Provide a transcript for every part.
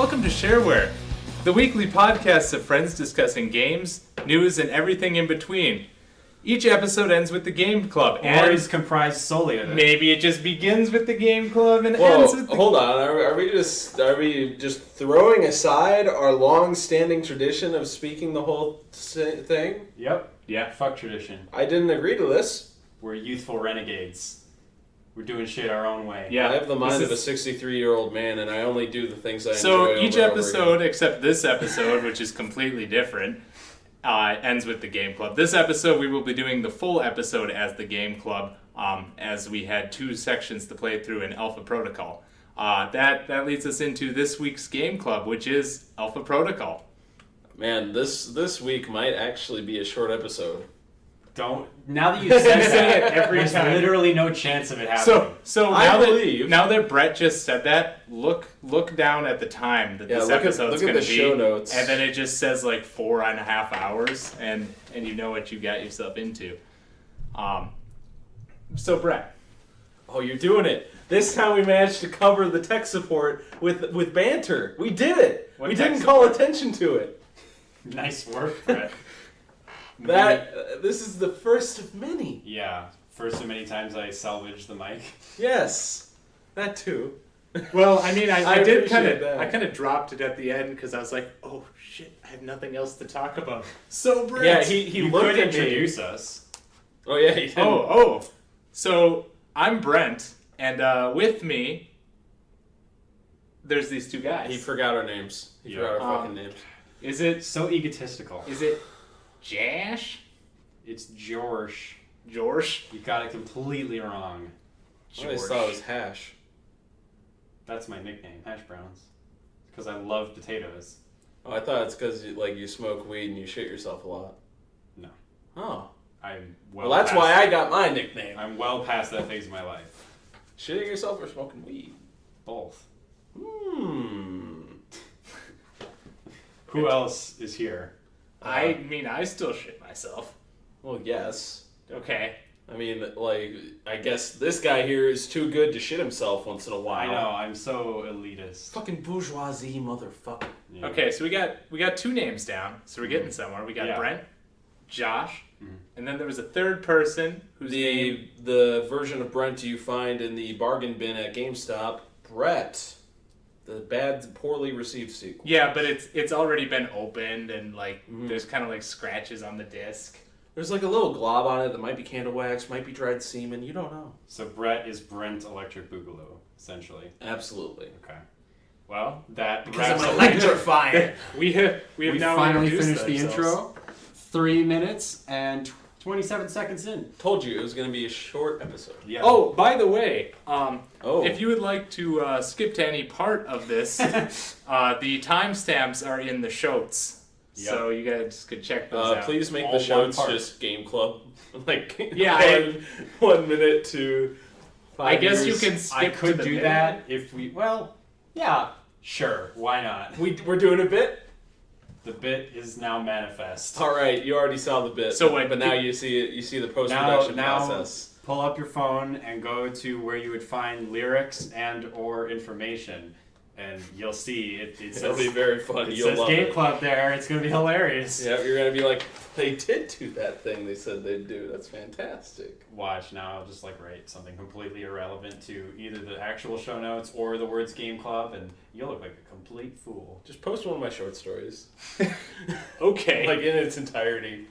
Welcome to Shareware, the weekly podcast of friends discussing games, news, and everything in between. Each episode ends with the game club, or is comprised solely of it. Maybe it just begins with the game club and ends with the... Hold on, are we just throwing aside our long-standing tradition of speaking the whole thing? Yep. Yeah. Fuck tradition. I didn't agree to this. We're youthful renegades. We're doing shit our own way. Yeah. I have the mind of a 63-year-old man, and I only do the things I enjoy. So each over and over episode, again. except this episode, which is completely different, ends with the game club. This episode, we will be doing the full episode as the game club, as we had 2 sections to play through in Alpha Protocol. That leads us into this week's game club, which is Alpha Protocol. Man, this week might actually be a short episode. Now that you've said that, there's literally no chance of it happening. So now that Brett just said that, look down at the time that this episode's going to be, show notes. And then it just says like 4.5 hours, and you know what you got yourself into. So Brett, Oh, you're doing it. This time we managed to cover the tech support with banter. We did it. We didn't call attention to it. Nice work, Brett. This is the first of many. Yeah. First of many times I salvaged the mic. Yes, that too. well, I mean, I did kind appreciate of dropped it at the end because I was like, oh shit, I have nothing else to talk about. So Brett, Yeah, he You looked could at me. introduce us. Oh yeah, he did. Oh. So I'm Brent, and with me, there's these 2 guys. He forgot our names. He forgot our fucking names. Is it So egotistical. Jash? It's George. George? You got it completely wrong. I always thought it was Hash. That's my nickname, Hash Browns. Because I love potatoes. Oh, I thought it's because you smoke weed and you shit yourself a lot. No. Oh. Well, That's past- why I got my nickname. I'm well past that phase of my life. Shitting yourself or smoking weed? Both. Who else is here? I mean, I still shit myself. Well, yes. Okay. I mean, I guess this guy here is too good to shit himself once in a while. I know, I'm so elitist. Fucking bourgeoisie motherfucker. Yeah. Okay, so we got 2 names down, so we're getting somewhere. We got Brent, Josh, and then there was a third person who's the version of Brent you find in the bargain bin at GameStop, Brett. The bad, poorly received sequel. Yeah, but it's already been opened, and there's kind of like scratches on the disc. There's like a little glob on it that might be candle wax, might be dried semen. You don't know. So Brett is Brent Electric Boogaloo, essentially. Absolutely. Okay. Well, that Because wraps I'm up- electrifying. We have now finally introduced finished the ourselves. intro. 3 minutes and 27 seconds in. Told you it was going to be a short episode. Yeah. Oh, by the way, if you would like to skip to any part of this, the timestamps are in the shows. Yep. So you guys could check those out. Please make All the show one part. just Game Club. Yeah, 1 minute to 5 I guess years. you can skip I could to the do minute. that if we... Well, yeah, sure. Why not? We're doing a bit? The bit is now manifest. All right, you already saw the bit. So what- but now you see it. You see the post-production process. Pull up your phone and go to where you would find lyrics and or information. And you'll see it It'll says, be very funny. it You'll says love Game it. Club there. It's going to be hilarious. Yeah, you're gonna be like, they did do that thing they said they'd do. That's fantastic. Watch now. I'll just write something completely irrelevant to either the actual show notes or the words Game Club, and you'll look like a complete fool. Just post one of my short stories, Okay. like in its entirety.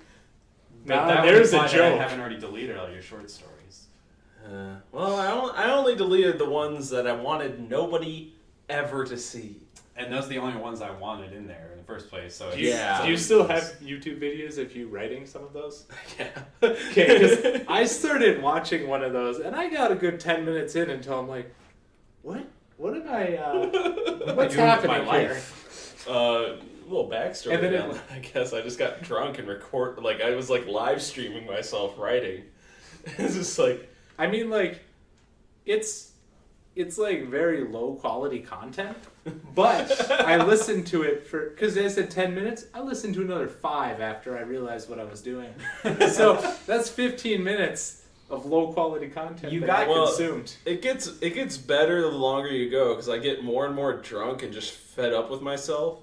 Now that would there's a imply that joke. I haven't already deleted all your short stories. Well, I only deleted the ones that I wanted nobody ever to see. And those are the only ones I wanted in there in the first place. So Yeah. Do you still have YouTube videos of you writing some of those? Yeah. Okay, because I started watching one of those, and I got a good 10 minutes in until I'm like, what? What am I, what's doing with my happening here? life? Little backstory. And then on that. I guess I just got drunk and I was live streaming myself writing. It's just I mean, it's very low quality content, but I listened to it because I said 10 minutes. I listened to another 5 after I realized what I was doing. So that's 15 minutes of low quality content You that got- I Well, consumed. It gets better the longer you go because I get more and more drunk and just fed up with myself.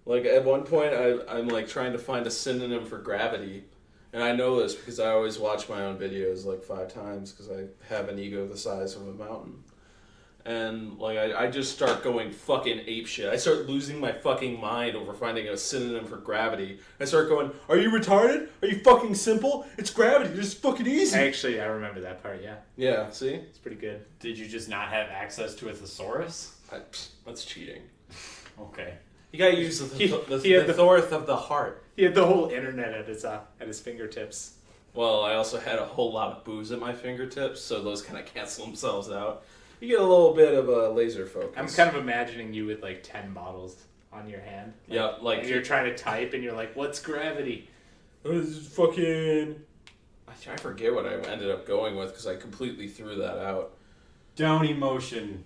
Like at one point, I'm like trying to find a synonym for gravity, and I know this because I always watch my own videos like 5 times because I have an ego the size of a mountain. And like I just start going fucking apeshit. I start losing my fucking mind over finding a synonym for gravity. I start going, "Are you retarded? Are you fucking simple? It's gravity. It's fucking easy." Actually, I remember that part. Yeah, Yeah, see, it's pretty good. Did you just not have access to a thesaurus? That's cheating. Okay. You gotta use the He had the- thorth of the heart. He had the whole internet at his fingertips. Well, I also had a whole lot of booze at my fingertips, so those kind of cancel themselves out. You get a little bit of a laser focus. I'm kind of imagining you with like 10 bottles on your hand. Yeah, like and you're trying to type, and you're like, "What's gravity?" this is fucking. I forget what I ended up going with because I completely threw that out. Down emotion.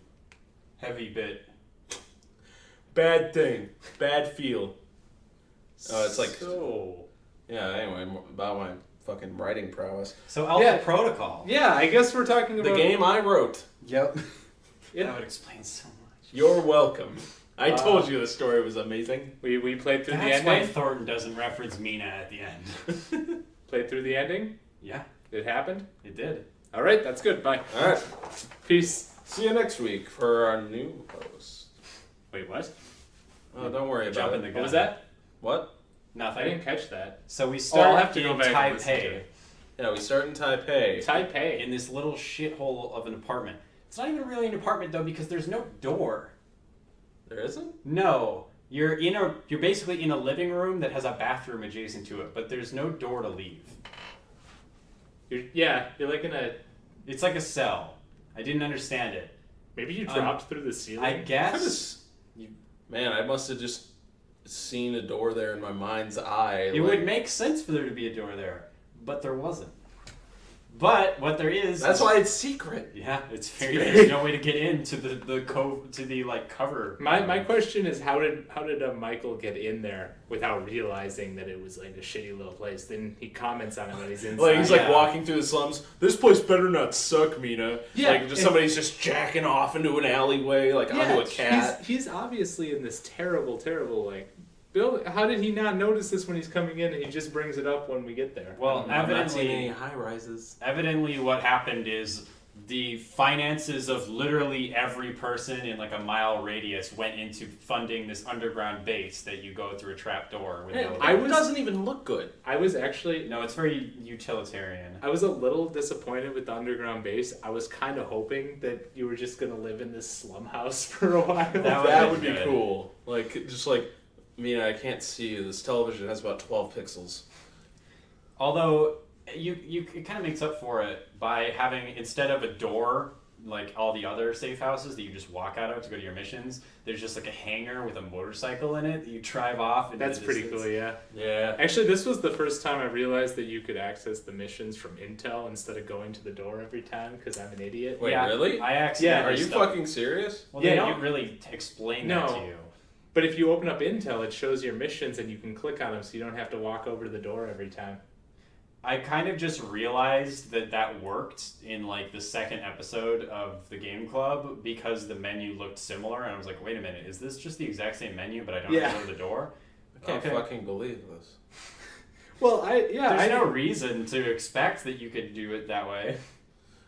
Heavy bit. Bad thing, bad feel. It's like So. yeah. Anyway, about my fucking writing prowess. So Alpha Yeah. Protocol. Yeah, I guess we're talking The about game I wrote. Yep. Yeah. That would explain so much. You're welcome. I told you the story was amazing. We played through That's the why ending. Thornton doesn't reference Mina at the end. Played through the ending. Yeah, It happened. it did. All right, that's good. Bye. All right. Peace. See you next week for our new host. Wait, what? Oh, don't worry about Jumping it. the What gun. was that? What? I Nothing. didn't catch that. So we I'll start have to go in back and listen to Taipei, it. Yeah, we start in Taipei. Taipei. in this little shithole of an apartment. It's not even really an apartment though because there's no door. There isn't? No, you're basically in a living room that has a bathroom adjacent to it, but there's no door to leave. You're like in a. It's like a cell. I didn't understand it. Maybe you dropped through the ceiling. I guess Man, I must have just seen a door there in my mind's eye. it would make sense for there to be a door there, but there wasn't. But what there is. That's why it's secret. Yeah, it's very. There's no way to get into the cover. My question is how did Michael get in there without realizing that it was like a shitty little place? Then he comments on it when he's inside. Like he's like Yeah. walking through the slums. This place better not suck, Mina. Yeah, like just somebody's just jacking off into an alleyway, like onto a cat. He's obviously in this terrible like. Bill, how did he not notice this when he's coming in? And he just brings it up when we get there. Well, I'm not seeing evidently, any high rises. evidently, what happened is the finances of literally every person in like a mile radius went into funding this underground base that you go through a trap door. With Man, no it doesn't even look good. I was actually No, it's very utilitarian. I was a little disappointed with the underground base. I was kind of hoping that you were just gonna live in this slum house for a while. That would be good. cool. Like just like Mina, I can't see you. This television has about 12 pixels. Although it kind of makes up for it by having, instead of a door like all the other safe houses that you just walk out of to go to your missions, there's just like a hangar with a motorcycle in it that you drive off. Into That's the pretty distance. cool, yeah. Yeah. Actually, this was the first time I realized that you could access the missions from Intel instead of going to the door every time because I'm an idiot. Wait, Yeah, really? I accidentally. Are you stuck- fucking serious? Well, Yeah, they you- don't really explain that No. to you. But if you open up Intel, it shows your missions and you can click on them so you don't have to walk over to the door every time. I kind of just realized that worked in like the second episode of the Game Club because the menu looked similar, and I was like, wait a minute, is this just the exact same menu but I don't have to go to the door? I can't Okay. fucking believe this. Well, There's no reason to expect that you could do it that way.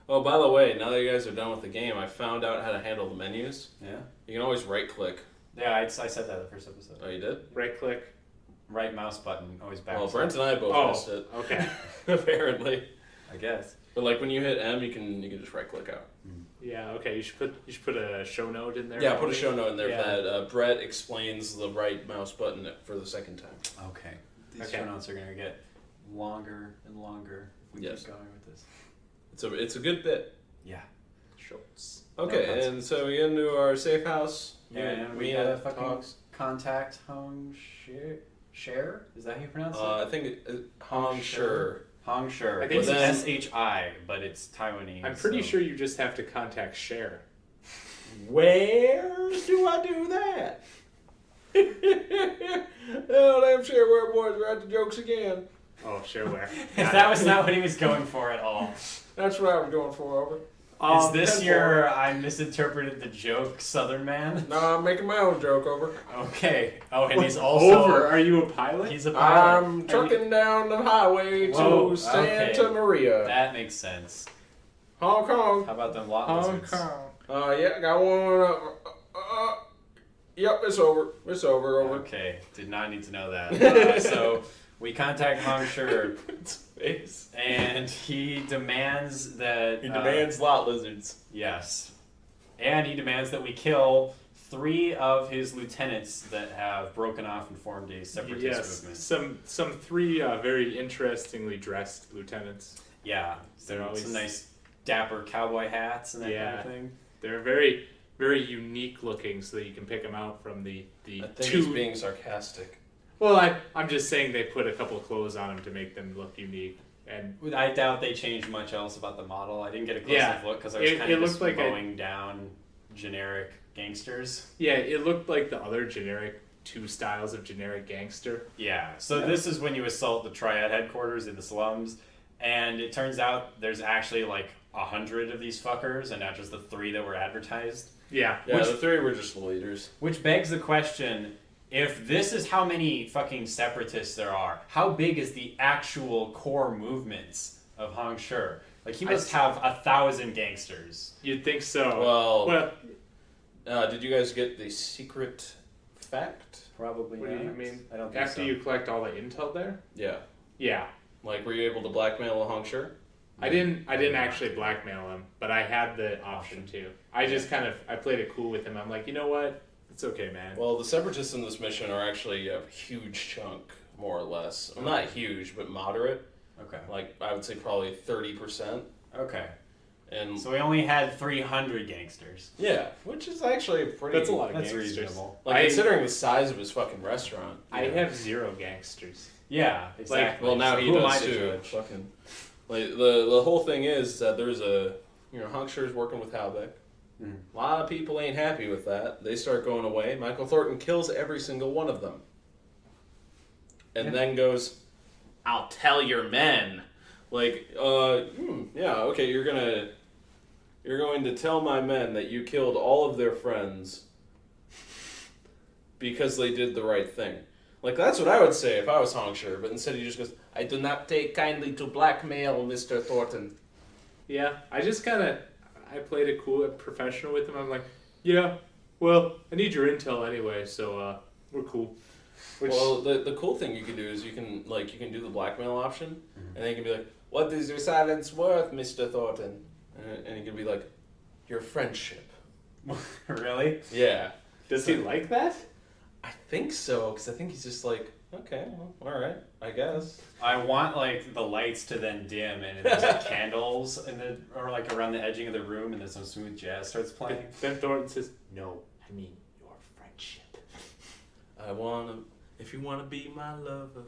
Oh, by the way, now that you guys are done with the game, I found out how to handle the menus. Yeah. You can always right click. Yeah, I said that the first episode. Oh, you did? right click. Right mouse button, always back. Well, Brent and I both missed it. Okay. Apparently. I guess. But like when you hit M, you can just right click out. Yeah, okay. You should put a show note in there. Yeah, for put a me. show note in there Yeah. that Brett explains the right mouse button for the second time. Okay. These Okay. show notes are going to get longer and longer if we Yes. keep going with this. It's a good bit. Yeah. Schultz. Okay, No, and so we get into our safe house. And we Mina got a fucking talks. contact home share? Is that how you pronounce it? I think Hong Sure. Hong Sure. I think It's then- SHI, but it's Taiwanese. I'm pretty so- sure you just have to contact Cher. Where do I do that? Oh, damn Shareware boys, we're at the jokes again. Oh, shareware. That was not what he was going for at all. That's what I was going for, over. Is this your I misinterpreted the joke, Southern man? No, I'm making my own joke, over. Okay. Oh, and he's also... Over? Are you a pilot? He's a pilot. I'm trucking down the highway Whoa, to Santa okay. Maria. That makes sense. Hong Kong. How about them lot Hong lizards? Kong. Yeah, got one. Yep, it's over. It's over. Okay, did not need to know that. So we contact Hong Shi, Face. and he demands that... He demands lot lizards. Yes. And he demands that we kill 3 of his lieutenants that have broken off and formed a separatist Yes, movement. some 3 very interestingly dressed lieutenants. Yeah, They're always- some nice dapper cowboy hats and that kind Yeah. of thing. They're very, very unique looking, so that you can pick them out from the I think 2. he's being sarcastic. Well, I'm just saying they put a couple of clothes on them to make them look unique. And I doubt they changed much else about the model. I didn't get a close Yeah. enough look because I was It- kind it of looked just like mowing down generic gangsters. yeah, it looked like the other generic 2 styles of generic gangster. Yeah, so this is when you assault the Triad headquarters in the slums, and it turns out there's actually like 100 of these fuckers, and not just the 3 that were advertised. Yeah. Yeah, Which- the 3 were just the leaders. Which begs the question, if this is how many fucking separatists there are, how big is the actual core movements of Hong Shi? Like, he must have 1,000 gangsters. You'd think so. Well, did you guys get the secret fact? Probably What do you not. mean? I don't think After so. you collect all the intel there? Yeah. Yeah. Like, were you able to blackmail a Hong Shi? I didn't actually blackmail him, but I had the option to. I just I played it cool with him. I'm like, you know what? It's okay, man. Well, the separatists in this mission are actually a huge chunk, more or less. Well, not huge, but moderate. Okay. Like, I would say probably 30%. Okay. And So we only had 300 gangsters. yeah, which is actually pretty. That's a lot of That's gangsters. reasonable. Like, considering the size of his fucking restaurant. I have 0 gangsters. Yeah, exactly. Well, now So he who am does I to too. judge? Fucking. Like, the whole thing is that there's Hong Shi's working with Halbeck. Mhm. A lot of people ain't happy with that. They start going away. Michael Thornton kills every single one of them. And then goes, I'll tell your men. Like, yeah, okay, you're going to tell my men that you killed all of their friends because they did the right thing. Like, that's what I would say if I was Hong Shi, but instead he just goes, I do not take kindly to blackmail, Mr. Thornton. Yeah, I just I played it cool, professional with him. I'm like, yeah, well, I need your intel anyway, so we're cool. Which, Well, the cool thing you can do is you can do the blackmail option, and then you can be like, what is your silence worth, Mr. Thornton? And you can be like, your friendship. Really? Yeah. does he like that? I think so, because I think he's just like, okay, well, all right, I guess. I want like the lights to then dim and there's like candles or like around the edging of the room and then some smooth jazz starts playing. Then Thornton says, no, I mean your friendship. If you wanna be my lover,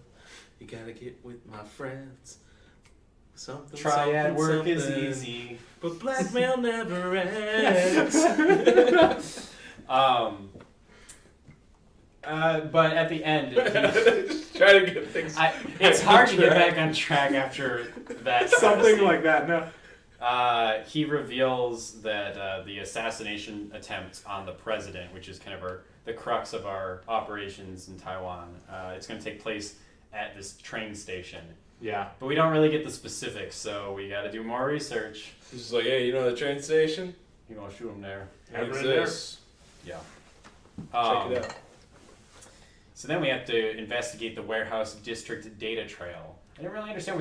you gotta get with my friends. Something, Triad work is something, easy. but blackmail never ends. But at the end, Just try to get things. it's hard to get back on track after that. Something like that, no. He reveals that the assassination attempt on the president, which is kind of the crux of our operations in Taiwan, it's going to take place at this train station. Yeah. But we don't really get the specifics, so we got to do more research. He's just like, hey, you know the train station? You want to shoot him there? It Ever in there? exists. Yeah. Check it out. So then we have to investigate the warehouse district data trail. I didn't really understand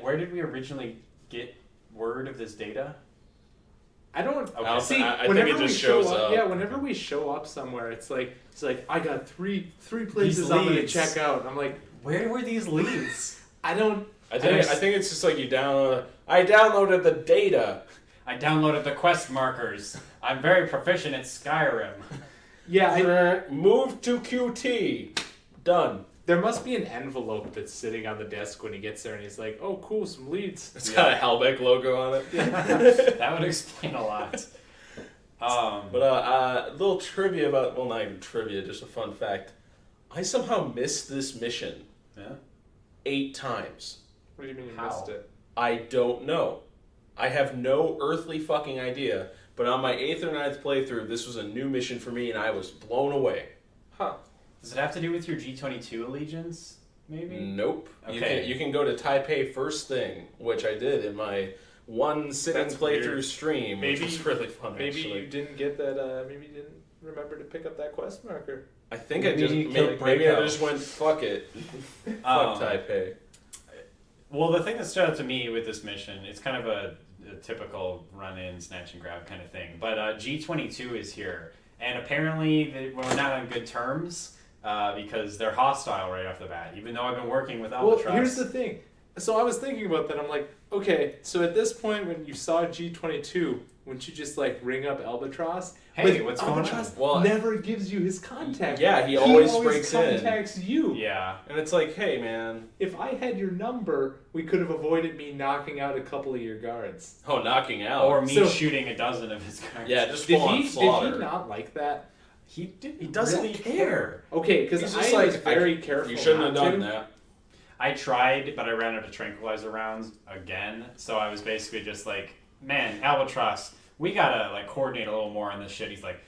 where did we originally get word of this data? I don't Okay. see. I think Whenever it we just show shows up, up. yeah. Whenever we show up somewhere, it's like I got three places These I'm gonna leads. check out. I'm like, Where were these leads? I don't. I think it's just like you download. I downloaded the data. I downloaded the quest markers. I'm very proficient at Skyrim. Yeah, Move to QT. Done. there must be an envelope that's sitting on the desk when he gets there, and he's like, "Oh, cool, some leads." It's got a Halbeck logo on it. That would explain a lot. But a little trivia about, well, not even trivia, just a fun fact. I somehow missed this mission. Yeah. 8 times. What do you mean you How? missed it? I don't know. I have no earthly fucking idea. But on my 8th or 9th playthrough, this was a new mission for me, and I was blown away. Huh. Does it have to do with your G22 allegiance? Maybe. Nope. Okay. You can go to Taipei first thing, which I did in my one sitting That's playthrough weird. stream, which was really fun. Maybe actually. you didn't get that. Maybe you didn't remember to pick up that quest marker. I think Maybe I just you maybe, killed maybe I Breakout. just went fuck it, fuck Taipei. Well, the thing that stood out to me with this mission, it's kind of a typical run-in, snatch and grab kind of thing. But G22 is here, and apparently we're not on good terms because they're hostile right off the bat. Even though I've been working with Albatross. Well, here's the thing. So I was thinking about that. I'm like, okay, so at this point when you saw G22, wouldn't you just like ring up Albatross? Hey, But what's going on? Albatross Well, never gives you his contact. Yeah, he always breaks in. contacts you. Yeah. And it's like, hey man, If I had your number, we could have avoided me knocking out a couple of your guards. oh, knocking out. Or me So- shooting a dozen of his cards. yeah, just Did full on he slaughter. not like that? He He doesn't really care. Okay, because He's I just was like, very careful. You shouldn't have not done to. that. I tried, but I ran out of tranquilizer rounds again. So I was basically just like, man, Albatross, we gotta like coordinate a little more on this shit. He's like,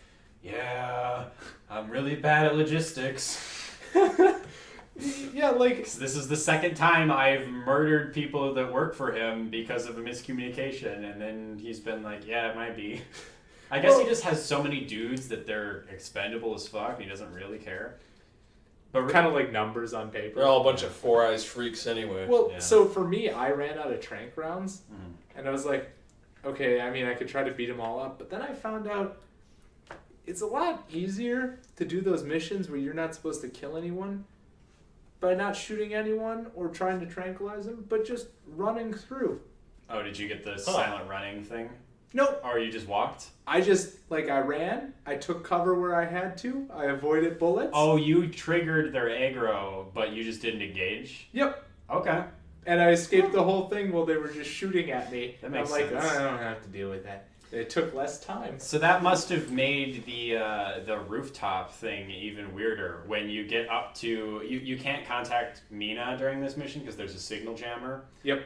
yeah, I'm really bad at logistics. Yeah, like 'Cause this is the second time I've murdered people that work for him because of a miscommunication, and then he's been like, yeah, it might be. I guess Well- he just has so many dudes that they're expendable as fuck, and he doesn't really care. But kind of like numbers on paper. They're all a bunch of Four Eyes freaks anyway. Well, Yeah. so for me, I ran out of trank rounds, Mhm. and I was like, okay, I mean, I could try to beat them all up, but then I found out it's a lot easier to do those missions where you're not supposed to kill anyone by not shooting anyone or trying to tranquilize them, but just running through. Oh, did you get the silent running thing? Nope. Or you just walked? I just, like, I ran, I took cover where I had to, I avoided bullets. Oh, you triggered their aggro, but you just didn't engage? Yep. Okay. And I escaped the whole thing while they were just shooting at me. That And makes I'm like, sense. I don't have to deal with that. It took less time. So that must have made the rooftop thing even weirder. When you get up to... You can't contact Mina during this mission because there's a signal jammer. Yep.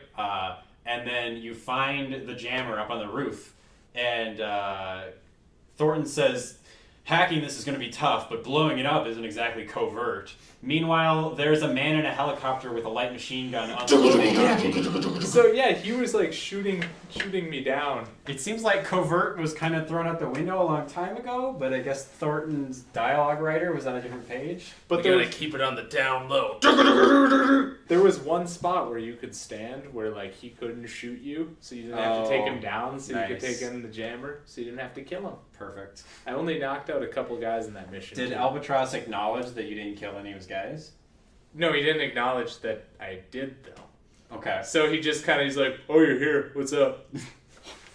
And then you find the jammer up on the roof. And Thornton says, hacking this is going to be tough, but blowing it up isn't exactly covert. Meanwhile, there's a man in a helicopter with a light machine gun unloading. So yeah, he was like shooting me down. It seems like covert was kind of thrown out the window a long time ago, but I guess Thornton's dialogue writer was on a different page. But You gotta keep it on the down low. there was one spot where you could stand where like he couldn't shoot you, so you didn't have to take him down, so you could nice. take in the jammer, so you didn't have to kill him. Perfect. I only knocked out a couple guys in that mission. Did too. Albatross acknowledge that you didn't kill any of his guys? No, he didn't acknowledge that I did though. Okay. So he just kind of he's like, "Oh, you're here. What's up?" It's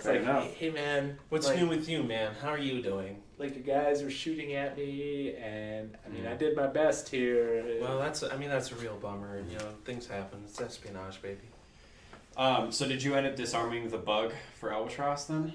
Fair like, enough. hey man, What's like, new with you, man? How are you doing? like your guys were shooting at me, and I mean, Mm. I did my best here. Well, that's a real bummer. You know, things happen. It's espionage, baby. So did you end up disarming the bug for Albatross then?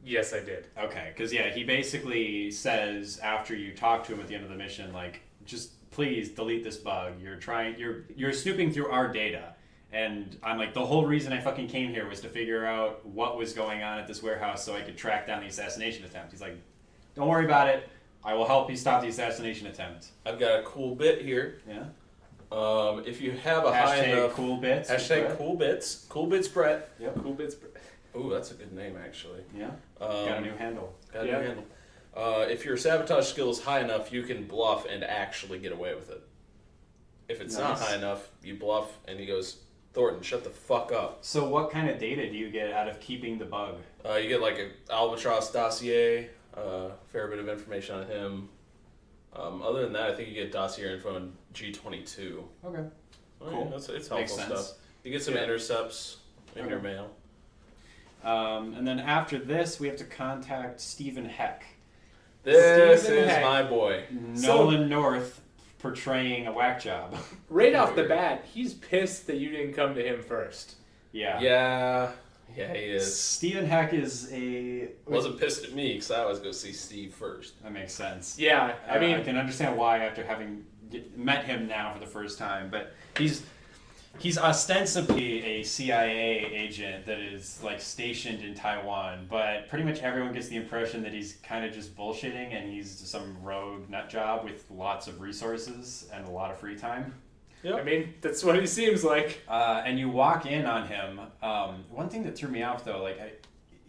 Yes, I did. Okay, because yeah, he basically says after you talk to him at the end of the mission, like, just please delete this bug. You're snooping through our data. And I'm like, the whole reason I fucking came here was to figure out what was going on at this warehouse so I could track down the assassination attempt. He's like, don't worry about it. I will help you stop the assassination attempt. I've got a cool bit here. Yeah. If you have a high Hashtag enough cool bits. hashtag cool bits Brett. Yep. Cool bits. Ooh, that's a good name actually. Yeah. Got a new handle. Got a Yeah. new handle. If your sabotage skill is high enough, you can bluff and actually get away with it. If it's not Nice. high enough, you bluff and he goes, Thornton, shut the fuck up. So what kind of data do you get out of keeping the bug? You get like an Albatross dossier, fair bit of information on him. Other than that, I think you get dossier info in G22. Okay. Oh, Cool. Yeah, it's Makes helpful sense. stuff. You get some Yeah. intercepts in your Okay. mail. And then after this, we have to contact Stephen Heck. This Stephen is Heck. my boy. Nolan North portraying a whack job. Right off the bat, he's pissed that you didn't come to him first. Yeah. Yeah, he is. Stephen Heck is a... Wasn't pissed at me because I always go see Steve first. That makes sense. Yeah, I mean, I can understand why after having met him now for the first time, but he's He's ostensibly a CIA agent that is like stationed in Taiwan, but pretty much everyone gets the impression that he's kind of just bullshitting and he's some rogue nut job with lots of resources and a lot of free time. Yep. I mean, that's what he seems like. And you walk in on him. One thing that threw me off though,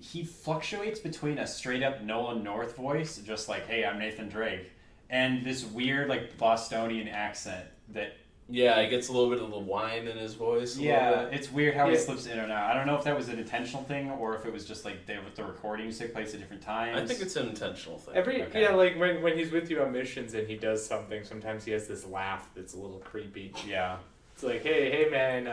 he fluctuates between a straight up Nolan North voice, just like, "Hey, I'm Nathan Drake," and this weird like Bostonian accent that. Yeah, he gets a little bit of the whine in his voice. It's weird how he slips in and out. I don't know if that was an intentional thing or if it was just like the recordings take place at different times. I think it's an intentional thing. Yeah, like when he's with you on missions and he does something, sometimes he has this laugh that's a little creepy. Yeah. It's like, hey man,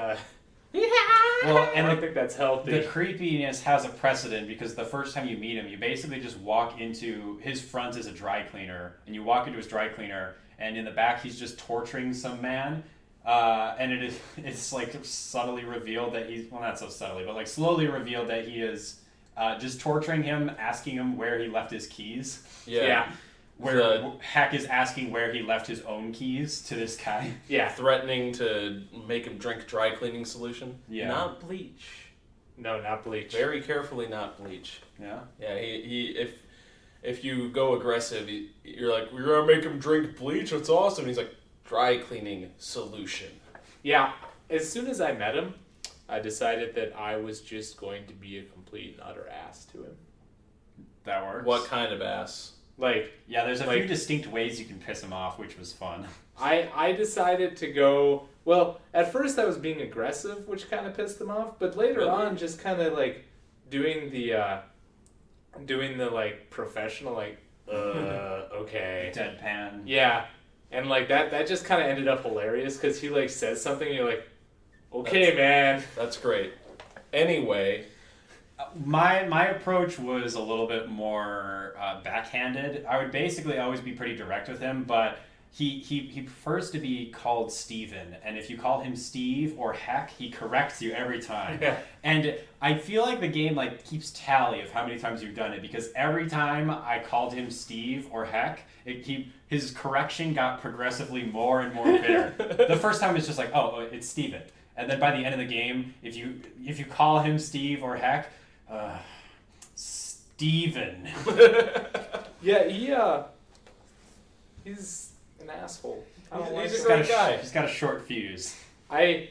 Well, and I don't think that's healthy. The creepiness has a precedent because the first time you meet him, you basically just walk into his front is a dry cleaner, and you walk into his dry cleaner, and in the back he's just torturing some man, and it's like subtly revealed that he's not so subtly, but like slowly revealed that he is just torturing him, asking him where he left his keys. Yeah. Where Heck is asking where he left his own keys to this guy. Yeah. Threatening to make him drink dry cleaning solution. Yeah. Not bleach. No, not bleach. Very carefully, not bleach. Yeah. Yeah. If you go aggressive, you're like, we're gonna make him drink bleach. That's awesome. He's like, dry cleaning solution. Yeah. As soon as I met him, I decided that I was just going to be a complete and utter ass to him. That works. What kind of ass? Yeah, there's a few distinct ways you can piss him off, which was fun. I decided to go, well, at first I was being aggressive, which kind of pissed him off, but later on just kind of like doing the like professional, like, okay. Deadpan. Yeah. And like that just kind of ended up hilarious because he like says something and you're like, okay, man. That's great. Anyway. My approach was a little bit more backhanded. I would basically always be pretty direct with him, but he prefers to be called Steven, and if you call him Steve or Heck, he corrects you every time. Yeah. And I feel like the game like keeps tally of how many times you've done it, because every time I called him Steve or Heck, his correction got progressively more and more bitter. The first time it's just like, oh, it's Steven. And then by the end of the game, if you call him Steve or Heck, Steven. Yeah, he's an asshole. I don't like He's him. a great guy. He's got a short fuse. I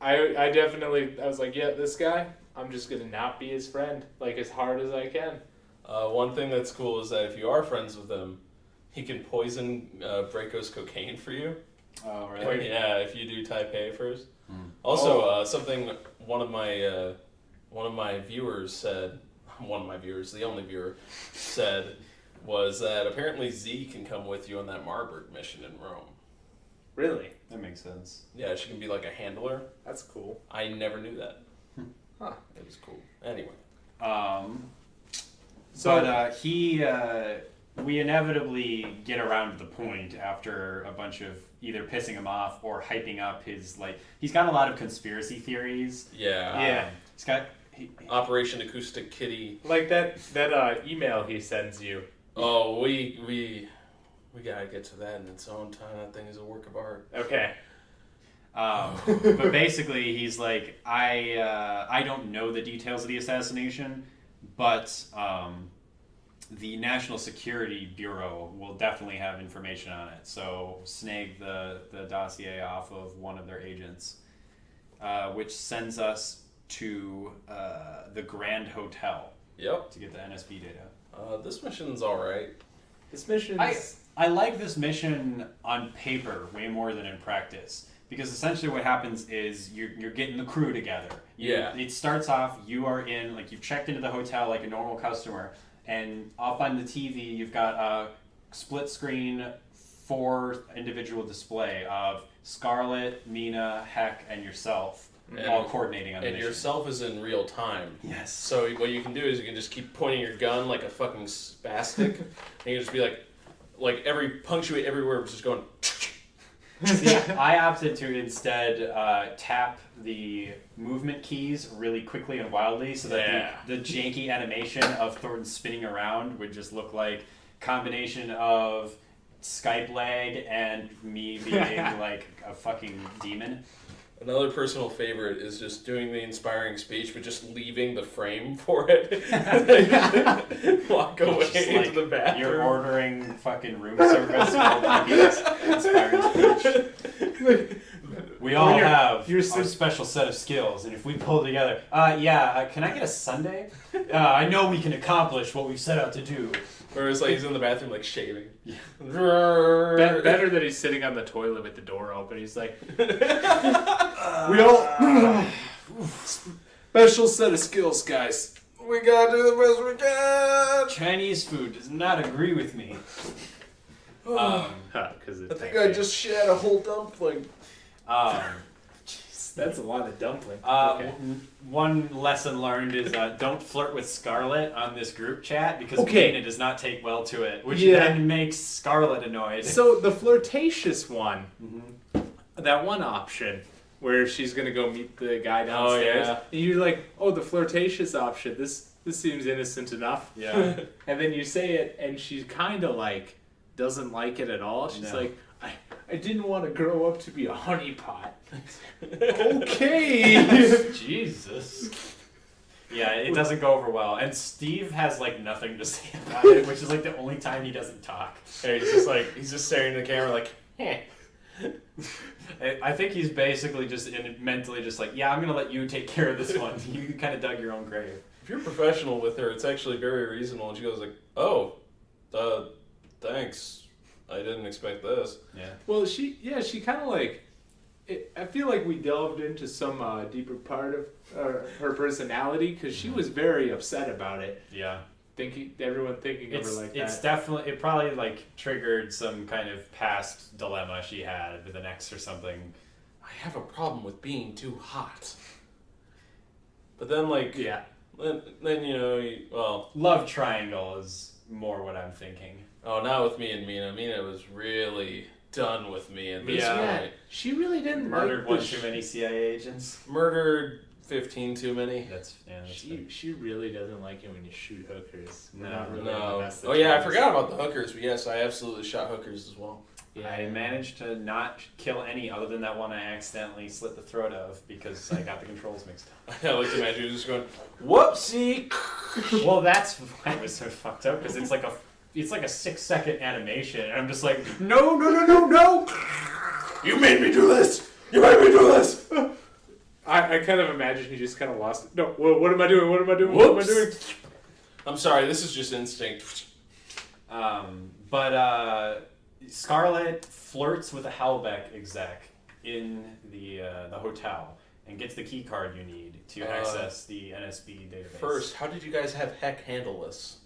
definitely, I was like, yeah, this guy, I'm just gonna not be his friend, like as hard as I can. One thing that's cool is that if you are friends with him, he can poison Braco's cocaine for you. Oh, really? Yeah, if you do Taipei first. Oh. Something one of my viewers said, the only viewer, said, was that apparently Z can come with you on that Marburg mission in Rome. Really? That makes sense. Yeah, she can be like a handler. That's cool. I never knew that. Huh. It was cool. Anyway. We inevitably get around to the point after a bunch of either pissing him off or hyping up his, like, he's got a lot of conspiracy theories. Yeah. He's got... Operation Acoustic Kitty. Like that email he sends you. Oh, we gotta get to that in its own time. That thing is a work of art. Okay. But basically, he's like, I don't know the details of the assassination, but the National Security Bureau will definitely have information on it. So snag the dossier off of one of their agents, which sends us to the Grand Hotel. Yep. To get the NSB data. This mission's alright. This mission. I like this mission on paper way more than in practice, because essentially what happens is you're getting the crew together. It starts off, you are in, like, you've checked into the hotel like a normal customer, and up on the TV you've got a split screen 4 individual display of Scarlett, Mina, Heck, and yourself. All coordinating on the mission. And yourself is in real time. Yes. So what you can do is you can just keep pointing your gun like a fucking spastic, and you just be like punctuate everywhere, just going. See, I opted to instead tap the movement keys really quickly and wildly, so that the janky animation of Thornton spinning around would just look like combination of Skype lag and me being like a fucking demon. Another personal favorite is just doing the inspiring speech, but just leaving the frame for it. Walk away Just into like the bathroom. You're ordering fucking room service while giving this inspiring speech. We all have our special set of skills, and if we pull together, can I get a sundae? I know we can accomplish what we've set out to do. Or it's like he's in the bathroom, like shaving. Yeah. Better that he's sitting on the toilet with the door open. He's like, we all special set of skills, guys. We gotta do the best we can. Chinese food does not agree with me. Because I think I just shat a whole dumpling. That's a lot of dumpling. Okay. One lesson learned is don't flirt with Scarlett on this group chat because Mina does not take well to it, which then makes Scarlett annoyed. So the flirtatious one, that one option where she's gonna go meet the guy downstairs, and you're like, oh, the flirtatious option. This seems innocent enough. Yeah. And then you say it, and she kind of like doesn't like it at all. She's like, I didn't want to grow up to be a honeypot. Okay. Jesus. Yeah, it doesn't go over well. And Steve has like nothing to say about it, which is like the only time he doesn't talk. And he's just staring at the camera like, I think he's basically just mentally just like, I'm gonna let you take care of this one. You kind of dug your own grave. If you're professional with her, it's actually very reasonable. And she goes like, oh, thanks. I didn't expect this. Yeah. Well, she kind of like. I feel like we delved into some deeper part of her personality because she was very upset about it. Yeah. Everyone thinking of her like that. It's definitely, it probably like triggered some kind of past dilemma she had with an ex or something. I have a problem with being too hot. But then like, then love triangle is more what I'm thinking. Oh, not with me and Mina. Mina was really done with me at this point. She really didn't murdered one too many CIA agents. Murdered 15 too many. That's she really doesn't like it when you shoot hookers. No. Oh yeah, I forgot about the hookers. But yes, I absolutely shot hookers as well. Yeah, I managed to not kill any other than that one I accidentally slit the throat of because I got the controls mixed up. I like to imagine you just going, whoopsie. Well, that's why it was so fucked up because it's like a 6-second animation, and I'm just like, no! You made me do this! You made me do this! I kind of imagine he just kind of lost it. No, what am I doing? Whoops. What am I doing? I'm sorry, this is just instinct. But Scarlett flirts with a Halbeck exec in the hotel and gets the key card you need to access the NSB database. First, how did you guys have Heck handle this?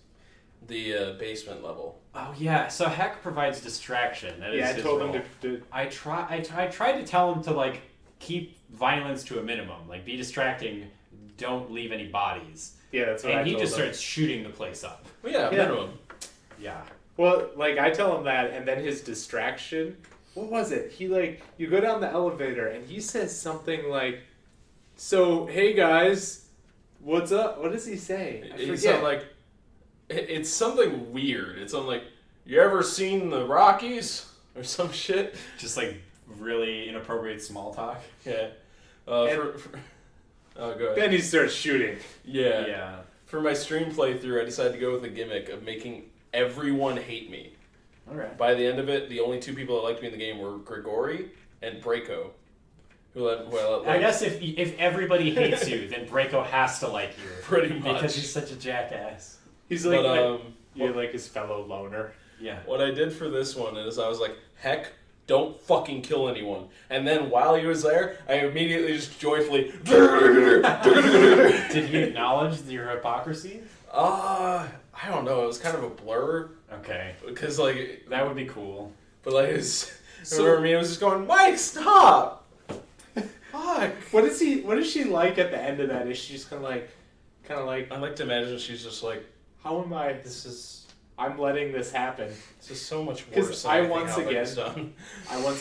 The basement level. Oh yeah, so Heck provides distraction. That is I his told role. him to. I tried to tell him to like keep violence to a minimum, like be distracting, don't leave any bodies. Yeah, that's what I told him. And he just starts shooting the place up. Well, yeah, minimum. Yeah. Well, like I tell him that, and then his distraction. What was it? He you go down the elevator, and he says something like, "So hey guys, what's up?" What does he say? I forget. It's something weird. It's something like, you ever seen the Rockies? Or some shit. Just like really inappropriate small talk. Yeah. Oh, go ahead. Then he starts shooting. Yeah. For my stream playthrough, I decided to go with the gimmick of making everyone hate me. Alright. By the end of it, the only two people that liked me in the game were Grigori and Braco. I guess if everybody hates you, then Braco has to like you. Pretty much. Because he's such a jackass. He's like, you're like his fellow loner. Yeah. What I did for this one is I was like, Heck, don't fucking kill anyone. And then while he was there, I immediately just joyfully... Did he acknowledge your hypocrisy? I don't know. It was kind of a blur. Okay. Because, like... That would be cool. But, like, it was just going, Mike, stop! Fuck. What is she like at the end of that? Is she just kind of like... I like to imagine she's just like... How am I... I'm letting this happen. This is so much worse. Because I once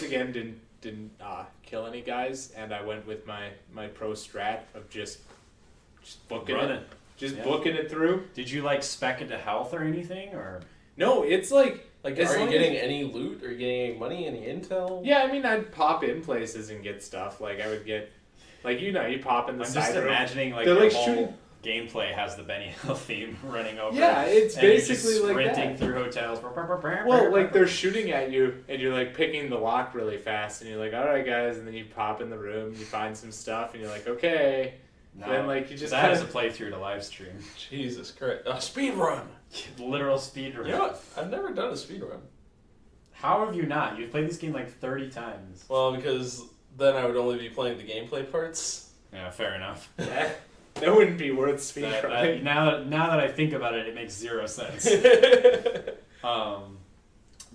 again didn't kill any guys, and I went with my pro strat of just booking booking it through. Did you like spec into health or anything, or no? It's like Like, As are you long getting as- any loot? Are you getting any money, any intel? Yeah, I mean, I'd pop in places and get stuff. Like, I would get, like, you pop in the I'm side just room. imagining like They're, your like, whole shooting- gameplay has the Benny Hill theme running over. Yeah, it's and you're basically just like sprinting that. through hotels. Well, like, they're shooting at you, and you're, like, picking the lock really fast, and you're like, all right, guys, and then you pop in the room, you find some stuff, and you're like, okay. No, Then, like, you just that kind is a of... playthrough to live stream. Jesus Christ. Speed run! Literal speed run. You know what? I've never done a speed run. How have you not? You've played this game like 30 times. Well, because then I would only be playing the gameplay parts. Yeah, fair enough. That wouldn't be worth speedrunning. Now that I think about it, it makes zero sense.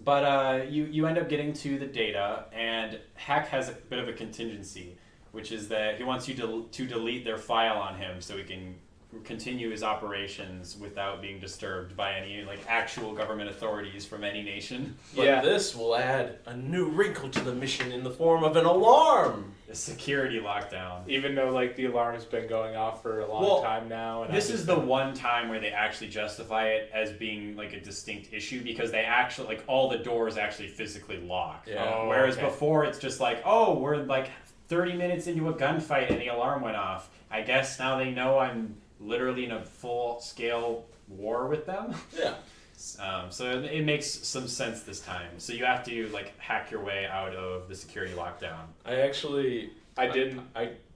But you end up getting to the data, and Hack has a bit of a contingency, which is that he wants you to delete their file on him so he can continue his operations without being disturbed by any like actual government authorities from any nation. But this will add a new wrinkle to the mission in the form of an alarm. The security lockdown. Even though, like, the alarm's been going off for a long time now. And This is the one time where they actually justify it as being like a distinct issue because they actually like all the doors actually physically lock. Yeah. Oh, Whereas okay. before it's just like, oh, we're like 30 minutes into a gunfight and the alarm went off. I guess now they know I'm literally in a full-scale war with them. Yeah. So it makes some sense this time. So you have to like hack your way out of the security lockdown. I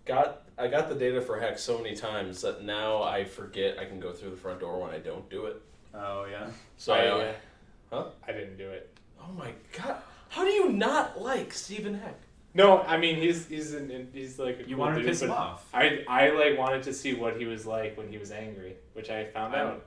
got the data for Hex so many times that now I forget I can go through the front door when I don't do it. Oh yeah. So I didn't do it. Oh my god! How do you not like Stephen Heck? No, I mean he's like a You cool wanted to dude, piss him but off. I like wanted to see what he was like when he was angry, which I found out.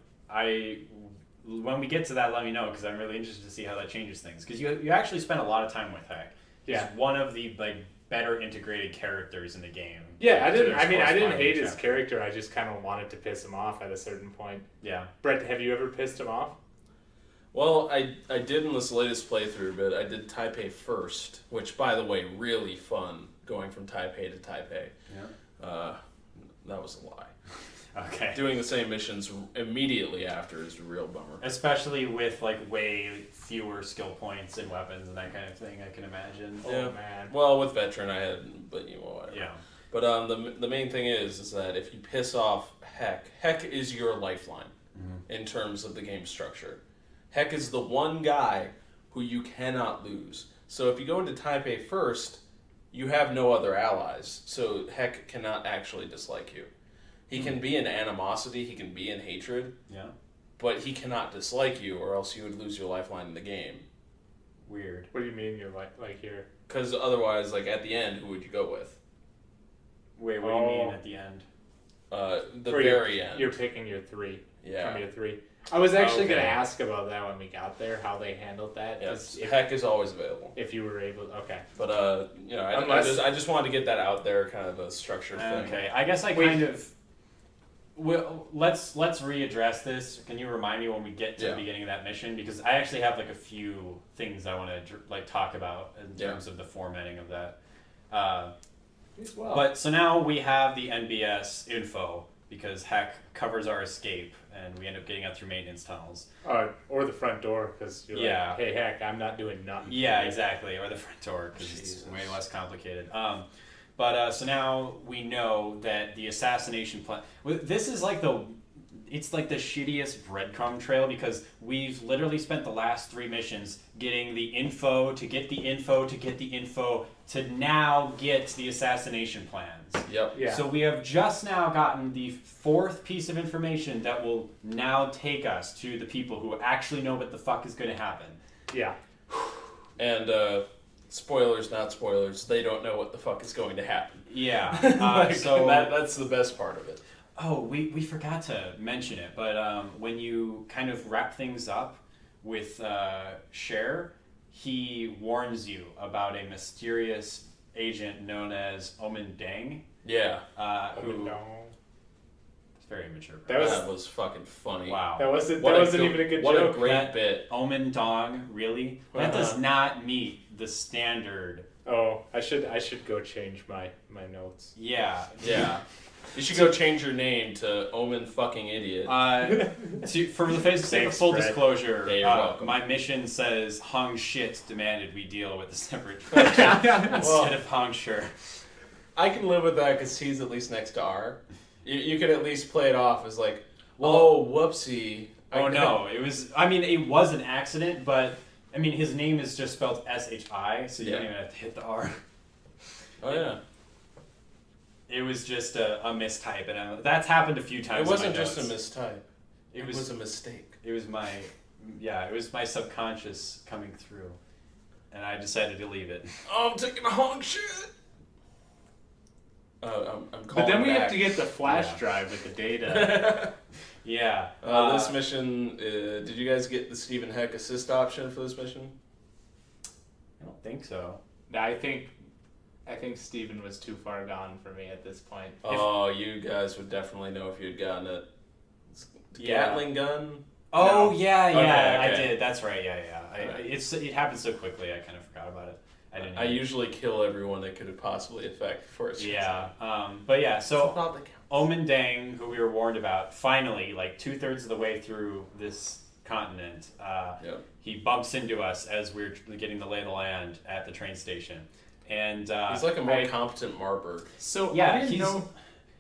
When we get to that, let me know because I'm really interested to see how that changes things. Because you actually spent a lot of time with Heck. Yeah. He's one of the like better integrated characters in the game. Yeah, I didn't Corresponding hate his chapter. character. I just kind of wanted to piss him off at a certain point. Yeah. Brett, have you ever pissed him off? Well, I did in this latest playthrough, but I did Taipei first, which, by the way, really fun going from Taipei to Taipei. Yeah. That was a lie. Okay. Doing the same missions immediately after is a real bummer. Especially with like way fewer skill points and weapons and that kind of thing, I can imagine. Oh Yeah. man. Well, with Veteran I had, but you know, whatever. Yeah. But the main thing is that if you piss off Heck is your lifeline in terms of the game structure. Heck is the one guy who you cannot lose. So if you go into Taipei first, you have no other allies. So Heck cannot actually dislike you. He can be in animosity, he can be in hatred, Yeah. but he cannot dislike you, or else you would lose your lifeline in the game. Weird. What do you mean you're like here? Because otherwise, like at the end, who would you go with? Wait, what do you mean at the end? The For very end. You're picking your three. Yeah. From your three. I was actually Okay. going to ask about that when we got there, how they handled that. Yes, If, Heck is always available. if you were able, okay. But Unless- I just wanted to get that out there, kind of a structured thing. Okay, I guess I Wait. kind of. Well, let's readdress this. Can you remind me when we get to Yeah. the beginning of that mission? Because I actually have like a few things I want to like talk about in Yeah. terms of the formatting of that. Well, But so now we have the NBS info because Heck covers our escape, and we end up getting out through maintenance tunnels. or the front door, because you're Yeah. like, hey, heck, I'm not doing nothing. Yeah, exactly, or the front door because it's Jesus. way less complicated. But so now we know that the assassination plan. This is like it's like the shittiest breadcrumb trail because we've literally spent the last 3 missions getting the info to get the info to get the info to now get the assassination plans. Yep. Yeah. So we have just now gotten the 4th piece of information that will now take us to the people who actually know what the fuck is going to happen. Yeah. And spoilers, not spoilers. They don't know what the fuck is going to happen. Yeah. Like, So that's the best part of it. Oh, we forgot to mention it, but when you kind of wrap things up with Cher, he warns you about a mysterious agent known as Omen Deng, Yeah. who No. is very immature. That was- That was fucking funny. Wow. That wasn't What even a good what joke. a great That- bit. Omen Dong, really? That does not meet the standard Oh, I should go change my notes. Yeah. Yeah. You should go change your name to Omen fucking Idiot. For the sake of Thanks, full Fred. disclosure, Yeah, you're welcome. my mission says Hung Shit demanded we deal with a separate faction instead of Hung Sure. I can live with that because he's at least next to R. You could at least play it off as like, Well- oh, whoopsie. Oh no, it was an accident, but I mean his name is just spelled S-H-I, so you don't Yeah. even have to hit the R. Oh, yeah. It was just a mistype, and that's happened a few times. It wasn't in my just a notes. mistype. It was was a mistake. It was my subconscious coming through, and I decided to leave it. Oh, I'm taking a honk shit. I'm calling But then we back. have to get the flash Yeah. drive with the data. Yeah. This mission, did you guys get the Stephen Heck assist option for this mission? I don't think so. I think Steven was too far gone for me at this point. Oh, you guys would definitely know if you had gotten it. Yeah. Gatling gun? Oh No. yeah, Okay. I did. That's right. Yeah. Alright. It happened so quickly. I kind of forgot about it. I didn't. I usually kill everyone that could possibly affect before it's Yeah. But yeah. So not the count. Omen Dang, who we were warned about, finally, like 2/3 of the way through this continent, Yep. he bumps into us as we're getting the lay of the land at the train station, and He's like a more I- competent Marburg. So yeah, I didn't know.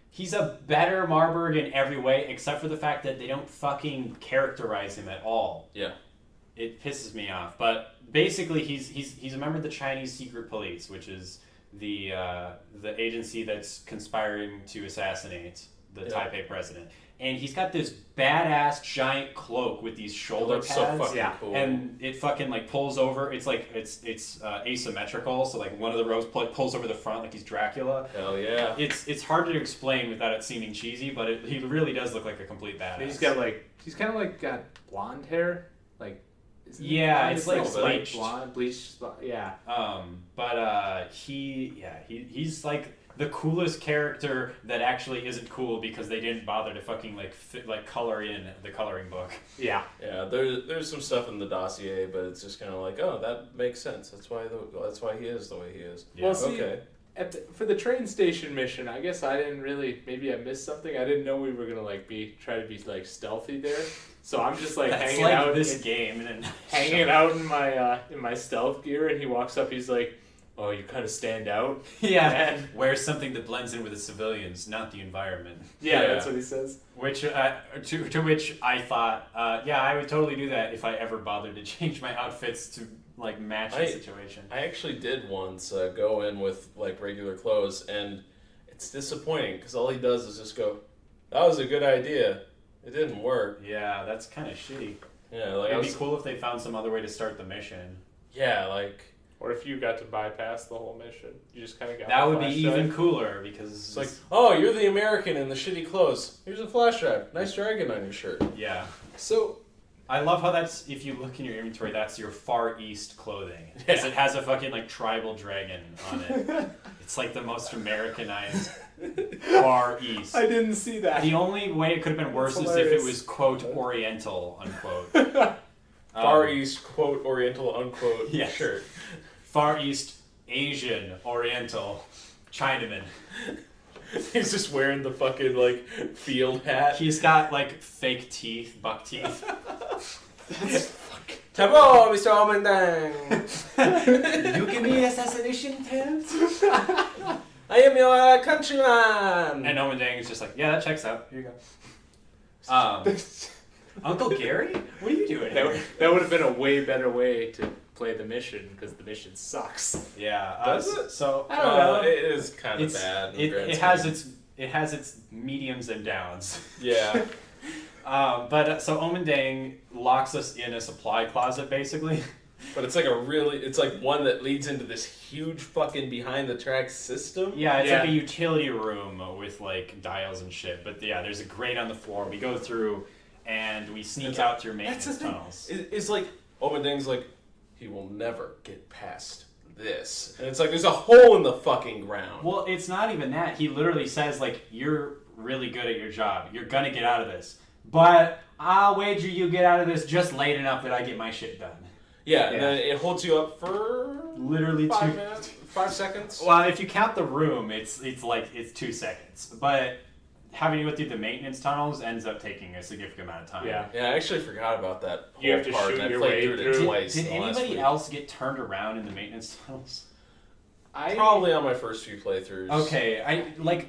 he's a better Marburg in every way, except for the fact that they don't fucking characterize him at all. Yeah. It pisses me off. But basically, he's a member of the Chinese secret police, which is the agency that's conspiring to assassinate the Yeah. Taipei president. And he's got this badass giant cloak with these shoulder Looks pads. so fucking yeah. cool. And it fucking like pulls over. It's like it's asymmetrical. So like one of the rows pulls over the front like he's Dracula. Hell yeah. It's hard to explain without it seeming cheesy, but he really does look like a complete badass. He's kind of like got blonde hair, like. isn't it Yeah, blonde? it's like bleached. bleached. Bleached. Yeah. But he's like the coolest character that actually isn't cool because they didn't bother to fucking like color in the coloring book. Yeah. Yeah, there's some stuff in the dossier, but it's just kind of like, oh, that makes sense. That's why he is the way he is. Yeah. Well, see, Okay. for the train station mission, I guess I didn't really. Maybe I missed something. I didn't know we were gonna like try to be like stealthy there. So I'm just like That's hanging like out this game and hanging out in my stealth gear, and he walks up. He's like, "Oh, you kind of stand out." Yeah, And- wear something that blends in with the civilians, not the environment. Yeah, Yeah. that's what he says. Which to which I thought, yeah, I would totally do that if I ever bothered to change my outfits to like match the situation. I actually did once go in with like regular clothes, and it's disappointing because all he does is just go, "That was a good idea. It didn't work." Yeah, that's kind of shitty. Yeah, like It'd be cool if they found some other way to start the mission. Yeah, like Or if you got to bypass the whole mission, you just kind of got. That the would be flash even drive. cooler because it's like, "Oh, you're the American in the shitty clothes. Here's a flash drive. Nice dragon on your shirt." yeah. So I love how that's, if you look in your inventory, that's your Far East clothing. Because it has a fucking like tribal dragon on it. It's like the most Americanized Far East. I didn't see that. The only way it could have been worse That's is if it hilarious. was quote Oriental unquote. Far East quote Oriental unquote Yes. shirt. Far East Asian Oriental Chinaman. He's just wearing the fucking like field hat. He's got like fake teeth, buck teeth. Tabo, Mr. Omendang. You give me assassination tips? I am your countryman. And Owen Dang is just like, yeah, that checks out. Here you go. Uncle Gary? What are you doing here? That would have been a way better way to play the mission because the mission sucks. Yeah. Does it? So I don't know. It is kind of it's bad. in it, grand it has scheme. it has its mediums and downs. Yeah. So Omen Dang locks us in a supply closet basically. But it's like it's like one that leads into this huge fucking behind the tracks system. Yeah, it's Yeah. like a utility room with like dials and shit. But yeah, there's a grate on the floor. We go through and we sneak It's out through That's the maintenance thing. tunnels. It's like Omendang's like, he will never get past this. And it's like there's a hole in the fucking ground. Well, it's not even that. He literally says like, "You're really good at your job. You're gonna get out of this, but I'll wager you get out of this just late enough that I get my shit done." Yeah, and Yeah. then it holds you up for Literally 5 2 minutes. 5 seconds? Well, if you count the room, it's 2 seconds. But having to go through the maintenance tunnels ends up taking a significant amount of time. Yeah. Yeah, I actually forgot about that You whole have to part. shoot and I your played way through it through. twice. Did in the last anybody week. else get turned around in the maintenance tunnels? Probably on my first few playthroughs. Okay,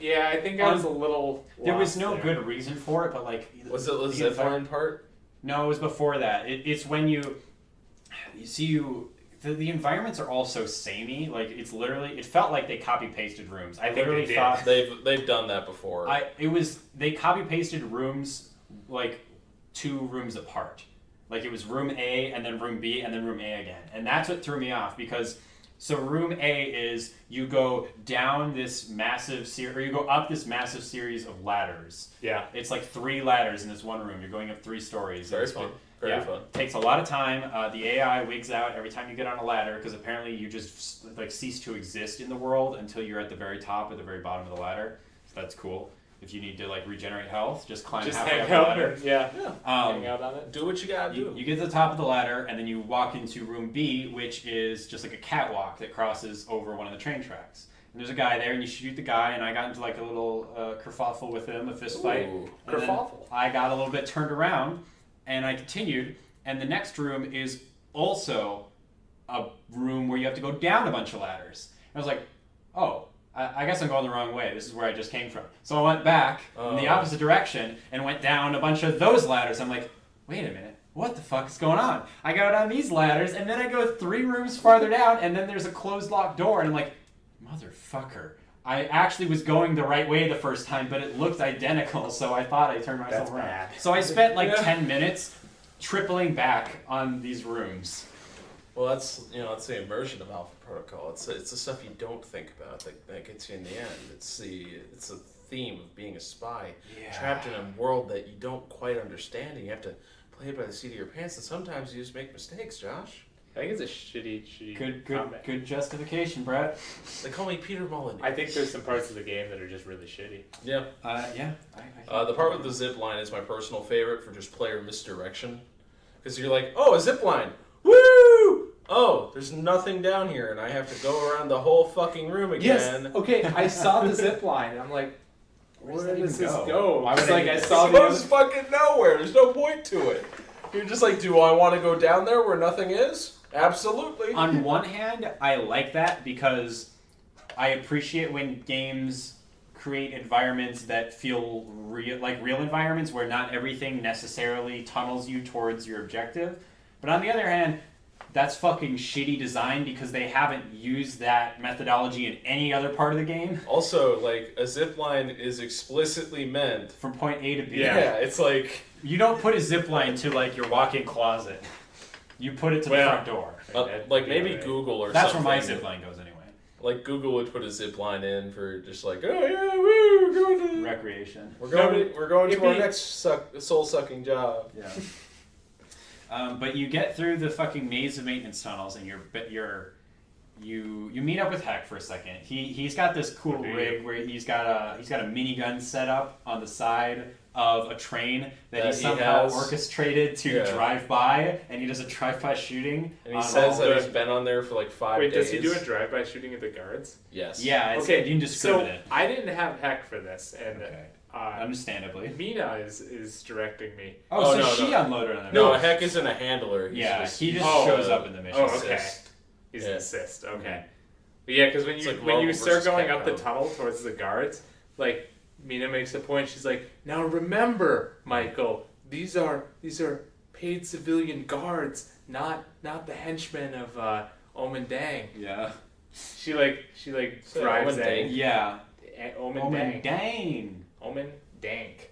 Yeah, I think I was a little. there was lost no there. good reason for it, but like Was it the the zipline part? No, it was before that. It's when you see the environments are all so samey. Like it's literally, it felt like they copy pasted rooms. I think literally they did. thought They've done that before. they copy pasted rooms like 2 rooms apart. Like it was room A and then room B and then room A again, and that's what threw me off because. So room A is you go down this massive or you go up this massive series of ladders. Yeah. It's like 3 ladders in this one room. You're going up 3 stories. Very fun. Very fun. Takes a lot of time. The AI wigs out every time you get on a ladder because apparently you just like cease to exist in the world until you're at the very top or the very bottom of the ladder. So that's cool. If you need to like regenerate health, just climb Just halfway hang up the out. ladder. Yeah. Um, Hang out on it. Do what you gotta do. you get to the top of the ladder, and then you walk into room B, which is just like a catwalk that crosses over one of the train tracks. And there's a guy there, and you shoot the guy, and I got into like a little kerfuffle with him, a fist fight. Ooh, And then kerfuffle. I got a little bit turned around, and I continued, and the next room is also a room where you have to go down a bunch of ladders. And I was like, oh, I guess I'm going the wrong way. This is where I just came from. So I went back in the opposite direction and went down a bunch of those ladders. I'm like, wait a minute. What the fuck is going on? I go down these ladders, and then I go 3 rooms farther down, and then there's a closed locked door, and I'm like, motherfucker. I actually was going the right way the first time, but it looked identical, so I thought I turned myself That's around. bad. So I spent like 10 minutes tripling back on these rooms. Well, that's the immersion of Alpha Protocol. It's the stuff you don't think about that gets you in the end. It's the theme of being a spy, trapped in a world that you don't quite understand, and you have to play it by the seat of your pants. And sometimes you just make mistakes, Josh. I think it's a shitty combat. Good justification, Brett. They call me Peter Mullen. I think there's some parts of the game that are just really shitty. Yeah. The part with the zip line is my personal favorite for just player misdirection, because you're like, oh, a zip line, woo! Oh, there's nothing down here, and I have to go around the whole fucking room again. Yes. Okay. I saw the zip line, and I'm like, Where does where that does even this go? go? Why would It's I like need I this? saw It the goes fucking nowhere. There's no point to it. You're just like, do I want to go down there where nothing is? Absolutely. On one hand, I like that because I appreciate when games create environments that feel like real environments where not everything necessarily tunnels you towards your objective. But on the other hand, that's fucking shitty design because they haven't used that methodology in any other part of the game. Also, like, a zip line is explicitly meant. From point A to B. Yeah, it's like. You don't put a zip line to like your walk-in closet. You put it to the front door. Like maybe Google or That's something. where my zip line goes anyway. Like Google would put a zip line in for just like, oh yeah, woo, we're going to Recreation. we're going to our next soul sucking job. Yeah. But you get through the fucking maze of maintenance tunnels, and you meet up with Heck for a second. He's got this cool rig where he's got a minigun set up on the side of a train that he somehow orchestrated to drive by, and he does a drive-by shooting. And he says that he's been on there for like 5 days. Wait, does he do a drive-by shooting at the guards? Yes. Yeah, it's indiscriminate. So I didn't have Heck for this, and understandably. Mina is directing me. Oh, so she unloaded on him. No, Heck isn't a handler. He just shows up in the mission. Oh, okay. He's an assist. Okay. But yeah, because when you start going up the tunnel towards the guards, like Mina makes a point. She's like, "Now remember, Michael, these are paid civilian guards, not the henchmen of Omen Dang." Yeah. She drives Omen Dang? Yeah. Omen Dang. Dang. Omen Dank.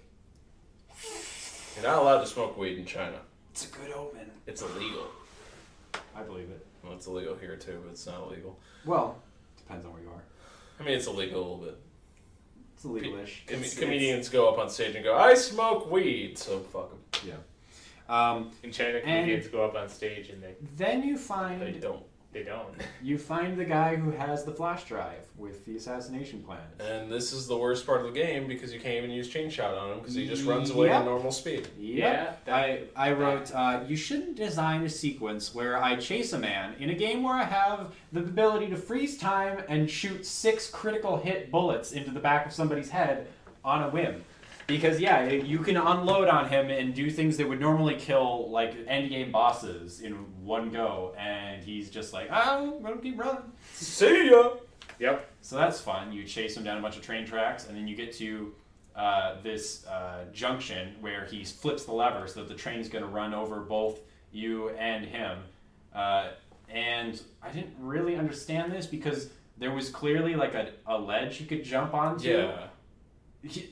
You're not allowed to smoke weed in China. It's a good omen. It's illegal. I believe it. Well, it's illegal here too, but it's not illegal. Well, depends on where you are. I mean, it's illegal a little bit. It's illegal-ish. Comedians go up on stage and go, "I smoke weed," so fuck them. Yeah. In China, comedians go up on stage and then you find They don't. They don't. You find the guy who has the flash drive with the assassination plans. And this is the worst part of the game because you can't even use chain shot on him because he just runs away at normal speed. Yep. Yeah, I wrote, you shouldn't design a sequence where I chase a man in a game where I have the ability to freeze time and shoot 6 critical hit bullets into the back of somebody's head on a whim. Because, yeah, you can unload on him and do things that would normally kill, like, endgame bosses in one go, and he's just like, I'm gonna keep running. See ya! Yep. So that's fun. You chase him down a bunch of train tracks, and then you get to this junction where he flips the lever so that the train's gonna run over both you and him. And I didn't really understand this because there was clearly, like, a ledge you could jump onto.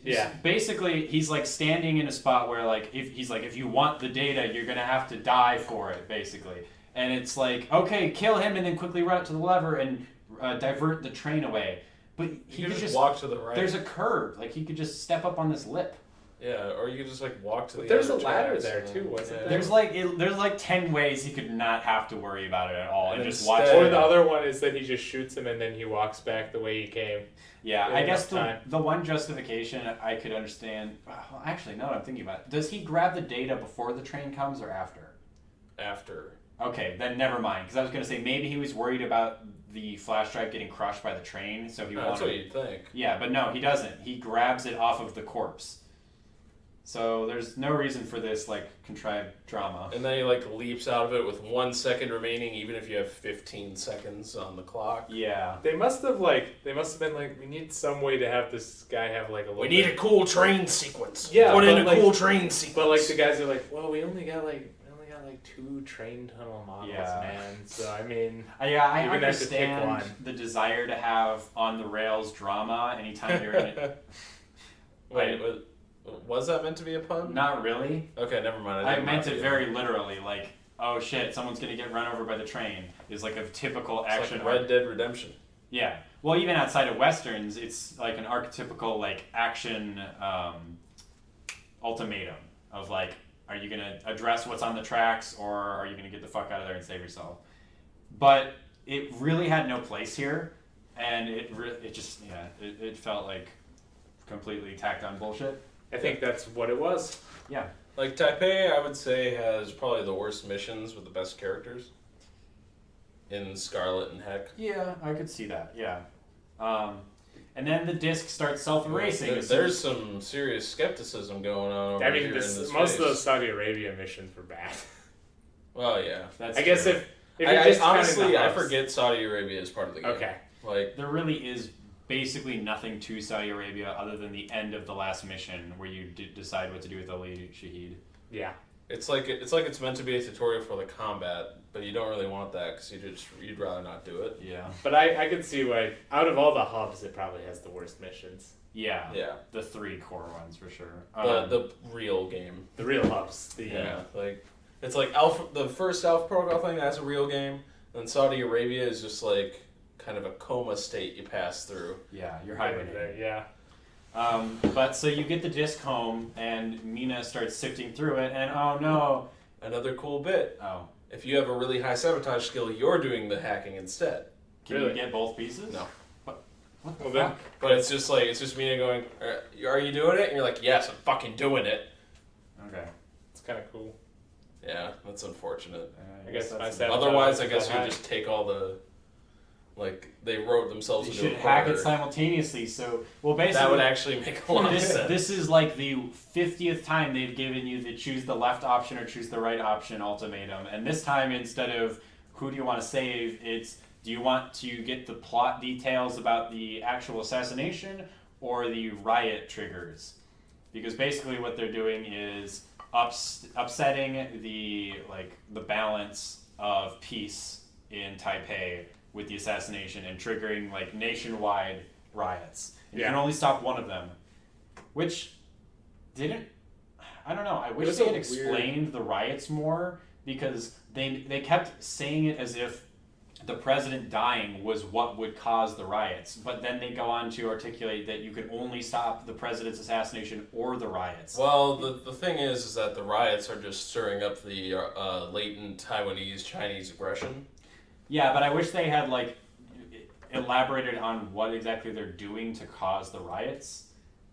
Yeah. Basically, he's like standing in a spot where if you want the data, you're gonna have to die for it, basically. And it's like, okay, kill him and then quickly run it to the lever and divert the train away. But he could just walk to the right. There's a curve, like he could just step up on this lip. Yeah, or you could just like walk to the. There's a other ladder tracks. there too, wasn't there? There's like 10 ways he could not have to worry about it at all and just watch. Or the other one is that he just shoots him and then he walks back the way he came. Yeah, I guess the one justification I could understand. Well, actually, now that I'm thinking about it, does he grab the data before the train comes or after? After. Okay, then never mind. Because I was going to say maybe he was worried about the flash drive getting crushed by the train, so he wanted. That's what you'd think. Yeah, but no, he doesn't. He grabs it off of the corpse. So there's no reason for this like contrived drama. And then he like leaps out of it with 1 second remaining, even if you have 15 seconds on the clock. Yeah. They must have been like, we need some way to have this guy have like a little. We need a cool train sequence. Yeah, put in a like, cool train sequence. But like the guys are like, well, we only got like 2 train tunnel models, Yeah. man. So I mean, I you're gonna have to pick understand one. the desire to have on the rails drama anytime you're in it. Wait, was that meant to be a pun? Not really. Okay, never mind. I meant it very literally, like, oh shit, someone's gonna get run over by the train is like a typical It's action. like Red Dead Redemption. Yeah. Well, even outside of westerns, it's like an archetypical like action ultimatum of like, are you gonna address what's on the tracks or are you gonna get the fuck out of there and save yourself? But it really had no place here, and it felt like completely tacked on bullshit. I think that's what it was. Yeah. Like Taipei, I would say has probably the worst missions with the best characters. In Scarlet and Heck. Yeah, I could see that. Yeah. And then the disc starts self-erasing. There's some serious skepticism going on over here in this most of those Saudi Arabia missions were bad. Well, yeah. That's I guess true. if you're just honestly, I hubs. forget Saudi Arabia is part of the game. Okay. Like there really is basically nothing to Saudi Arabia other than the end of the last mission where you decide what to do with Ali Shahid. Yeah. it's like meant to be a tutorial for the combat, but you don't really want that because you'd rather not do it. Yeah. But I could see why, out of all the hubs, it probably has the worst missions. Yeah. Yeah. The 3 core ones for sure. The real game. The real hubs. Like it's like the first Alpha Protocol thing, that's a real game. And Saudi Arabia is just like kind of a coma state you pass through. Yeah, you're hibernating. Yeah. But so you get the disc home, and Mina starts sifting through it, and oh no. Another cool bit. Oh. If you have a really high sabotage skill, you're doing the hacking instead. Can you get both pieces? No. What the Well, fuck? But it's just Mina going, are you doing it? And you're like, yes, I'm fucking doing it. Okay. It's kind of cool. Yeah, that's unfortunate. I guess that's Otherwise, I guess you just take all the... Like, they wrote themselves you into a should hack it corner. simultaneously, so... Well, basically... That would actually make a lot of sense. This is like the 50th time they've given you the choose the left option or choose the right option ultimatum. And this time, instead of who do you want to save, it's do you want to get the plot details about the actual assassination or the riot triggers? Because basically what they're doing is upsetting the balance of peace in Taipei with the assassination and triggering like nationwide riots. And you can only stop one of them, which didn't. I don't know. I wish they had explained the riots more because they kept saying it as if the president dying was what would cause the riots, but then they go on to articulate that you could only stop the president's assassination or the riots. Well, the thing is that the riots are just stirring up the latent Taiwanese-Chinese aggression. Yeah, but I wish they had like elaborated on what exactly they're doing to cause the riots.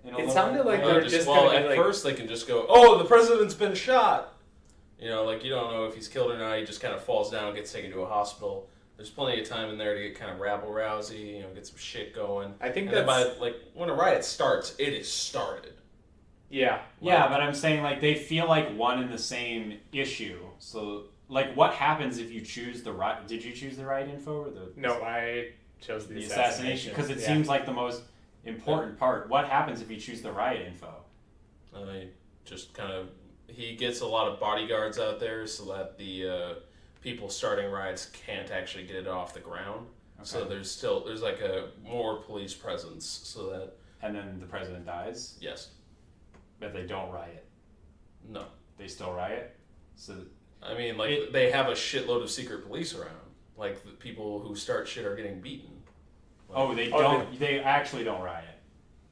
It sounded like Well, they're just well, gonna at be like, first they can just go, "Oh, the president's been shot." You know, like you don't know if he's killed or not. He just kind of falls down, gets taken to a hospital. There's plenty of time in there to get kind of rabble-rousy, you know, get some shit going. I think And then that's by when a riot starts, it is started. yeah. Yeah, but I'm saying like they feel like one and the same issue. So like, what happens if you choose the right? Did you choose the right info or the No, I chose the assassination? Because it Yeah. seems like the most important part. What happens if you choose the riot info? Just kind of, he gets a lot of bodyguards out there so that the people starting riots can't actually get it off the ground. Okay. So there's like a more police presence so that, And then the president dies, yes, but they don't riot. no. They still riot. So I mean, like, they have a shitload of secret police around. Like, the people who start shit are getting beaten. Like, they don't. They actually don't riot.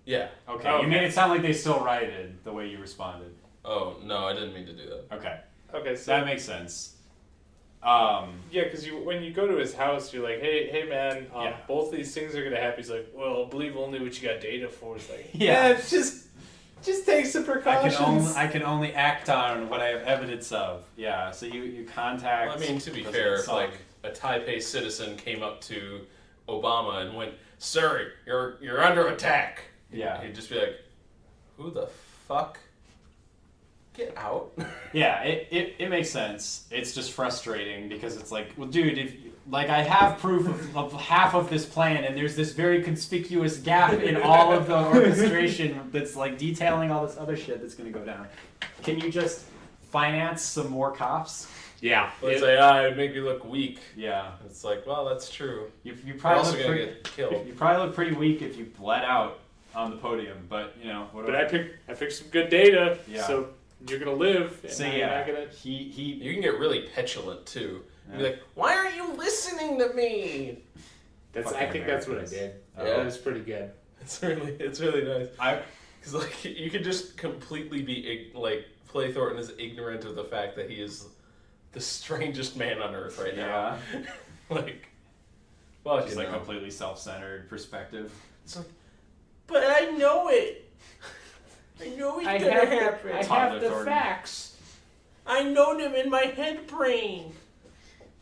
yeah. Okay, Oh, you made it sound like they still rioted the way you responded. Oh, no, I didn't mean to do that. Okay, Okay, so that makes sense. yeah, because when you go to his house, you're like, hey man, Yeah. both these things are gonna happen. He's like, well, believe only what you got data for. It's like, Yeah. yeah, just take some precautions. I can only act on what I have evidence of. Yeah, so you contact. Well, I mean, to be President fair, if, Song. like, a Taipei citizen came up to Obama and went, "Sir, you're under attack," Yeah. he'd just be like, "Who the fuck? Get out!" Yeah, it makes sense. It's just frustrating because it's like, well, dude, if like I have proof of half of this plan, and there's this very conspicuous gap in all of the orchestration that's like detailing all this other shit that's gonna go down. Can you just finance some more cops? Yeah, But it's it- like, it'd make me look weak. Yeah, It's like, well, that's true. you You're probably also look gonna pretty, get killed. you probably look pretty weak if you bled out on the podium, but you know, but whatever. I picked some good data, Yeah. so you're gonna live. And So you're yeah, not gonna. he You can get really petulant too. Yeah. Be like, "Why aren't you listening to me?" That's. I Fucking think that's what I Americans. did. Yeah. That was pretty good. It's really nice. I Because like you could just completely be like Clay Thornton is ignorant of the fact that he is the strangest man on earth right now. Like, well, just you like know. completely self-centered perspective. It's like, but I know it. I know it's gonna happen. I have the facts. I know them in my head brain.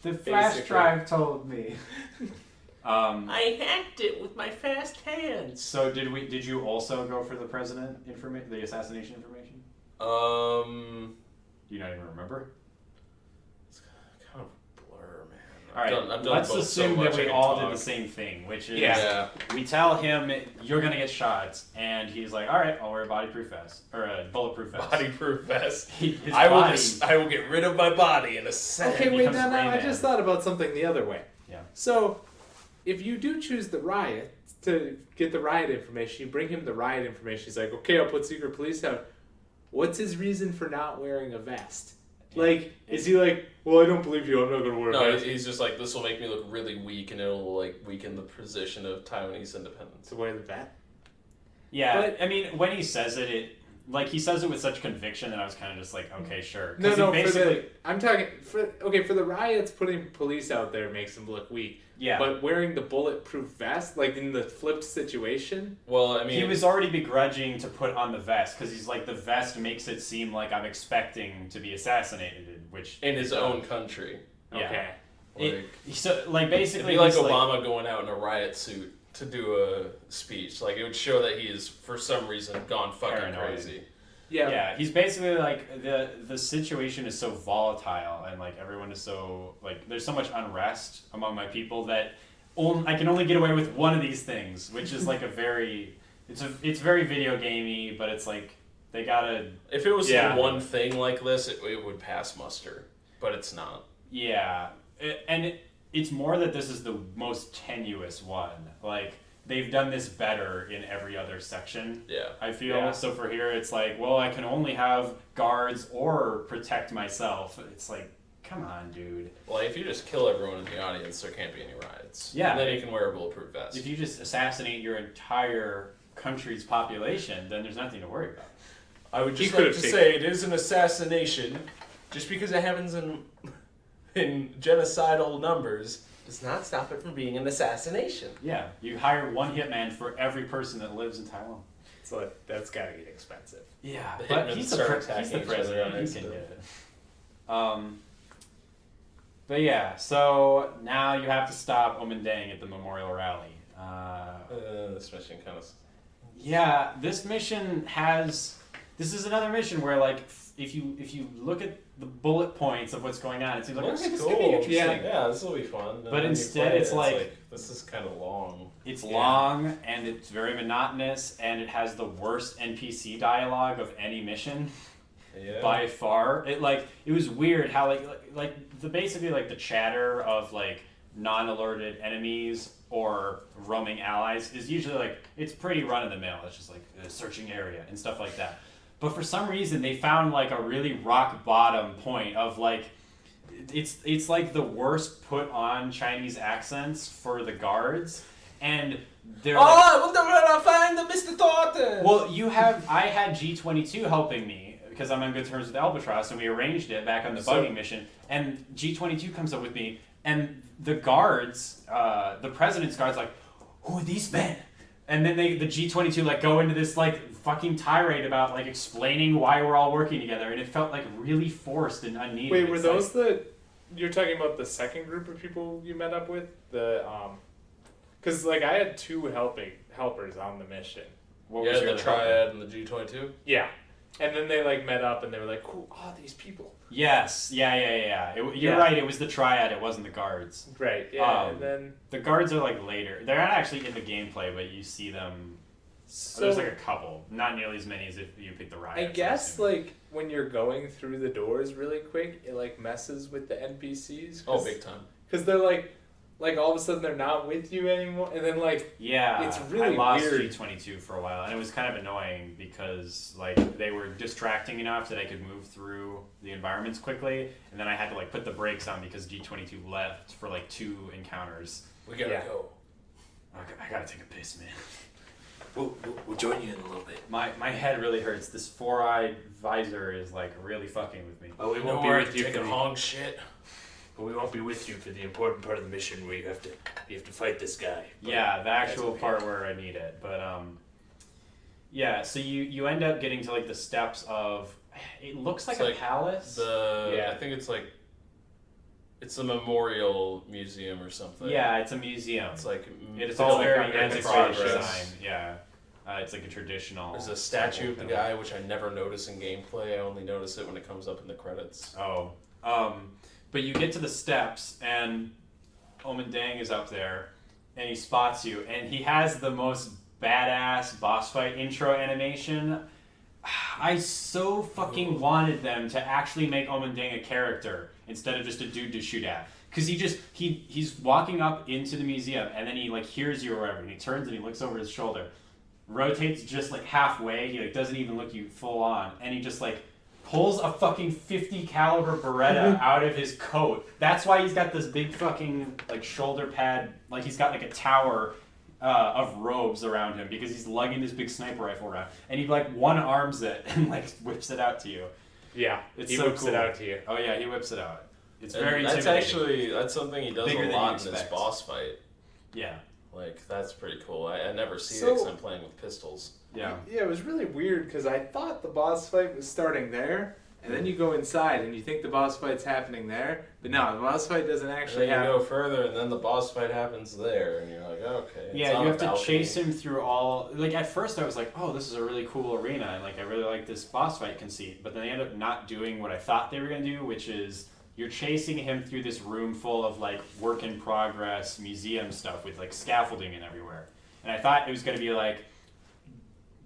The flash flash drive drive told me. I hacked it with my fast hands. So did you also go for the president information, the assassination information? Do you not even remember? It's kind of a blur, man. All right, I've done let's both assume so much that we I can all talk. did the same thing, which is Yeah. we tell him you're gonna get shot, and he's like, "All right, I'll wear a bodyproof vest or a bulletproof vest." Bodyproof vest. His I body. will get rid of my body in a second. Okay, wait, becomes now I Rayman. just thought about something the other way. Yeah. So, if you do choose the riot to get the riot information, you bring him the riot information. He's like, okay, I'll put secret police out. What's his reason for not wearing a vest? Like, is he like, well, I don't believe you. I'm not going to wear a No, vest. he's just like, this will make me look really weak, and it'll like weaken the position of Taiwanese independence. To wear the vest. Yeah, But- I mean, when he says it like he says it with such conviction that I was kind of just like, okay, sure. 'Cause No, he no. basically, I'm talking for the riots. Putting police out there makes him look weak. yeah. But wearing the bulletproof vest, like in the flipped situation, Well, I mean, He was already begrudging to put on the vest because he's like, the vest makes it seem like I'm expecting to be assassinated, which in his own country. Yeah. okay. So like It'd basically, be like he's Obama going out in a riot suit to do a speech. Like, it would show that he is, for some reason, gone fucking Paranoid. crazy. Yeah. Yeah, he's basically like the situation is so volatile and like everyone is so like there's so much unrest among my people that I can only get away with one of these things, which is like it's very video gamey, but it's like they gotta If it was Yeah. one thing like this, it would pass muster. But it's not. it's more that this is the most tenuous one. Like they've done this better in every other section. Yeah. I feel Yeah. so for here it's like, well, I can only have guards or protect myself. It's like, come on, dude. Well, if you just kill everyone in the audience, there can't be any riots. Yeah. And then you can wear a bulletproof vest. If you just assassinate your entire country's population, then there's nothing to worry about. I would He just could like have to taken- say it is an assassination, just because it happens in genocidal numbers does not stop it from being an assassination. Yeah, you hire one hitman for every person that lives in Taiwan. So that's gotta get expensive. Yeah, The but hitmen he's start the attacking each other president. on He can accident. get it. But yeah, so now you have to stop Omendang at the memorial rally. This mission kind of. Yeah, this mission has. This is another mission where, like, if you look at the bullet points of what's going on, it seems like Looks okay, this cool. could be interesting. Yeah, this will be fun. And But then you instead play it, it's like this is kind of long. It's long and it's very monotonous, and it has the worst NPC dialogue of any mission. Yeah. By far. It was weird how basically the chatter of like non-alerted enemies or roaming allies is usually like it's pretty run of the mill. It's just like a searching area and stuff like that. But for some reason they found like a really rock bottom point of like it's like the worst put on Chinese accents for the guards, and they're I wonder where I find the Mr. Thornton. well, I had G22 helping me because I'm on good terms with Albatross, and we arranged it back on the bugging mission. And G22 comes up with me, and the guards, the president's guards, like, who are these men? And then the G22 like go into this like fucking tirade about like explaining why we're all working together, and it felt like really forced and unneeded. Wait, were It's those you're talking about the second group of people you met up with? Because like I had two helpers on the mission. what Yeah, was your the other triad and the G22. Yeah. And then they like met up and they were like, who are these people? Yes, yeah. You're Yeah. right. It was the triad. It wasn't the guards. Right, yeah. Um, And then The guards are like later. They're not actually in the gameplay, but you see them. There's like a couple, not nearly as many as if you pick the riot. I guess like when you're going through the doors really quick, it like messes with the NPCs. Oh, big time. Because they're like all of a sudden they're not with you anymore, and then like Yeah, it's really I lost weird. G22 for a while, and it was kind of annoying because like they were distracting enough that I could move through the environments quickly, and then I had to like put the brakes on because G22 left for like 2 encounters. We gotta Yeah. go. I gotta take a piss, man. We'll join you in a little bit. My head really hurts. This 4-eyed visor is like really fucking with me. Well, we No won't be more with you for taking the, hog shit. but we won't be with you for the important part of the mission where you have to fight this guy. But Yeah, the actual okay. part where I need it. But yeah, so you end up getting to like the steps of it looks like It's a like palace. I think it's like it's a memorial museum or something. Yeah, it's a museum. It's like It's all very like antiquated progress. design. Yeah, it's like a traditional. There's a statue of the temple. guy, which I never notice in gameplay. I only notice it when it comes up in the credits. Oh, but you get to the steps and Omendang is up there, and he spots you, and he has the most badass boss fight intro animation. I so fucking wanted them to actually make Omendang a character instead of just a dude to shoot at. Because he's walking up into the museum, and then he like hears you or whatever, and he turns and he looks over his shoulder, rotates just like halfway, he like doesn't even look you full on, and he just like pulls a fucking 50 caliber Beretta out of his coat. That's why he's got this big fucking like shoulder pad, like he's got like a tower of robes around him because he's lugging this big sniper rifle around, and he like one arms it and like whips it out to you. yeah, It's he so whips cool. it out to you. Oh yeah, he whips it out. It's And very that's intimidating. that's something he does Bigger a than lot you in this expect. boss fight. Yeah, Like that's pretty cool. I never see So- it because I'm playing with pistols. yeah. Yeah, it was really weird because I thought the boss fight was starting there, and then you go inside and you think the boss fight's happening there, but no, the boss fight doesn't And actually then you happen. go further, and then the boss fight happens there, and you're like, okay. it's Yeah, on you a have to balcony. chase him through all. Like at first, I was like, "Oh, this is a really cool arena," and like I really like this boss fight conceit. But then they end up not doing what I thought they were gonna do, which is you're chasing him through this room full of like work in progress museum stuff with like scaffolding and everywhere. And I thought it was gonna be like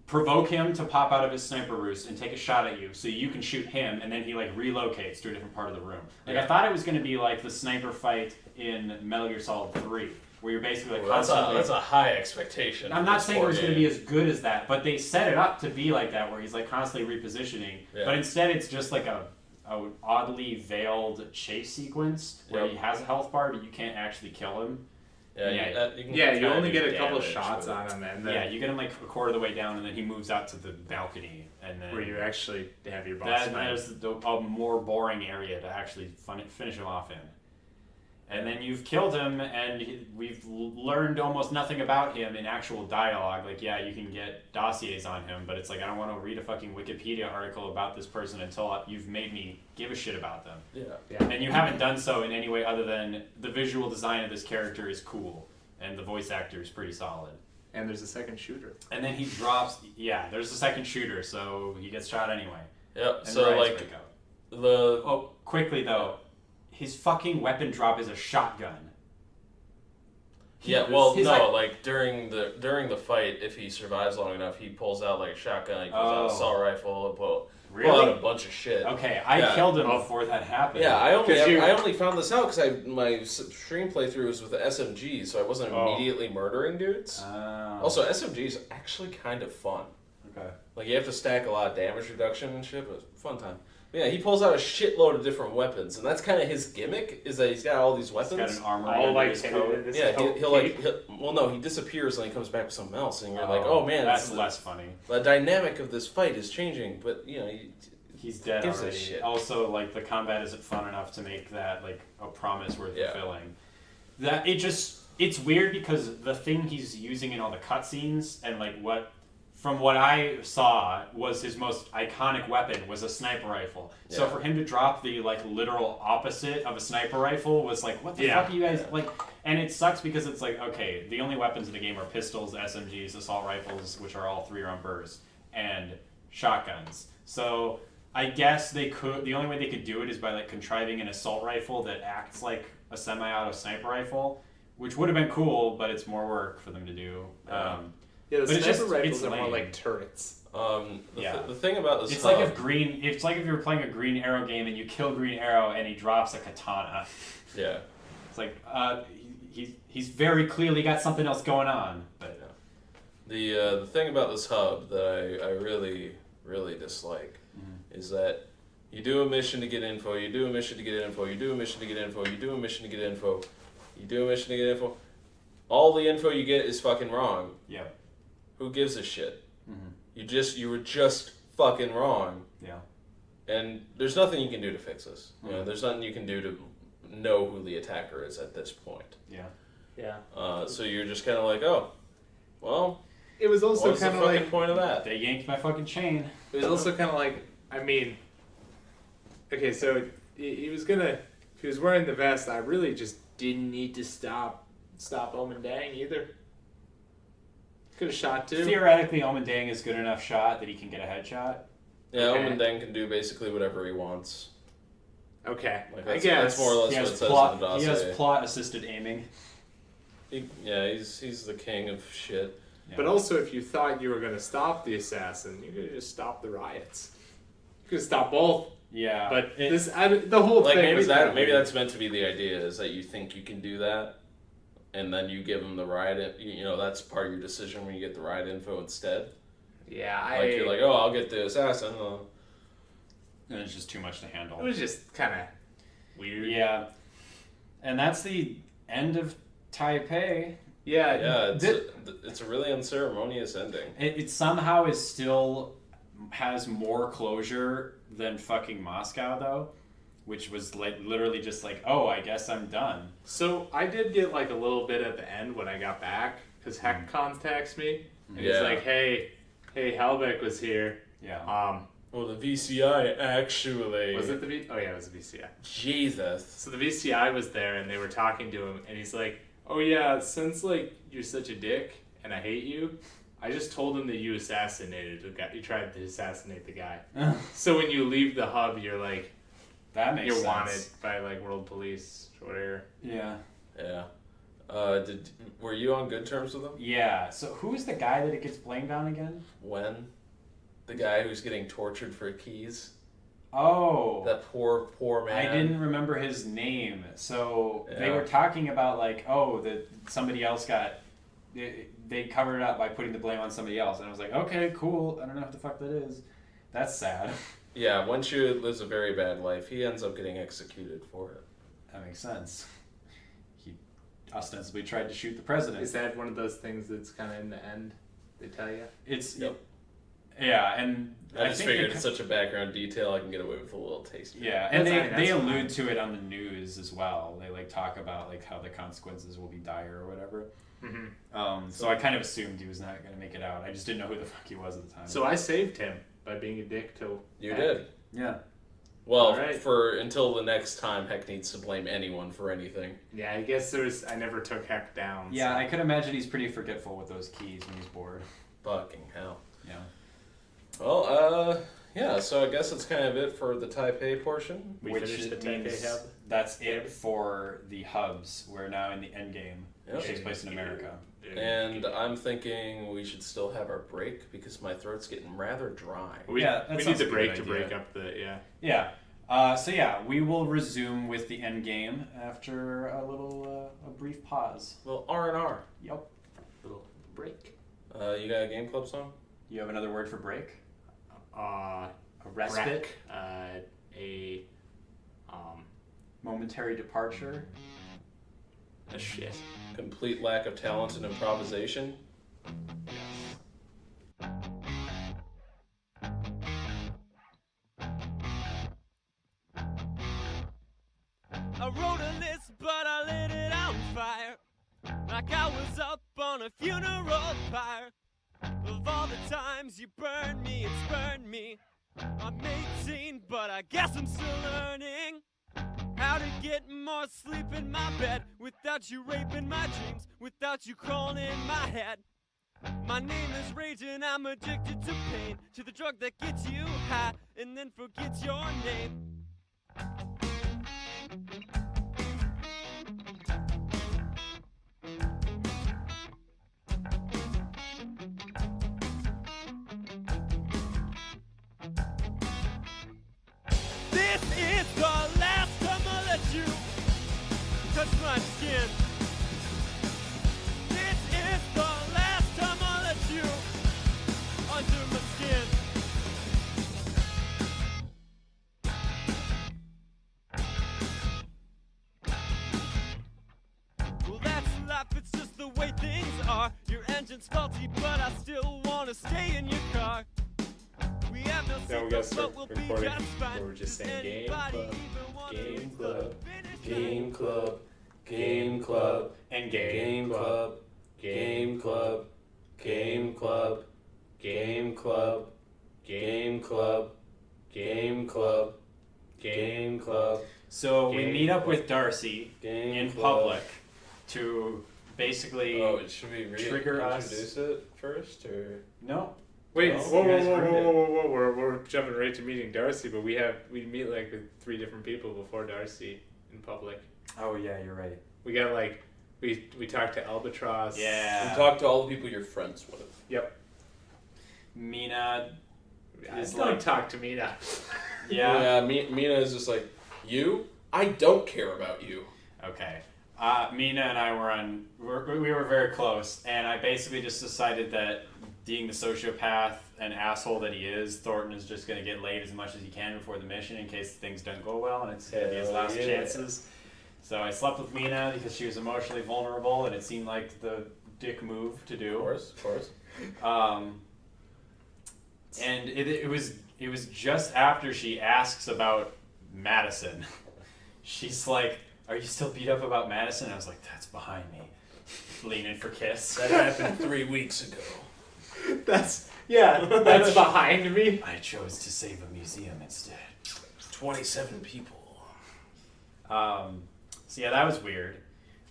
provoke him to pop out of his sniper roost and take a shot at you so you can shoot him, and then he like relocates to a different part of the room. Like I thought it was going to be like the sniper fight in Metal Gear Solid 3 where you're basically like Well, constantly... that's a high expectation. I'm for not this saying it was war going to be game. as good as that, but they set it up to be like that where he's like constantly repositioning. Yeah. But instead it's just like a oddly veiled chase sequence where Yep. he has a health bar but you can't actually kill him. Yeah, Yeah. you can Yeah, you kinda only do get a couple damage shots with it. on him, and then Yeah, you get him like a quarter of the way down and then he moves out to the balcony and then... where you actually have your boss That fight. is a more boring area to actually finish him off in. And then you've killed him, and we've learned almost nothing about him in actual dialogue. Like, yeah, you can get dossiers on him, but it's like, I don't want to read a fucking Wikipedia article about this person until you've made me give a shit about them. Yeah. And you haven't done so in any way other than the visual design of this character is cool, and the voice actor is pretty solid. And there's a second shooter. And then he drops, there's a second shooter, so he gets shot anyway. Yep. And So the riots like break out. the Quickly though, his fucking weapon drop is a shotgun. like during the fight, if he survives long enough, he pulls out like a shotgun, he pulls out an assault rifle, and pull out a bunch of shit. Okay, I killed him before that happened. Yeah, I only found this out because my stream playthrough was with the SMG, so I wasn't immediately murdering dudes. Also, SMGs are actually kind of fun. Okay. Like you have to stack a lot of damage reduction and shit, but it's a fun time. Yeah, he pulls out a shitload of different weapons, and that's kind of his gimmick. Is that he's got all these weapons. He's got an armor All under like his coat. Yeah, he disappears and he comes back with something else, and you're like, oh man, that's less funny. The dynamic of this fight is changing, but He's dead gives already. a shit. Also, like the combat isn't fun enough to make that like a promise worth fulfilling. That it's weird because the thing he's using in all the cutscenes and like from what I saw was his most iconic weapon was a sniper rifle. Yeah. So for him to drop the like literal opposite of a sniper rifle was like, what the fuck are you guys like? And it sucks because it's like, okay, the only weapons in the game are pistols, SMGs, assault rifles, which are all 3-round burst, and shotguns. So I guess the only way they could do it is by like contriving an assault rifle that acts like a semi-auto sniper rifle, which would have been cool, but it's more work for them to do. The but sniper rifles are more like turrets. The thing about this, it's like if you were playing a Green Arrow game and you kill Green Arrow and he drops a katana. Yeah, it's like he's very clearly got something else going on. But the thing about this hub that I really really dislike is that you do a mission to get info, you do a mission to get info, you do a mission to get info, you do a mission to get info, you do a mission to get info. All the info you get is fucking wrong. Yeah. Who gives a shit? You were just fucking wrong. Yeah. And there's nothing you can do to fix this. You know, there's nothing you can do to know who the attacker is at this point. Yeah. Yeah. So you're just kind of like, oh, well. It was also kind of like point of that. They yanked my fucking chain. It was also kind of like, I mean, okay, so he was gonna, if he was wearing the vest, I really just didn't need to stop Omen Dang either. Could have shot too. Theoretically, Omen Dang is good enough shot that he can get a headshot. Yeah, okay. Omen Dang can do basically whatever he wants. Okay, I guess. That's more or less what it says in the dossier. He has plot-assisted aiming. He's the king of shit. Yeah. But also, if you thought you were going to stop the assassin, you could have just stopped the riots. You could have stopped both. Yeah. But the whole like thing maybe that's meant to be the idea, is that you think you can do that, and then you give them the riot. That's part of your decision when you get the riot info instead. Yeah, you're like, oh, I'll get the assassin. And it's just too much to handle. It was just kind of weird. Yeah. And that's the end of Taipei. Yeah. It's a really unceremonious ending. It somehow has more closure than fucking Moscow, though, which was like literally just like, oh, I guess I'm done. So I did get like a little bit at the end when I got back, because Heck contacts me and he's like, hey, Helbeck was here. Yeah. Well, the VCI actually... Was it the Oh yeah, it was the VCI. Jesus. So the VCI was there and they were talking to him and he's like, oh yeah, since like you're such a dick and I hate you, I just told him that you assassinated the guy. You tried to assassinate the guy. So when you leave the hub, you're like, that makes sense. You're wanted by like world police or whatever. Yeah. Yeah. Were you on good terms with him? Yeah. So who's the guy that it gets blamed on again? When? The guy who's getting tortured for keys. Oh. That poor man. I didn't remember his name. So they were talking about like, that somebody else got... They covered it up by putting the blame on somebody else. And I was like, okay, cool. I don't know what the fuck that is. That's sad. Yeah, Wenshu lives a very bad life. He ends up getting executed for it. That makes sense. He ostensibly tried to shoot the president. Is that one of those things that's kind of in the end, they tell you? It's... Yep. Yeah, and I just think figured it's such a background detail I can get away with a little taste. Yeah, and That's they fine. allude to it on the news as well. They like talk about like how the consequences will be dire or whatever. So I kind of assumed he was not going to make it out. I just didn't know who the fuck he was at the time. So I saved him by being a dick to. You Heck. did. yeah. Well, Alright. for until the next time Heck needs to blame anyone for anything. Yeah, I guess I never took Heck down. Yeah, so. I could imagine he's pretty forgetful with those keys when he's bored. Fucking hell. Yeah. Well, yeah, so I guess that's kind of it for the Taipei portion. We Which finished the means Taipei hub. that's it for the hubs. We're now in the end game, which Yep. takes place in America. And I'm thinking we should still have our break because my throat's getting rather dry. We, Yeah, that we need sounds the like a break good to break idea. up the Yeah. We will resume with the end game after a brief pause. Well, R&R. Yep. little break. You got a game club song? You have another word for break? A respite? Momentary departure? a shit. Complete lack of talent and improvisation? I wrote a list, but I lit it on fire. Like I was up on a funeral pyre. Of all the times you burned me and spurned me. I'm 18, but I guess I'm still learning how to get more sleep in my bed without you raping my dreams, without you crawling in my head. My name is Rage and I'm addicted to pain, to the drug that gets you high and then forgets your name. This is the last time I let you touch my skin. This is the last time I let you under my skin. Well, that's life, it's just the way things are. Your engine's faulty, but I still wanna stay in your car. We have no Now we gotta seatbelts, start but we'll be recording just fine. where we're just Does saying game anybody club, even wanna game finish club, the Game club, game club, And game club, game club, game club, game club, game club, game club, game club, So we Game meet up club. with Darcy game in club. public to basically Oh, should we trigger us. introduce it first, or no. Wait, No, whoa, you whoa, guys whoa, ruined whoa, it. whoa, whoa, whoa, we're jumping right to meeting Darcy, but we meet like with 3 different people before Darcy in public. Oh yeah, you're right. We got like we talked to Albatross. Yeah. talk to all the people you're friends with? Yep. Mina. It's Don't like- talk to me now. Yeah. Mina is just like, you? I don't care about you. Okay. Mina and I we were very close, and I basically just decided that being the sociopath and asshole that he is, Thornton is just going to get laid as much as he can before the mission in case things don't go well, and it's going to be his Hell last yeah. chances. So I slept with Mina because she was emotionally vulnerable, and it seemed like the dick move to do. Of course. And it was just after she asks about Madison. She's like, "Are you still beat up about Madison?" I was like, "That's behind me." Leaning for kiss. That happened 3 weeks ago. That's behind me. I chose to save a museum instead. 27 people. So yeah, that was weird.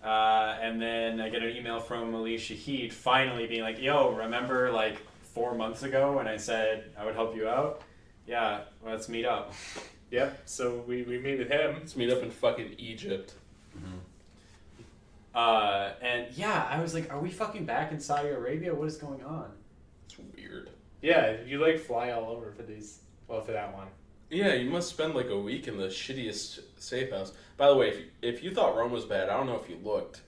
And then I get an email from Alicia Heat finally being like, "Yo, remember like 4 months ago when I said I would help you out? Yeah, let's meet up." Yep. So we meet with him. Let's meet up in fucking Egypt. And yeah, I was like, "Are we fucking back in Saudi Arabia? What is going on?" It's weird. Yeah, you like fly all over for these. Well, for that one. Yeah, you must spend like a week in the shittiest safe house. By the way, if you thought Rome was bad, I don't know if you looked.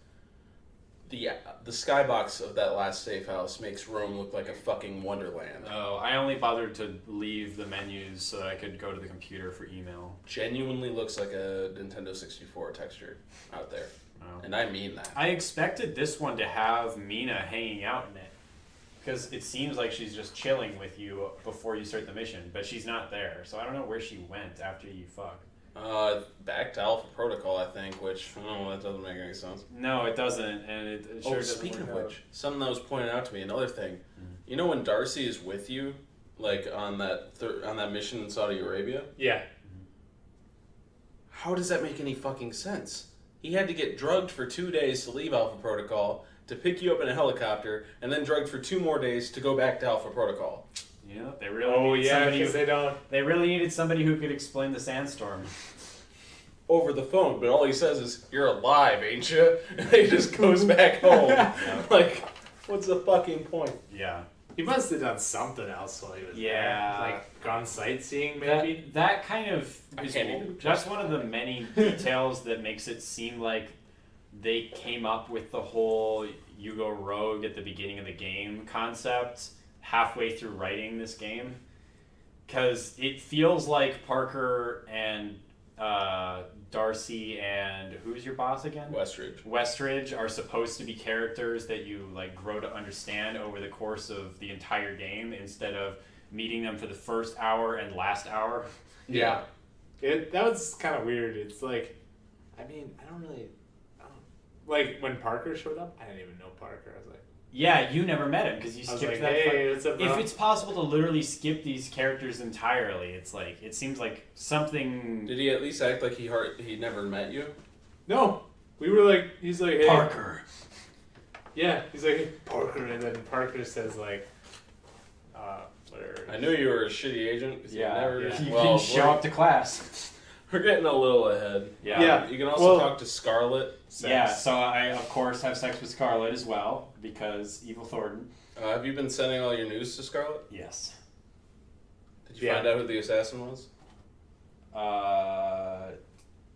The skybox of that last safe house makes Rome look like a fucking wonderland. Oh, I only bothered to leave the menus so that I could go to the computer for email. Genuinely looks like a Nintendo 64 texture out there. Oh. And I mean that. I expected this one to have Mina hanging out in it. Because it seems like she's just chilling with you before you start the mission, but she's not there. So I don't know where she went after you fuck. Back to Alpha Protocol, I think, which, that doesn't make any sense. No, it doesn't, and it sure doesn't speaking of work out. which, something that was pointed out to me, another thing. You know when Darcy is with you, like on that on that mission in Saudi Arabia? Yeah. How does that make any fucking sense? He had to get drugged for 2 days to leave Alpha Protocol, to pick you up in a helicopter, and then drugged for 2 more days to go back to Alpha Protocol. Yeah, they really needed somebody because they don't. They really needed somebody who could explain the sandstorm. Over the phone, but all he says is, "You're alive, ain't you?" And he just goes back home. Like, what's the fucking point? Yeah. He must have done something else while he was Yeah. there. Like gone sightseeing, maybe. That kind of is, can't even that's one of the many details that makes it seem like they came up with the whole you go rogue at the beginning of the game concept halfway through writing this game, because it feels like Parker and Darcy and who's your boss again? Westridge are supposed to be characters that you like grow to understand over the course of the entire game instead of meeting them for the first hour and last hour. Yeah. That was kind of weird. It's like, I mean, I don't like when Parker showed up, I didn't even know Parker. I was like, yeah, you never met him because you I was skipped like, that. hey, what's up, bro? If it's possible to literally skip these characters entirely, it's like it seems like something. Did he at least act like he never met you? No. We were like, he's like, hey. Parker. Yeah, he's like, hey, Parker. And then Parker says like, whatever. I knew you were a shitty agent. 'Cause Yeah, you never. you Well, didn't show up to class. We're getting a little ahead. Yeah. You can also talk to Scarlet. Yeah, so I of course have sex with Scarlet as well because evil Thornton. Have you been sending all your news to Scarlet? Yes. Did you find out who the assassin was?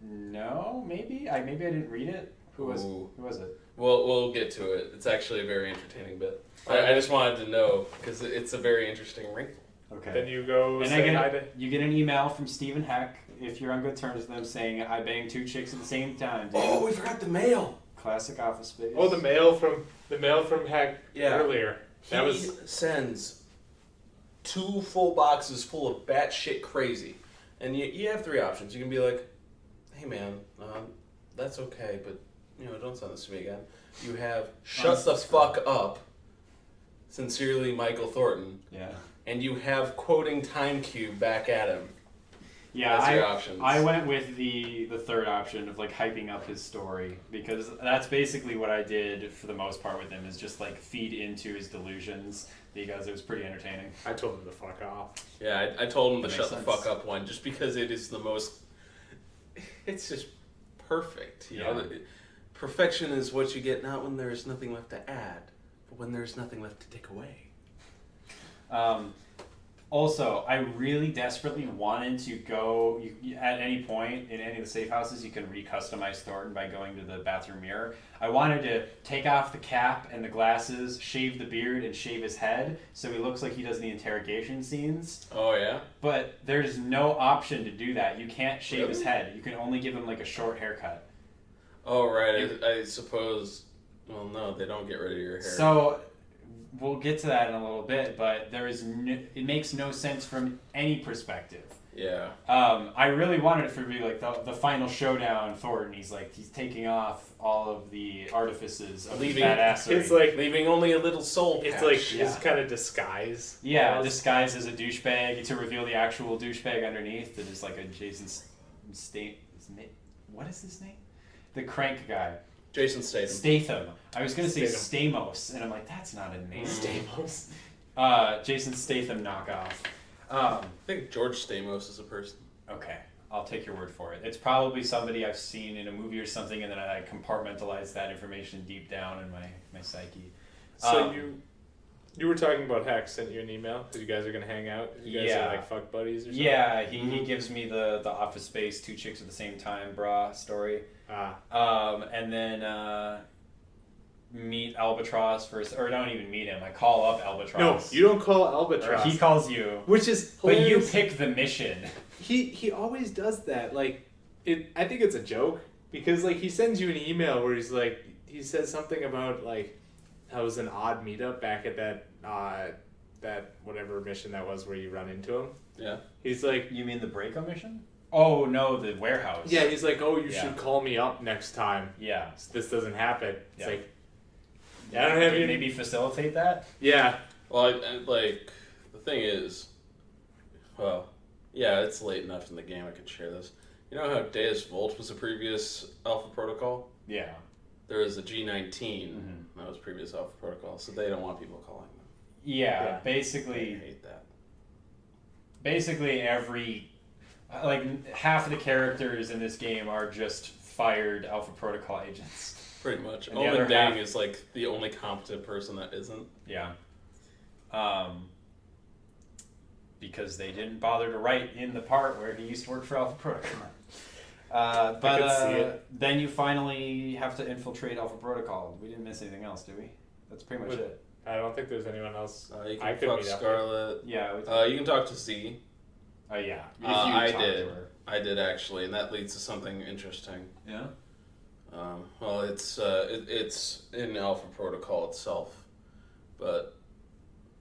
No, maybe I didn't read it. Who was it? We'll get to it. It's actually a very entertaining bit. I just wanted to know because it's a very interesting wrinkle. Okay. Then you go And say hi to... you get an email from Stephen Heck if you're on good terms with them saying I banged 2 chicks at the same time. Dude. Oh, we forgot the mail. Classic Office Space. Oh, the mail from Heck earlier. He sends 2 full boxes full of batshit crazy, and you have 3 options. You can be like, "Hey man, that's okay, but don't send this to me again." You have "Shut the fuck up." Sincerely, Michael Thornton. Yeah. And you have quoting Time Cube back at him. Yeah, That's your options. I went with the third option of like hyping up his story because that's basically what I did for the most part with him is just like feed into his delusions because it was pretty entertaining. I told him to fuck off. Yeah, I told him to That shut makes the sense. fuck up one just because it is the most. It's just perfect. You know, perfection is what you get not when there is nothing left to add, but when there is nothing left to take away. Also, I really desperately wanted to go, at any point in any of the safe houses, you can recustomize Thornton by going to the bathroom mirror. I wanted to take off the cap and the glasses, shave the beard, and shave his head so he looks like he does in the interrogation scenes. Oh, yeah? But there's no option to do that. You can't shave his head. You can only give him like a short haircut. Oh, right. I suppose... Well, no, they don't get rid of your hair. So... We'll get to that in a little bit, but it makes no sense from any perspective. Yeah. I really wanted it to be like the final showdown. Thornton, he's taking off all of the artifices of Leaving- badassery. It's like Leaving only a little soul patch. it's like Yeah. his kind of disguise. yeah, almost. disguised as a douchebag to reveal the actual douchebag underneath. That is like a Jason what is his name? The crank guy. Jason Statham. Statham. I was gonna say Statham. Stamos, and I'm like, that's not a name. Stamos. Jason Statham knockoff. I think George Stamos is a person. Okay, I'll take your word for it. It's probably somebody I've seen in a movie or something, and then I compartmentalize that information deep down in my psyche. So you were talking about Heck sent you an email because you guys are gonna hang out. You guys Yeah. are like fuck buddies or something. Yeah, he gives me the Office Space 2 chicks at the same time brah story. And then meet Albatross first, or don't even meet him. I call up No, Albatross. you don't call Or Albatross. he calls you. Which is But you hilarious. pick the mission. He always does that. Like I think it's a joke because like he sends you an email where he says something about like that was an odd meetup back at that that whatever mission that was where you run into him. Yeah. He's like, You mean the Breako mission? Oh no, the warehouse. yeah, he's like, oh, you Yeah. should call me up next time. Yeah. So this doesn't happen. It's Yeah. like, yeah, I don't have any. Maybe facilitate that. Yeah, Well, like, the thing is, well, yeah, it's late enough in the game I can share this. You know how Deus Volt was a previous Alpha Protocol? Yeah. There was a G19 Mm-hmm. that was previous Alpha Protocol, so they don't want people calling them. Yeah. Yeah. I Basically, hate that. every half of the characters in this game are just fired Alpha Protocol agents. Pretty much. And the other Omen Dang half- is like the only competent person that isn't. Yeah. Because they didn't bother to write in the part where he used to work for Alpha Protocol. But could see it. then you finally have to infiltrate Alpha Protocol. We didn't miss anything else, did we? That's pretty much With- it. I don't think there's anyone else. You I can could fuck meet up Scarlet. Yeah. You can talk to Z. Yeah. If you I talk to did. her. I did actually, and that leads to something interesting. Yeah. Well, it's in Alpha Protocol itself, but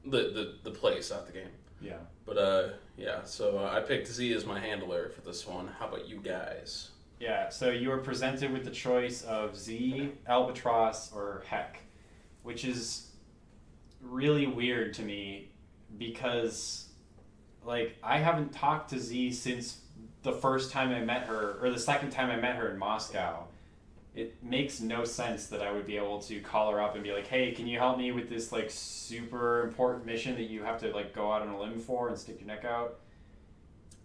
the place, not the game. Yeah. But yeah. So I picked Z as my handler for this one. How about you guys? Yeah, so you were presented with the choice of Z, Albatross, or Heck, which is really weird to me because, like, I haven't talked to Z since the first time I met her, or the second time I met her in Moscow. It makes no sense that I would be able to call her up and be like, hey, can you help me with this, like, super important mission that you have to, like, go out on a limb for and stick your neck out?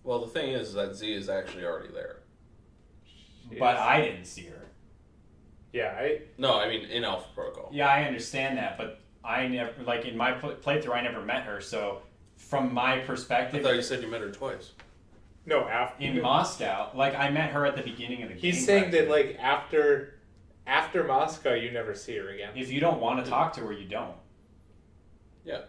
Well, the thing is that Z is actually already there. But I didn't see her. Yeah, No, I mean in Alpha Protocol. Yeah, I understand that, but I never, like, in my playthrough, I never met her, so from my I perspective, thought you said you met her twice. no, after in Moscow, like, I met her at the beginning of the game. he's saying that practically. like after Moscow, you never see her again. If you don't want to talk to her, you don't. Yeah.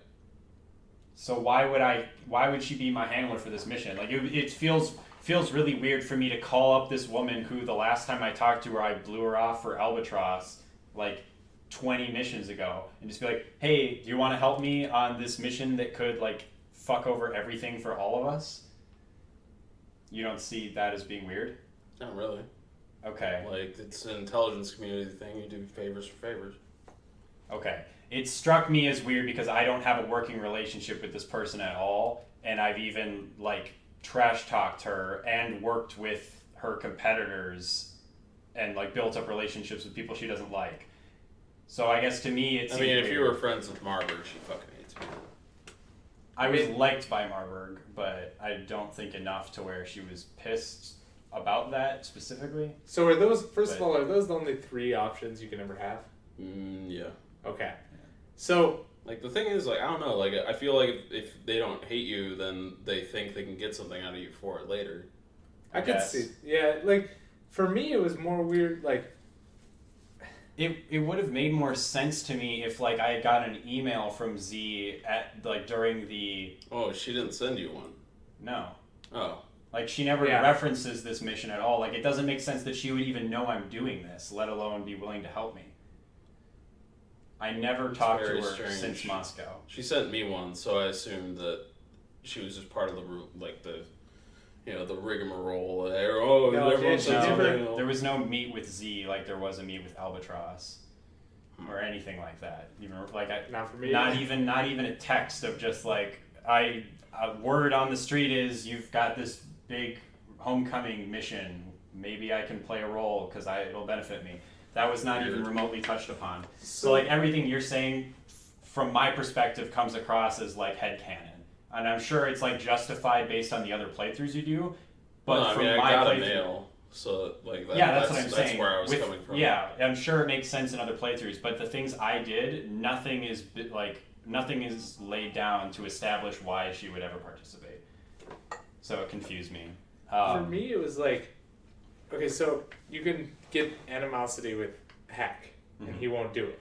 So why would she be my handler for this mission? Like, it feels really weird for me to call up this woman who the last time I talked to her, I blew her off for Albatross, like, 20 missions ago, and just be like, hey, do you want to help me on this mission that could, like, fuck over everything for all of us? You don't see that as being weird? Not really. Okay. Like, it's an intelligence community thing. You do favors for favors. Okay. It struck me as weird because I don't have a working relationship with this person at all, and I've even, like, trash talked her and worked with her competitors and, like, built up relationships with people she doesn't like. So I guess to me it's. I mean, if you were friends with Margaret, she fucking hates me. I was liked by Marburg, but I don't think enough to where she was pissed about that specifically. So are those first of But- all, are those the only 3 options you can ever have? Yeah. Okay. So Like, the thing is, like, I don't know. Like, I feel like if they don't hate you, then they think they can get something out of you for it later. I could guess. see. Yeah, like for me it was more weird like It would have made more sense to me if, like, I had got an email from Z at, like, during the. Oh, she didn't send you one. No. Oh. Like, she never Yeah. references this mission at all. Like, it doesn't make sense that she would even know I'm doing this, let alone be willing to help me. I never talked to very her strange. since Moscow. She sent me one, so I assumed that she was just part of the like the, you know, the rigmarole there. Oh, No, everyone she said never- something. There was no meet with Z like there was a meet with Albatross. Or anything like that. Even like not for me. not even a text of just like a word on the street is you've got this big homecoming mission. Maybe I can play a role because it'll benefit me. That was not even remotely touched upon. So like everything you're saying, from my perspective, comes across as like headcanon, and I'm sure it's like justified based on the other playthroughs you do. But No, I from mean, my I got a playthrough, mail, so like that, yeah, that's what I'm saying. That's where I was coming from. Yeah, I'm sure it makes sense in other playthroughs, but the things I did, nothing is laid down to establish why she would ever participate. So it confused me. For me it was like okay, so you can get animosity with Hack and he won't do it.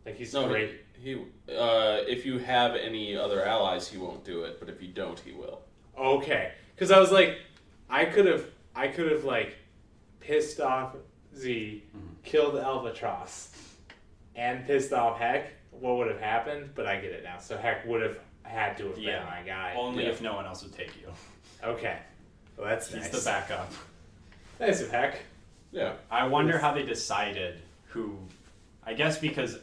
Like he's No, great. he if you have any other allies, he won't do it. But if you don't, he will. Okay. Because I was like I could have like pissed off Z, killed Albatross, and pissed off Heck, what would have happened, but I get it now. So Heck would have had to have been my guy. Only if no one else would take you. Okay. Well, that's He's nice. the backup. Nice of Heck. Yeah. I wonder how they decided who. I guess because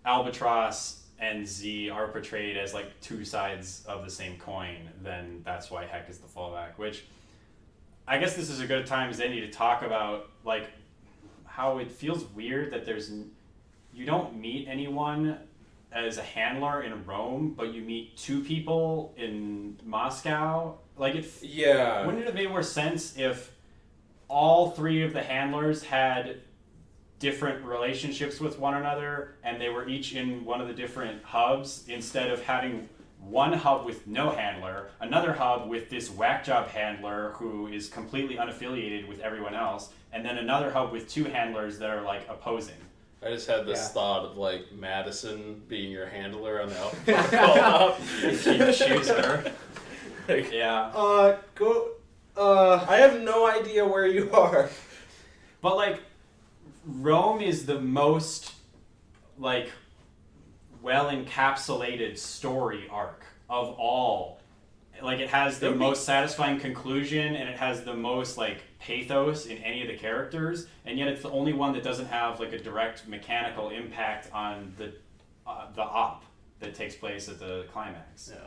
Albatross and Z are portrayed as like two sides of the same coin, then that's why Heck is the fallback. Which I guess this is a good time, Zenny, to talk about like how it feels weird that you don't meet anyone as a handler in Rome, but you meet two people in Moscow. Like wouldn't it have made more sense if all three of the handlers had different relationships with one another and they were each in one of the different hubs, instead of having one hub with no handler, another hub with this whack job handler who is completely unaffiliated with everyone else, and then another hub with two handlers that are like opposing. I just had this thought of like Madison being your handler on the Alpha Protocol hub. You choose her. Like, Yeah. I have no idea where you are. But like Rome is the most like well encapsulated story arc of all. Like it has the most satisfying conclusion, and it has the most like pathos in any of the characters, and yet it's the only one that doesn't have like a direct mechanical impact on the op that takes place at the climax. Yeah.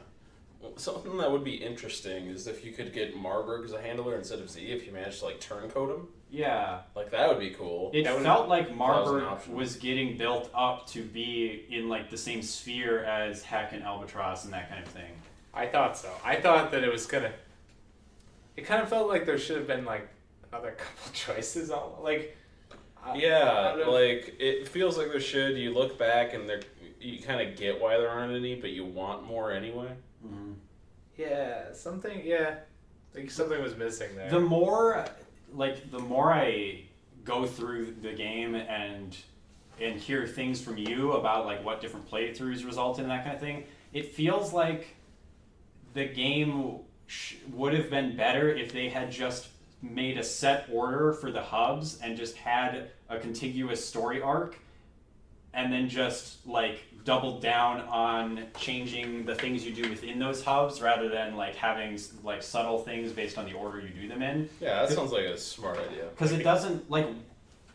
Well, something that would be interesting is if you could get Marburg as a handler instead of Z, if you managed to like turncoat him. Yeah. Like that would be cool. It That felt like was an Marburg option. was getting built up to be in like the same sphere as Heck and Albatross and that kind of thing. I thought so. I thought that it was gonna. It kind of felt like there should have been like another couple choices. Like. Like it feels like there should. You look back and you kind of get why there aren't any, but you want more anyway. Mm-hmm. Yeah, something. Yeah, like something was missing there. The more I go through the game and hear things from you about like what different playthroughs result in and that kind of thing, it feels like the game would have been better if they had just made a set order for the hubs and just had a contiguous story arc, and then just like doubled down on changing the things you do within those hubs rather than like having like subtle things based on the order you do them in. Yeah, that sounds like a smart idea. Because it doesn't like.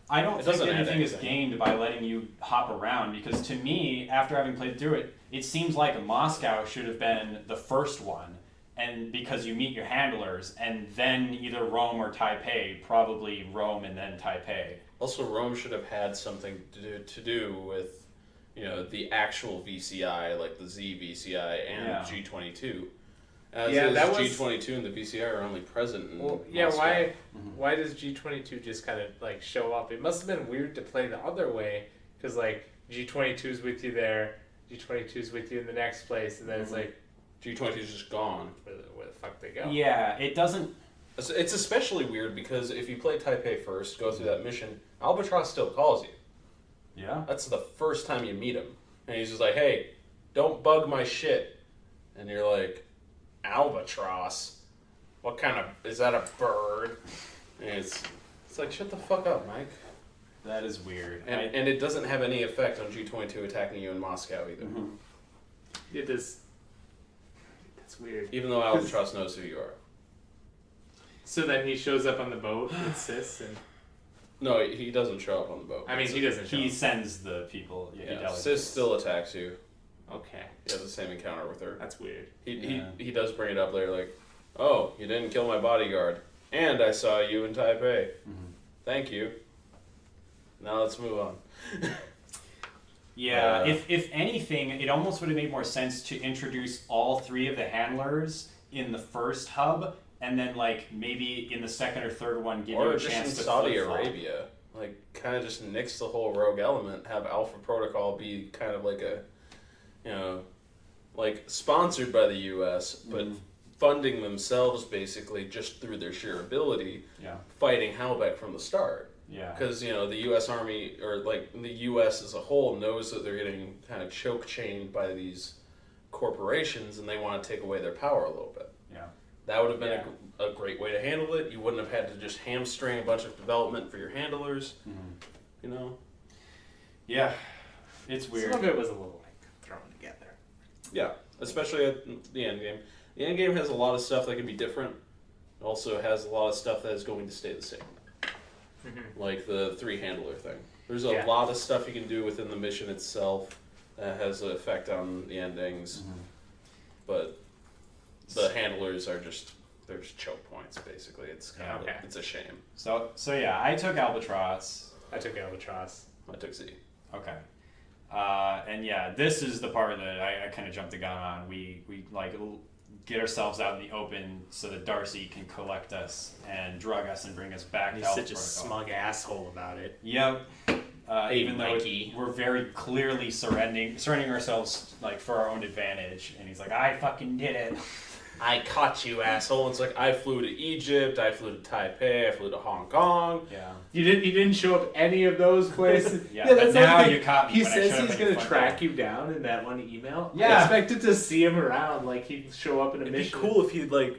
I don't It think doesn't add anything is anything. gained by letting you hop around, because to me, after having played through it, it seems like Moscow should have been the first one, and because you meet your handlers, and then either Rome or Taipei, probably Rome and then Taipei. Also, Rome should have had something to do with, the actual VCI, like the Z VCI and G22. As Yeah, is, that was- G22 and the VCI are only present in yeah, Moscow. why does G22 just kind of like show up? It must have been weird to play the other way, because like G22's with you there, G22's with you in the next place, and then it's like G22 is just gone. where the fuck they go? Yeah, it doesn't. It's especially weird because if you play Taipei first, go through that mission, Albatross still calls you. Yeah. That's the first time you meet him. And he's just like, hey, don't bug my shit. And you're like, Albatross? What kind of... Is that a bird? And it's like, shut the fuck up, Mike. That is weird. And it doesn't have any effect on G22 attacking you in Moscow either. Mm-hmm. It is. That's weird. Even though Albatross knows who you are. So then he shows up on the boat with Sis, and No, he doesn't show up on the boat. I mean he doesn't show He up. sends the people. Yeah, he Yeah, delegates. Sis still attacks you. Okay, He has the same encounter with her. that's weird. He does bring it up later, like, oh, you didn't kill my bodyguard, and I saw you in Taipei. Thank you. Now let's move on. Yeah, if anything, it almost would have made more sense to introduce all three of the handlers in the first hub, and then like maybe in the second or third one give you Or a just in chance to Saudi flip-flop. Arabia, like kind of just nix the whole rogue element. Have Alpha Protocol be kind of like a, like sponsored by the U.S. but funding themselves basically just through their sheer ability, Yeah, fighting Halbeck from the start. yeah. Because, the U.S. Army, or like the U.S. as a whole, knows that they're getting kind of choke chained by these corporations and they want to take away their power a little bit. Yeah. That would have been a great way to handle it. You wouldn't have had to just hamstring a bunch of development for your handlers, Mm-hmm. you know? Yeah. It's weird. Some of it was a little like thrown together. Yeah, especially at the end game. The end game has a lot of stuff that can be different. It also has a lot of stuff that is going to stay the same. Like the 3-handler thing. There's a lot of stuff you can do within the mission itself that has an effect on the endings. But the handlers are just, they're just choke points, basically. It's kind of it's a shame. So yeah, I took Albatross. I took Albatross. I took Z. Okay. And yeah, this is the part that I kind of jumped the gun on. We like get ourselves out in the open so that Darcy can collect us and drug us and bring us back He's to Alpha such a Protocol. smug asshole about it. Yep. Even though Mikey. we're very clearly surrendering ourselves like for our own advantage, and he's like, "I fucking did it." I caught you, asshole. It's like, I flew to Egypt, I flew to Taipei, I flew to Hong Kong. Yeah. You didn't show up any of those places. Yeah, but that's now the thing. you caught me He when I says showed up he's at your gonna front track door. you down in that one email. Yeah. I expected to see him around, like he'd show up in a It'd be mission. cool if he'd like,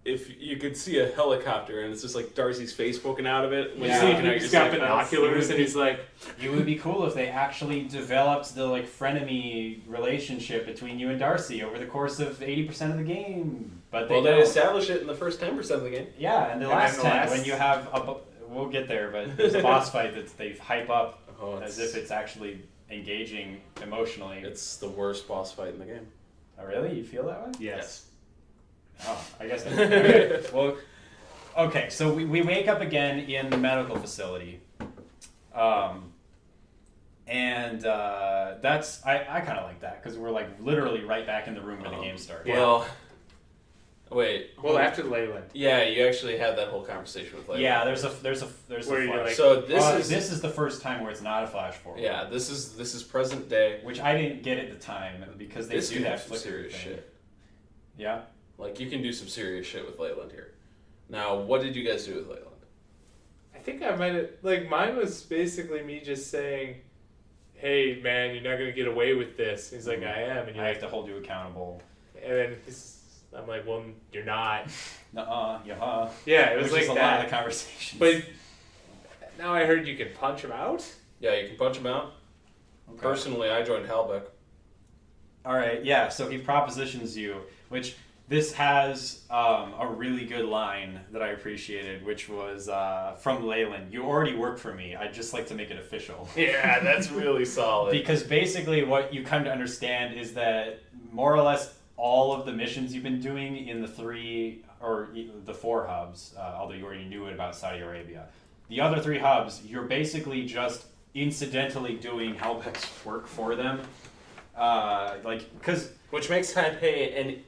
if you could see a helicopter and it's just like Darcy's face poking out of it. When Yeah. you're looking at He's your got safe house. binoculars and he's like, It would be cool if they actually developed the like frenemy relationship between you and Darcy over the course of 80% of the game. But they Well, they don't. establish it in the first 10% of the game. Yeah, and the And last then the 10, last- when you have we'll get there, but there's a boss fight that they hype up Oh, as if it's actually engaging emotionally. It's the worst boss fight in the game. Oh, really? You feel that way? yes. Oh, I guess. Okay. Well, okay. So we wake up again in the medical facility, and that's I kind of like that because we're like literally right back in the room where the game started. Well, wait. Well, after Leyland. Yeah, you actually had that whole conversation with Layla. Yeah, there's a Where you're flash. like- So this This is the first time where it's not a flash forward. yeah, this is present day. Which I didn't get at the time because they This do can that have some flicker serious thing. shit. Yeah. Like, you can do some serious shit with Leyland here. Now, what did you guys do with Leyland? I think I might have, like, mine was basically me just saying, hey, man, you're not going to get away with this. He's like, I am. And you're I like, have to hold you accountable. and then I'm like, well, you're not. Nuh-uh, yeah. Yeah, it was Which like is a that. lot of the conversations. But now I heard you can punch him out. Yeah, you can punch him out. Okay. Personally, I joined Halbeck. All right, yeah. So he propositions you, which this has a really good line that I appreciated, which was from Leyland. You already work for me. I'd just like to make it official. Yeah, that's really solid. Because basically, what you come to understand is that more or less all of the missions you've been doing in the 4 hubs, although you already knew it about Saudi Arabia, the other 3 hubs, you're basically just incidentally doing Halbeck's work for them. Which makes Taipei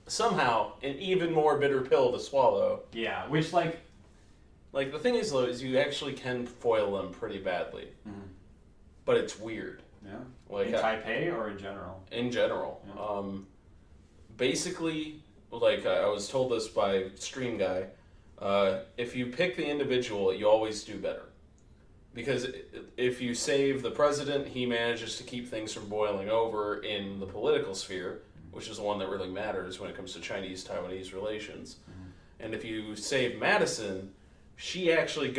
somehow an even more bitter pill to swallow. Yeah, which like Like, the thing is, though, is you actually can foil them pretty badly. Mhm. But it's weird. yeah, Like, in Taipei or in general. in general. Yeah. Basically, like, I was told this by Stream Guy, if you pick the individual, you always do better. Because if you save the president, he manages to keep things from boiling over in the political sphere, which is the one that really matters when it comes to Chinese-Taiwanese relations. And if you save Madison, she actually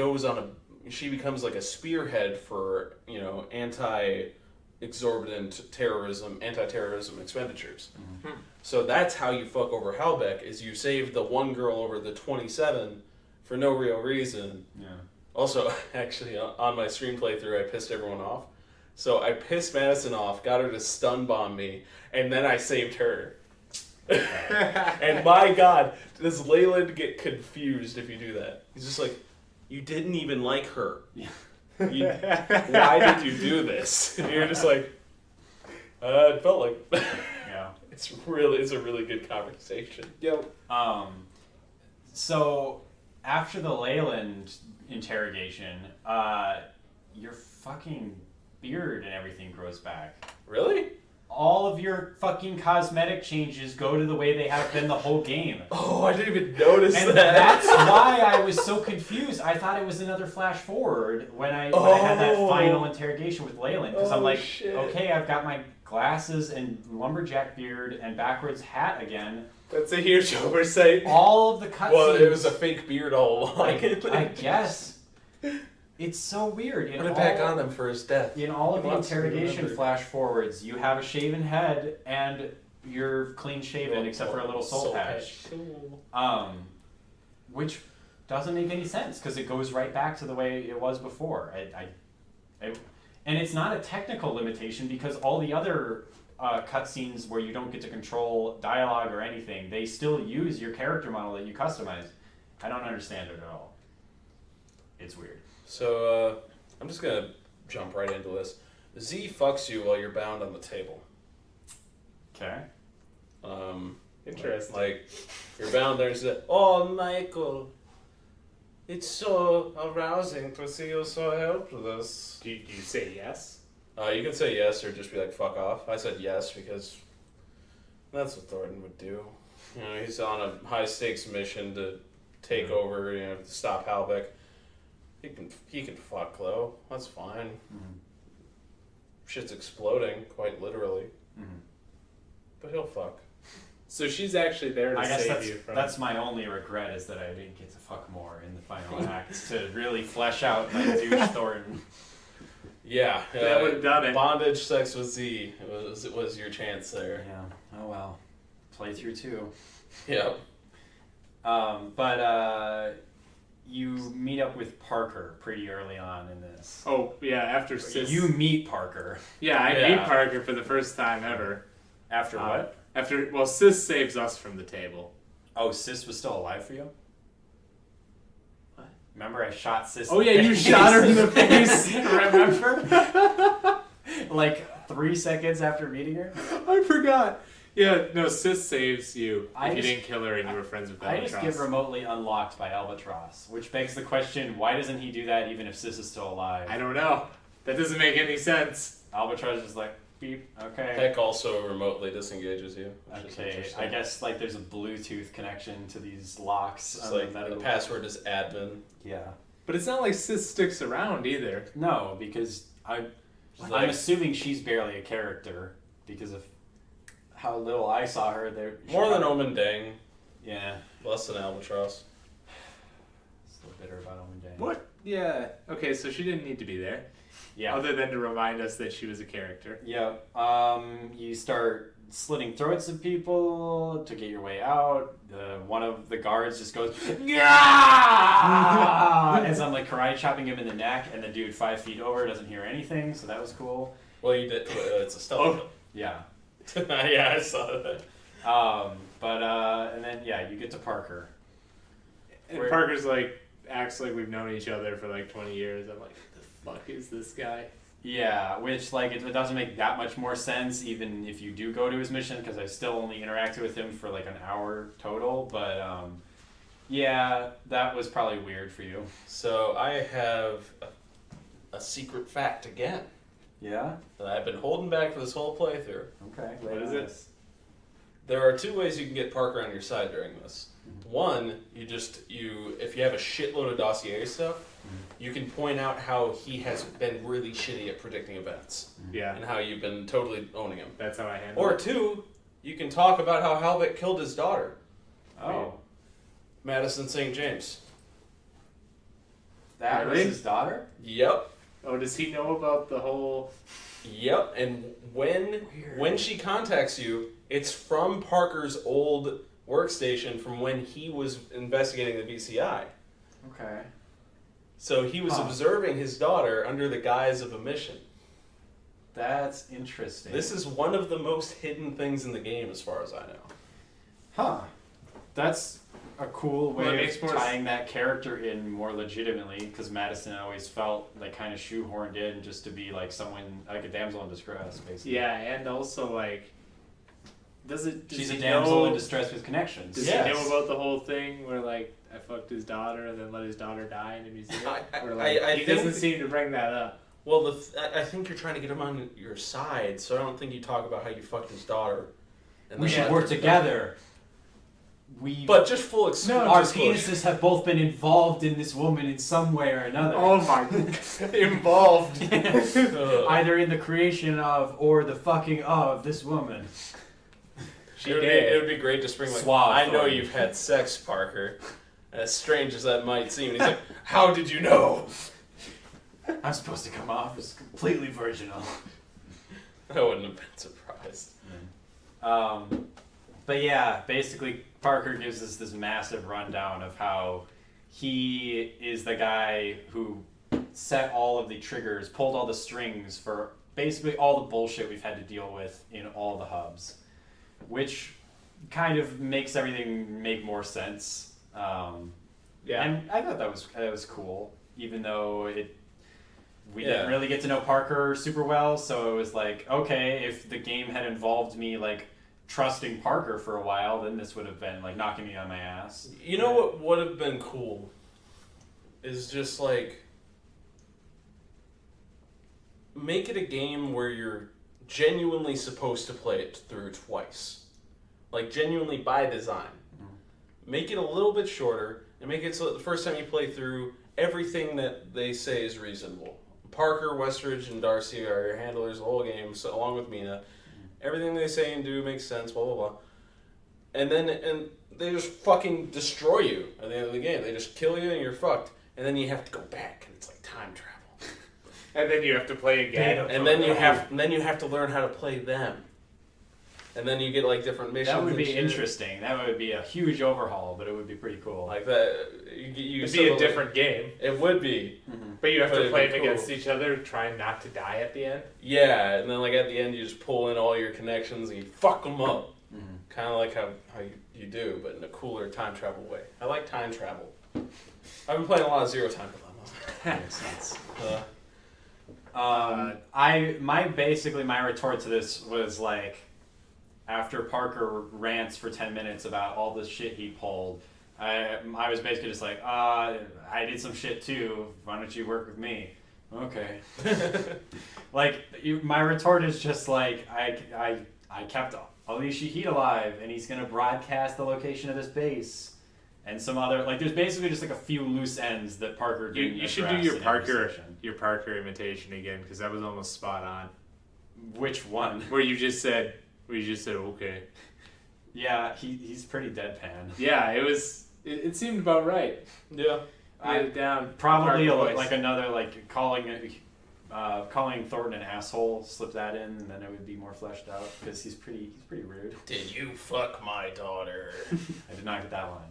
she becomes like a spearhead for, anti-exorbitant anti-terrorism expenditures. So that's how you fuck over Halbeck, is you save the one girl over the 27 for no real reason. Yeah. Also, actually, on my stream playthrough, I pissed everyone off. So I pissed Madison off, got her to stun bomb me, and then I saved her. And my God, does Leyland get confused if you do that? He's just like, you didn't even like her. Yeah. Why did you do this? And you're just like, it felt like. Yeah. It's a really good conversation. Yo. So after the Leyland interrogation, your fucking beard and everything grows back. Really? All of your fucking cosmetic changes go to the way they have been the whole game. Oh, I didn't even notice And that. that's why I was so confused. I thought it was another flash forward when I had that final interrogation with Leyland. Because I'm like, shit. okay, I've got my glasses and lumberjack beard and backwards hat again. That's a huge oversight. All of the cutscenes. Well, it was a fake beard all along. I guess. It's so weird. Put it back on him for his death. In all of He the wants to be interrogation remembered. flash forwards, you have a shaven head and you're clean shaven except for a little soul patch. Cool. Which doesn't make any sense because it goes right back to the way it was before. And it's not a technical limitation because all the other cutscenes where you don't get to control dialogue or anything, they still use your character model that you customize. I don't understand it at all. It's weird. So, I'm just gonna jump right into this. Z fucks you while you're bound on the table. Okay. Interesting. Like, you're bound there and she's like, "Oh, Michael, it's so arousing to see you so helpless." Do you say yes? You can say yes or just be like, "Fuck off." I said yes because that's what Thornton would do. You know, he's on a high stakes mission to take over, you know, to stop Halbeck. He can fuck though. That's fine. Mm-hmm. Shit's exploding, quite literally. Mm-hmm. But he'll fuck. So she's actually there to I guess save you from. that's my only regret is that I didn't get to fuck more in the final act to really flesh out my douche Thornton. Yeah, That would've done it. Bondage sex with Z. It was your chance there. Yeah. Oh well. Playthrough 2. Yeah. But you meet up with Parker pretty early on in this. Oh yeah, after Sis. You meet Parker. Yeah, I Yeah. meet Parker for the first time ever. After what? After Sis saves us from the table. Oh, Sis was still alive for you? What? Remember I shot Sis Oh in the yeah, you face? shot her in the face. Remember? Like 3 seconds after meeting her? I forgot. Yeah, no, Sis saves you I if you just- didn't kill her and you were friends with I Albatross. just get remotely unlocked by Albatross, which begs the question, why doesn't he do that even if Sis is still alive? I don't know. That doesn't make any sense. Albatross is like, beep, okay. Heck also remotely disengages you. Which is Okay, interesting. I guess like there's a Bluetooth connection to these locks. It's on like the the metal. password is admin. Yeah. But it's not like Sis sticks around either. No, because I'm assuming she's barely a character because of how little I saw her there. More than Omen Dang, Yeah. less than Albatross. Still bitter about Omen Day. What? Yeah. Okay, so she didn't need to be there. Yeah. Other than to remind us that she was a character. Yeah. You start slitting throats of people to get your way out. One of the guards just goes, "Gah!" as I'm like karate chopping him in the neck, and the dude 5 feet over doesn't hear anything, so that was cool. Well, you did. It's a stealth. Yeah. Yeah, I saw that. And then you get to Parker. And Where- Parker's like, acts like we've known each other for like 20 years. I'm like, what the fuck is this guy? Yeah, which like it doesn't make that much more sense even if you do go to his mission because I still only interacted with him for like an hour total. But yeah, that was probably weird for you. So I have a secret fact again Yeah. that I've been holding back for this whole playthrough. Okay. What is it? There are 2 ways you can get Parker on your side during this. One, if you have a shitload of dossier stuff, you can point out how he has been really shitty at predicting events Yeah, and how you've been totally owning him. that's how I handle Or it. 2, you can talk about how Halbeck killed his daughter, Oh, Madison St. James. that was Really? his daughter. Yep. Oh, does he know about the whole... Yep, and when she contacts you, it's from Parker's old workstation from when he was investigating the BCI. Okay. So he was Huh. observing his daughter under the guise of a mission. That's interesting. This is one of the most hidden things in the game as far as I know. Huh. That's a cool Well, it way makes of more tying that character in more legitimately, because Madison always felt like kind of shoehorned in just to be like someone, like a damsel in distress, basically. Yeah, and also, like... Does She's a he damsel know, in distress with connections. Does Yes. he know about the whole thing where, like, I fucked his daughter and then let his daughter die in a museum? Or, like, I he think- doesn't seem to bring that up. Well, I think you're trying to get him on your side, so I don't think you talk about how you fucked his daughter. And We then should let work her- together. But just full Our disclosure. penises have both been involved in this woman in some way or another. Oh my... Involved. Either in the creation of or the fucking of this woman. It would be great to spring like, Suave I know fun. you've had sex, Parker. As strange as that might seem. And he's like, how did you know? I'm supposed to come off as completely virginal. I wouldn't have been surprised. But yeah, basically Parker gives us this massive rundown of how he is the guy who set all of the triggers, pulled all the strings for basically all the bullshit we've had to deal with in all the hubs, which kind of makes everything make more sense. Yeah. And I thought that was cool, even though we Yeah. didn't really get to know Parker super well, so it was like, okay, if the game had involved me like trusting Parker for a while, then this would have been like knocking me on my ass. You know what would have been cool is just like make it a game where you're genuinely supposed to play it through twice. Like genuinely by design. Make it a little bit shorter and make it so that the first time you play through, everything that they say is reasonable. Parker, Westridge, and Darcy are your handlers the whole game, so along with Mina. Everything they say and do makes sense, blah, blah, blah. And they just fucking destroy you at the end of the game. They just kill you and you're fucked. And then you have to go back, and it's like time travel. And then you have to play again. And then you have to learn how to play them. And then you get like different missions. That would be and shit. interesting. That would be a huge overhaul, but it would be pretty cool. Like that. You It'd be a different game. It would be. But you have But to it'd play be them cool. against each other, trying not to die at the end. Yeah, and then like at the end you just pull in all your connections and you fuck them up. Kind of like how you do, but in a cooler time travel way. I like time travel. I've been playing a lot of Zero Time Dilemma. Makes sense. Uh, My retort to this was like, after Parker rants for 10 minutes about all the shit he pulled, I was basically just like, I did some shit too. Why don't you work with me? Okay. My retort is just like, I kept Alicia Heat alive, and he's gonna broadcast the location of this base, and some other there's basically just like a few loose ends that Parker didn't You should do address your in every Parker section. imitation again, because that was almost spot on. Which one? Where you just said okay. Yeah, he's pretty deadpan. Yeah, it seemed about right. yeah. I had it down. Probably Parker voice. like another calling Thornton an asshole. Slip that in, and then it would be more fleshed out because he's pretty rude. Did you fuck my daughter? I did not get that line.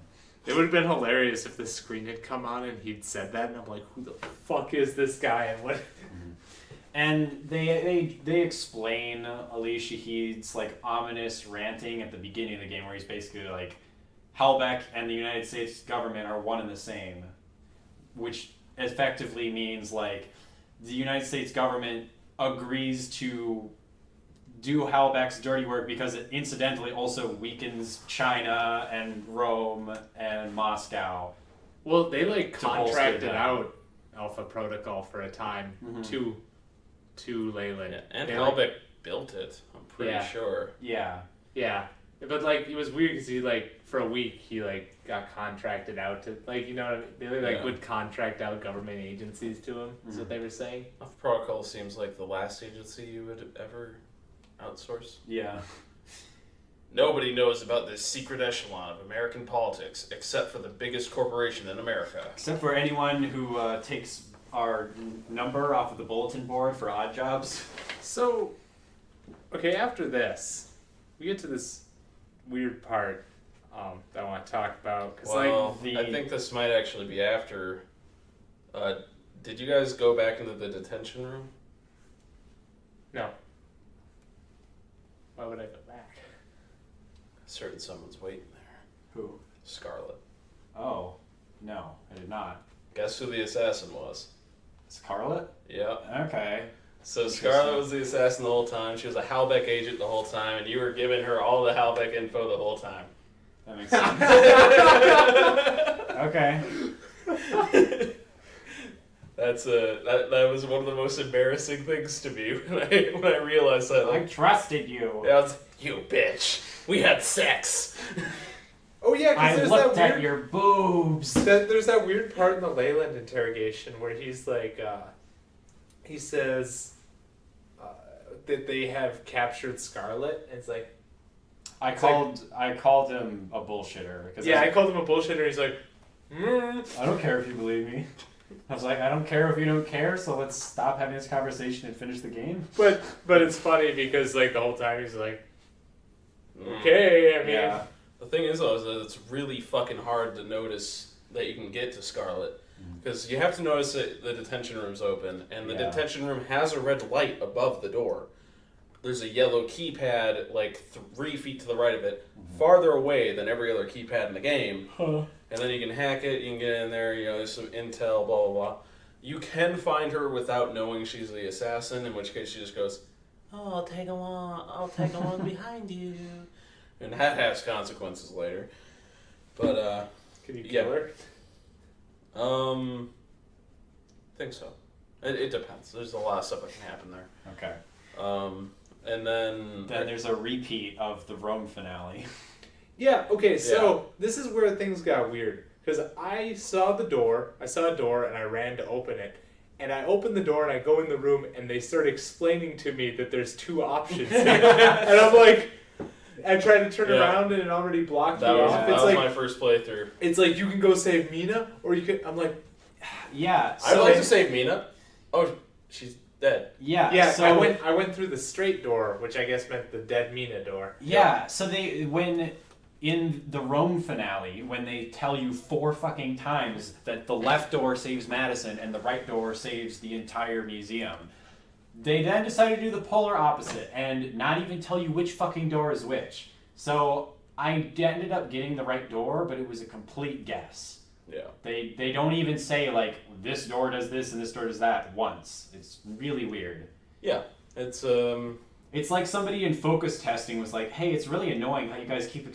It would have been hilarious if the screen had come on and he'd said that, and I'm like, who the fuck is this guy? And what? And they explain Ali Shahid's ominous ranting at the beginning of the game, where he's basically like, Halbeck and the United States government are one and the same, which effectively means the United States government agrees to do Halbeck's dirty work because it incidentally also weakens China and Rome and Moscow. Well, they bolster contracted them. out Alpha Protocol for a time to Leyland. Yeah, and They, Halbeck built it, I'm pretty Yeah. sure. Yeah. Yeah, but it was weird because he for a week he got contracted out to you know what I mean? They Yeah. would contract out government agencies to him. Is what they were saying. Alpha Protocol seems like the last agency you would ever outsource. Yeah. Nobody knows about this secret echelon of American politics except for the biggest corporation in America. Except for anyone who takes our number off of the bulletin board for odd jobs. So, okay, after this, we get to this weird part that I want to talk about because Well, the- I think this might actually be after. Did you guys go back into the detention room? no. Why would I go back? Certain someone's waiting there. Who? Scarlet. Oh, no, I did not. Guess who the assassin was? Scarlet? Yep. Okay. So Scarlet was the assassin the whole time. She was a Halbeck agent the whole time, and you were giving her all the Halbeck info the whole time. That makes sense. Okay. That was one of the most embarrassing things to me when I realized that. I trusted you. I was you bitch. We had sex. Oh yeah, I because looked at your boobs. There's that weird part in the Leyland interrogation where he's he says that they have captured Scarlet, and it's like, I called him a bullshitter because yeah, I called him a bullshitter. He's like, I don't care if you believe me. I was like, I don't care if you don't care, so let's stop having this conversation and finish the game. But it's funny because like the whole time he's like, okay, I mean, Yeah. The thing is, though, is that it's really fucking hard to notice that you can get to Scarlet. Because you have to notice that the detention room's open, and the Yeah. detention room has a red light above the door. There's a yellow keypad, like 3 feet to the right of it, farther away than every other keypad in the game. And then you can hack it, you can get in there, there's some intel, blah, blah, blah. You can find her without knowing she's the assassin, in which case she just goes, "Oh, I'll tag along behind you." And that has consequences later. But, can you yeah. kill her? Think so. It depends. There's a lot of stuff that can happen there. Okay. And then There's a repeat of the Rome finale. Yeah, okay, so this is where things got weird. Because I saw a door, and I ran to open it. And I open the door, and I go in the room, and they start explaining to me that there's 2 options. And I'm like, I tried to turn around, and it already blocked me off. That was my first playthrough. It's like, you can go save Mina, or you can, I'm like, Yeah. I'd like to save Mina. Oh, she's dead. Yeah. yeah, So I went through the straight door, which I guess meant the dead Mina door. Yeah. So when in the Rome finale, when they tell you 4 fucking times that the left door saves Madison and the right door saves the entire museum, they then decided to do the polar opposite and not even tell you which fucking door is which. So I ended up getting the right door, but it was a complete guess. Yeah. They don't even say like this door does this and this door does that once. It's really weird. Yeah. It's It's like somebody in focus testing was like, "Hey, it's really annoying how you guys keep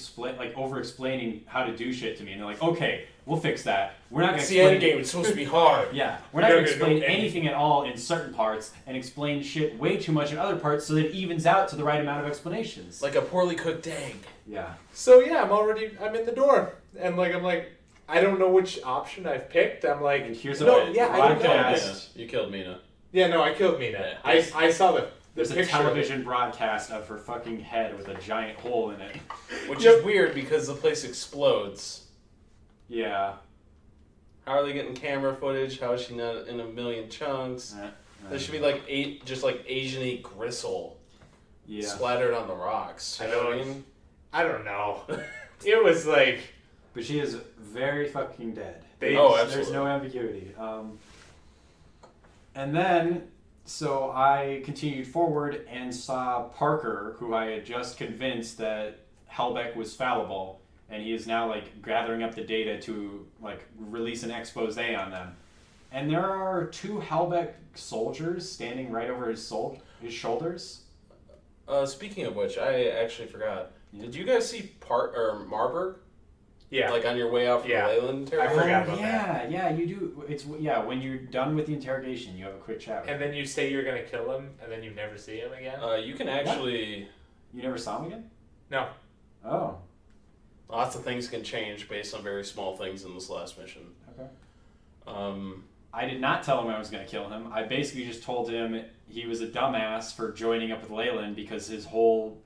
over-explaining how to do shit to me." And they're like, "Okay, we'll fix that. We're not going to it's the explain end game. It's supposed to be hard. Yeah, we're not going to explain anything at all in certain parts and explain shit way too much in other parts so that it evens out to the right amount of explanations." Like a poorly cooked egg. Yeah. So yeah, I'm in the door. And like, I'm like, I don't know which option I've picked. I'm like, And here's no, a yeah, I don't know. broadcast. You killed Mina. Yeah, no, I killed Mina. Yeah. I saw the There's a picture of it. television broadcast of her fucking head with a giant hole in it. Which is weird because the place explodes. Yeah. How are they getting camera footage? How is she not in a million chunks? There should be like Asian-y gristle Yeah. splattered on the rocks. You know what I mean? I don't know. It was like But she is very fucking dead. Absolutely. There's no ambiguity. And then, so I continued forward and saw Parker, who I had just convinced that Helbeck was fallible, and he is now like gathering up the data to like release an expose on them. And there are 2 Helbeck soldiers standing right over his shoulders. Speaking of which, I actually forgot. Yeah. Did you guys see Marburg? yeah. Like on your way out from the Leyland interrogation? I forgot about that. Yeah, you do. It's when you're done with the interrogation, you have a quick chat with And then you say you're gonna kill him, and then you never see him again. You can actually... You never saw him again? No. Oh. Lots of things can change based on very small things in this last mission. Okay. I did not tell him I was going to kill him. I basically just told him he was a dumbass for joining up with Leyland because his whole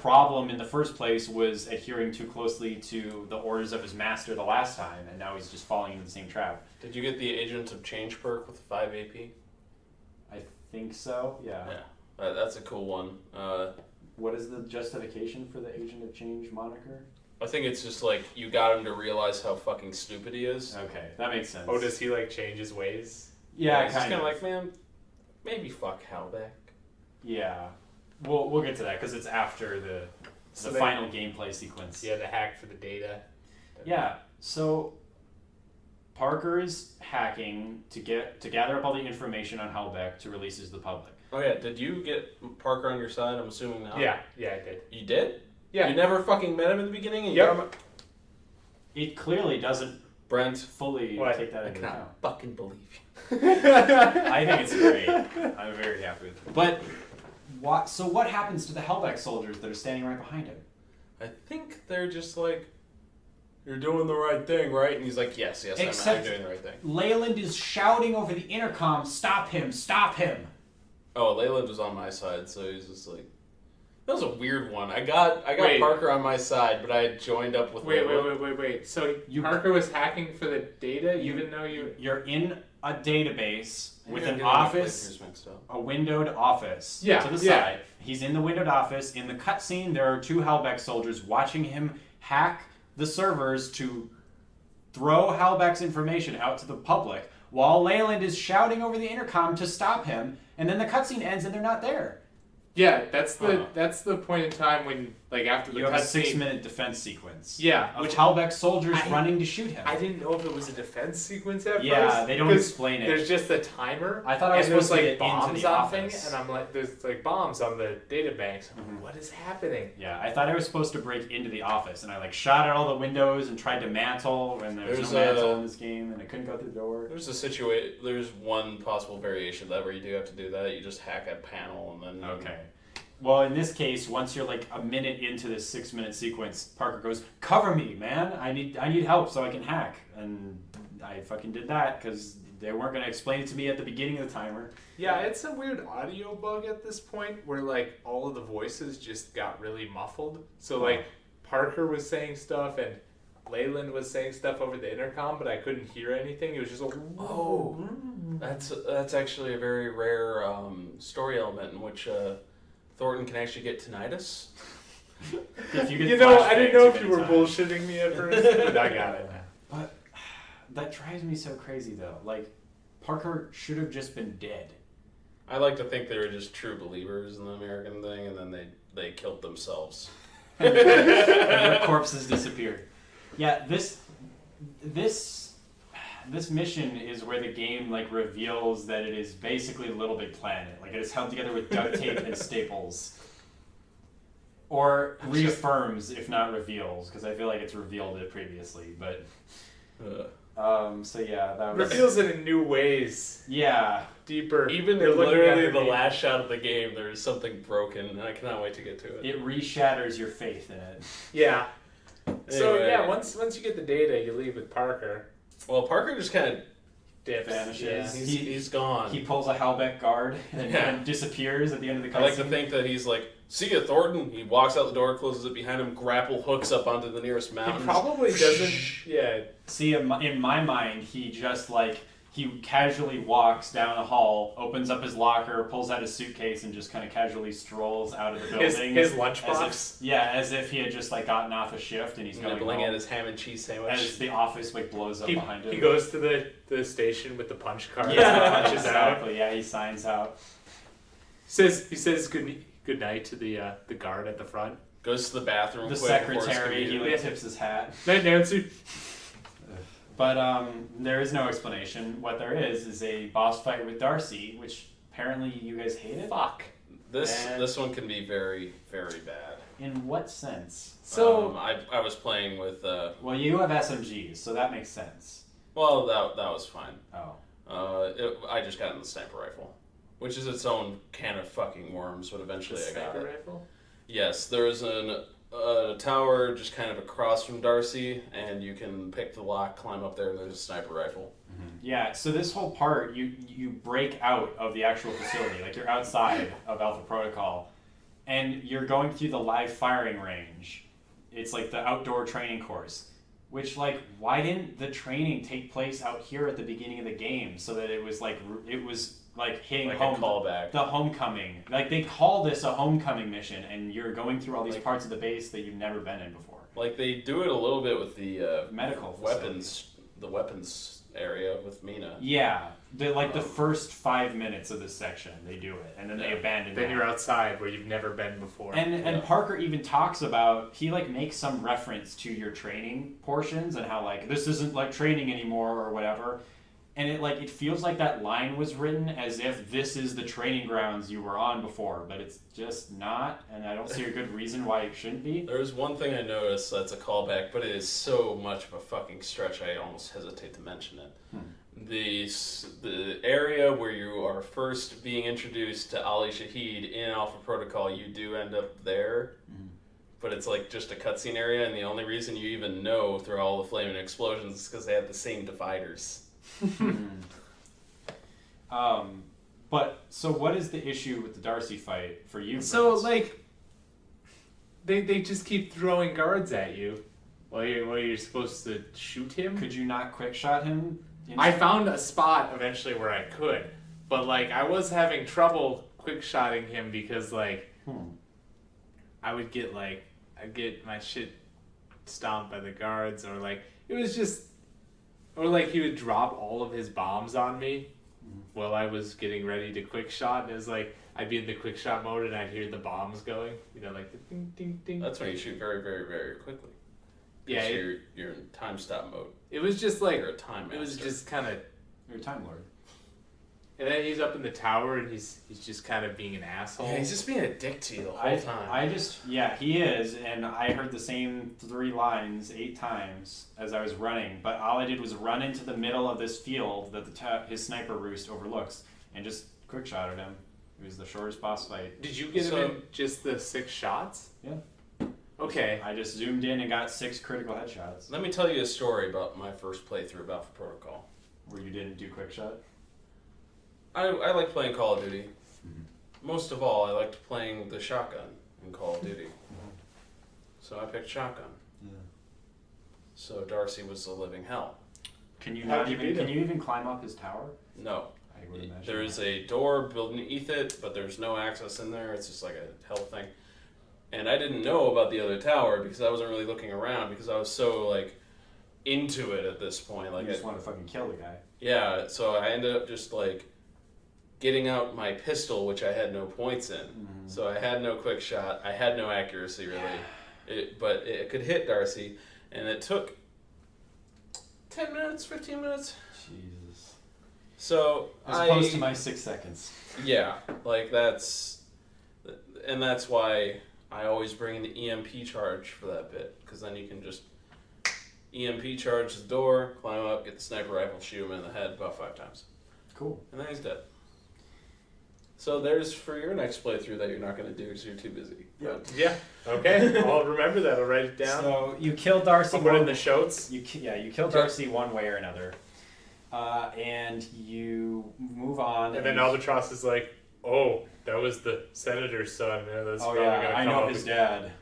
problem in the first place was adhering too closely to the orders of his master the last time, and now he's just falling into the same trap. Did you get the Agent of Change perk with 5 AP? I think so, yeah. Yeah, that's a cool one. What is the justification for the Agent of Change moniker? I think it's just like you got him to realize how fucking stupid he is. Okay, that makes sense. Oh, does he like change his ways? Yeah, It's just kind of. like, man, maybe fuck Halbeck. Yeah. We'll get to that because it's after the So final gameplay sequence. Yeah, the hack for the data. Yeah, so Parker is hacking to gather up all the information on Helbeck to release it to the public. Oh yeah, did you get Parker on your side? I'm assuming not. Yeah, I did. You did? Yeah. You never fucking met him in the beginning? And you Yep. got him... It clearly doesn't Brent, fully What? take that I into cannot account. fucking believe you. I think it's great. I'm very happy with it. But what happens to the Helbeck soldiers that are standing right behind him? I think they're just like, you're doing the right thing, right? And he's like, yes, I'm Except- doing the right thing. Leyland is shouting over the intercom, "Stop him! Stop him!" Oh, Leyland was on my side, so he's just like, That was a weird one. I got Wait. Parker on my side, but I had joined up with Wait. So Parker was hacking for the data, even though You're in a database with an Getting office, my playthroughs mixed up. a windowed office Yeah, to the yeah. side. He's in the windowed office. In the cutscene, there are 2 Halbeck soldiers watching him hack the servers to throw Halbeck's information out to the public, while Leyland is shouting over the intercom to stop him. And then the cutscene ends, and they're not there. Yeah, that's the point in time when, like, after the You have a cutscene. 6-minute defense sequence. Yeah, Of which Halbeck's soldiers I- running to shoot him. I didn't know if it was a defense sequence at first. Yeah, they don't 'cause explain it. There's just a timer. I thought I was and there's supposed to like get into bombs the offing, office. and I'm like, there's like bombs on the data banks. I'm like, what is happening? Yeah, I thought I was supposed to break into the office, and I like shot at all the windows and tried to mantle, and there was There's no mantle a- in this game, and I couldn't go through the door. There's one possible variation of that where you do have to do that. You just hack a panel and then. Okay. Well, in this case, once you're like a minute into this 6-minute sequence, Parker goes, "Cover me, man! I need help so I can hack." And I fucking did that because they weren't gonna explain it to me at the beginning of the timer. Yeah, it's a weird audio bug at this point where like all of the voices just got really muffled. So like Parker was saying stuff and Leyland was saying stuff over the intercom, but I couldn't hear anything. It was just like, Oh, that's actually a very rare story element in which Thornton can actually get tinnitus. If you, get you know, I didn't know flashbacks if you too were many times. bullshitting me at first, but I got it. But that drives me so crazy though. Like, Parker should have just been dead. I like to think they were just true believers in the American thing, and then they killed themselves. And their corpses disappeared. Yeah, this mission is where the game like reveals that it is basically Little Big Planet. Like, it is held together with duct tape and staples. Or reaffirms, if not reveals, because I feel like it's revealed it previously. But so yeah, that was Reveals it in new ways, yeah. deeper. Even You're in looking literally at the me. last shot of the game, there is something broken, and I cannot wait to get to it. It reshatters your faith in it. Yeah. So Anyway. yeah, once you get the data, you leave with Parker. Well, Parker just kind of Dips. Vanishes. Yeah. he's gone. He pulls a Halbeck guard and, Yeah. and disappears at the end of the cutscene. I like to think that he's like, "See ya, Thornton." He walks out the door, closes it behind him, grapple hooks up onto the nearest He mountain. probably doesn't. Yeah. See, in my mind, he just like he casually walks down a hall, opens up his locker, pulls out his suitcase, and just kind of casually strolls out of the building. His as lunchbox. as if he had just like gotten off a shift and he's going Nibbling home. at his ham and cheese sandwich. As the office like blows up behind him. He goes to the station with the punch card. Yeah, punches out. exactly. Yeah, he signs out. He says good night to the guard at the front. Goes to the bathroom. The quick before his secretary, he commute. like tips his hat. Night, Nancy. But there is no explanation. What there is a boss fight with Darcy, which apparently you guys hated. Fuck. This one can be very, very bad. In what sense? So I was playing with Well, you have SMGs, so that makes sense. well that was fine. Oh. I just got in the sniper rifle, which is its own can of fucking worms, but eventually I got sniper it. rifle. Yes, there is a tower just kind of across from Darcy, and you can pick the lock, climb up there, and there's a sniper rifle. Yeah, so this whole part, you break out of the actual facility. Like, you're outside of Alpha Protocol, and you're going through the live firing range. It's like the outdoor training course. Which, like, why didn't the training take place out here at the beginning of the game so that it was like hitting Like home, a callback. the homecoming. Like, they call this a homecoming mission, and you're going through all these Like- parts of the base that you've never been in before. Like they do it a little bit with the Medical weapons area with Mina. Yeah, the first 5 minutes of this section, they do it, and then they Yeah. abandon Then that. you're outside where you've never been before. And Parker even talks about, he like makes some reference to your training portions and how like this isn't like training anymore or whatever. And it feels like that line was written as if this is the training grounds you were on before, but it's just not, and I don't see a good reason why it shouldn't be. There's one thing I noticed that's a callback, but it is so much of a fucking stretch I almost hesitate to mention it. The area where you are first being introduced to Ali Shahid in Alpha Protocol, you do end up there. But it's like just a cutscene area, and the only reason you even know through all the flaming explosions is because they have the same dividers. But so what is the issue with the Darcy fight for you? So Prince? like, They just keep throwing guards at you while you're supposed to shoot him. Could you not quick shot him? I found a spot eventually where I could, but like I was having trouble quick shotting him because like I'd get my shit stomped by the guards, or like it was just, or like he would drop all of his bombs on me while I was getting ready to quick shot, and it was like I'd be in the quick shot mode and I'd hear the bombs going, like the ding ding ding. That's when you shoot very, very, very quickly. Yeah, you're in time stop mode. it was just like You're a time master. it was just kind of, You're a Time Lord. and then he's up in the tower and he's just kind of being an asshole. Yeah, he's just being a dick to you the whole time. He is, and I heard the same 3 lines 8 times as I was running, but all I did was run into the middle of this field that his sniper roost overlooks, and just quick shotted him. It was the shortest boss fight. Did you get him in just the 6 shots? Yeah. Okay. I just zoomed in and got 6 critical headshots. Let me tell you a story about my first playthrough of Alpha Protocol. Where you didn't do quick shot? I like playing Call of Duty. Most of all, I liked playing the shotgun in Call of Duty. So I picked shotgun. Yeah. So Darcy was the living hell. Can you How'd you beat him? even climb up his tower? No. I would imagine. There is a door beneath it, but there's no access in there. It's just like a hell thing. And I didn't know about the other tower because I wasn't really looking around because I was so like into it at this point. Like You just want to fucking kill the guy. yeah, so I ended up just like getting out my pistol, which I had no points in. So I had no quick shot. I had no accuracy really, but it could hit Darcy, and it took 10 minutes, 15 minutes. Jesus. So As opposed to my 6 seconds. yeah, like that's why I always bring in the EMP charge for that bit, because then you can just EMP charge the door, climb up, get the sniper rifle, shoot him in the head about 5 times, Cool. and then he's dead. So there's for your next playthrough that you're not going to do because you're too busy. Yep. Yeah. Okay. I'll remember that. I'll write it down. So you kill Darcy. I'll put it in the shows. You kill Darcy one way or another, and you move on. And then Albatross is like, "Oh, that was the senator's son. Yeah, that's oh probably yeah, gonna I come know up his again." dad.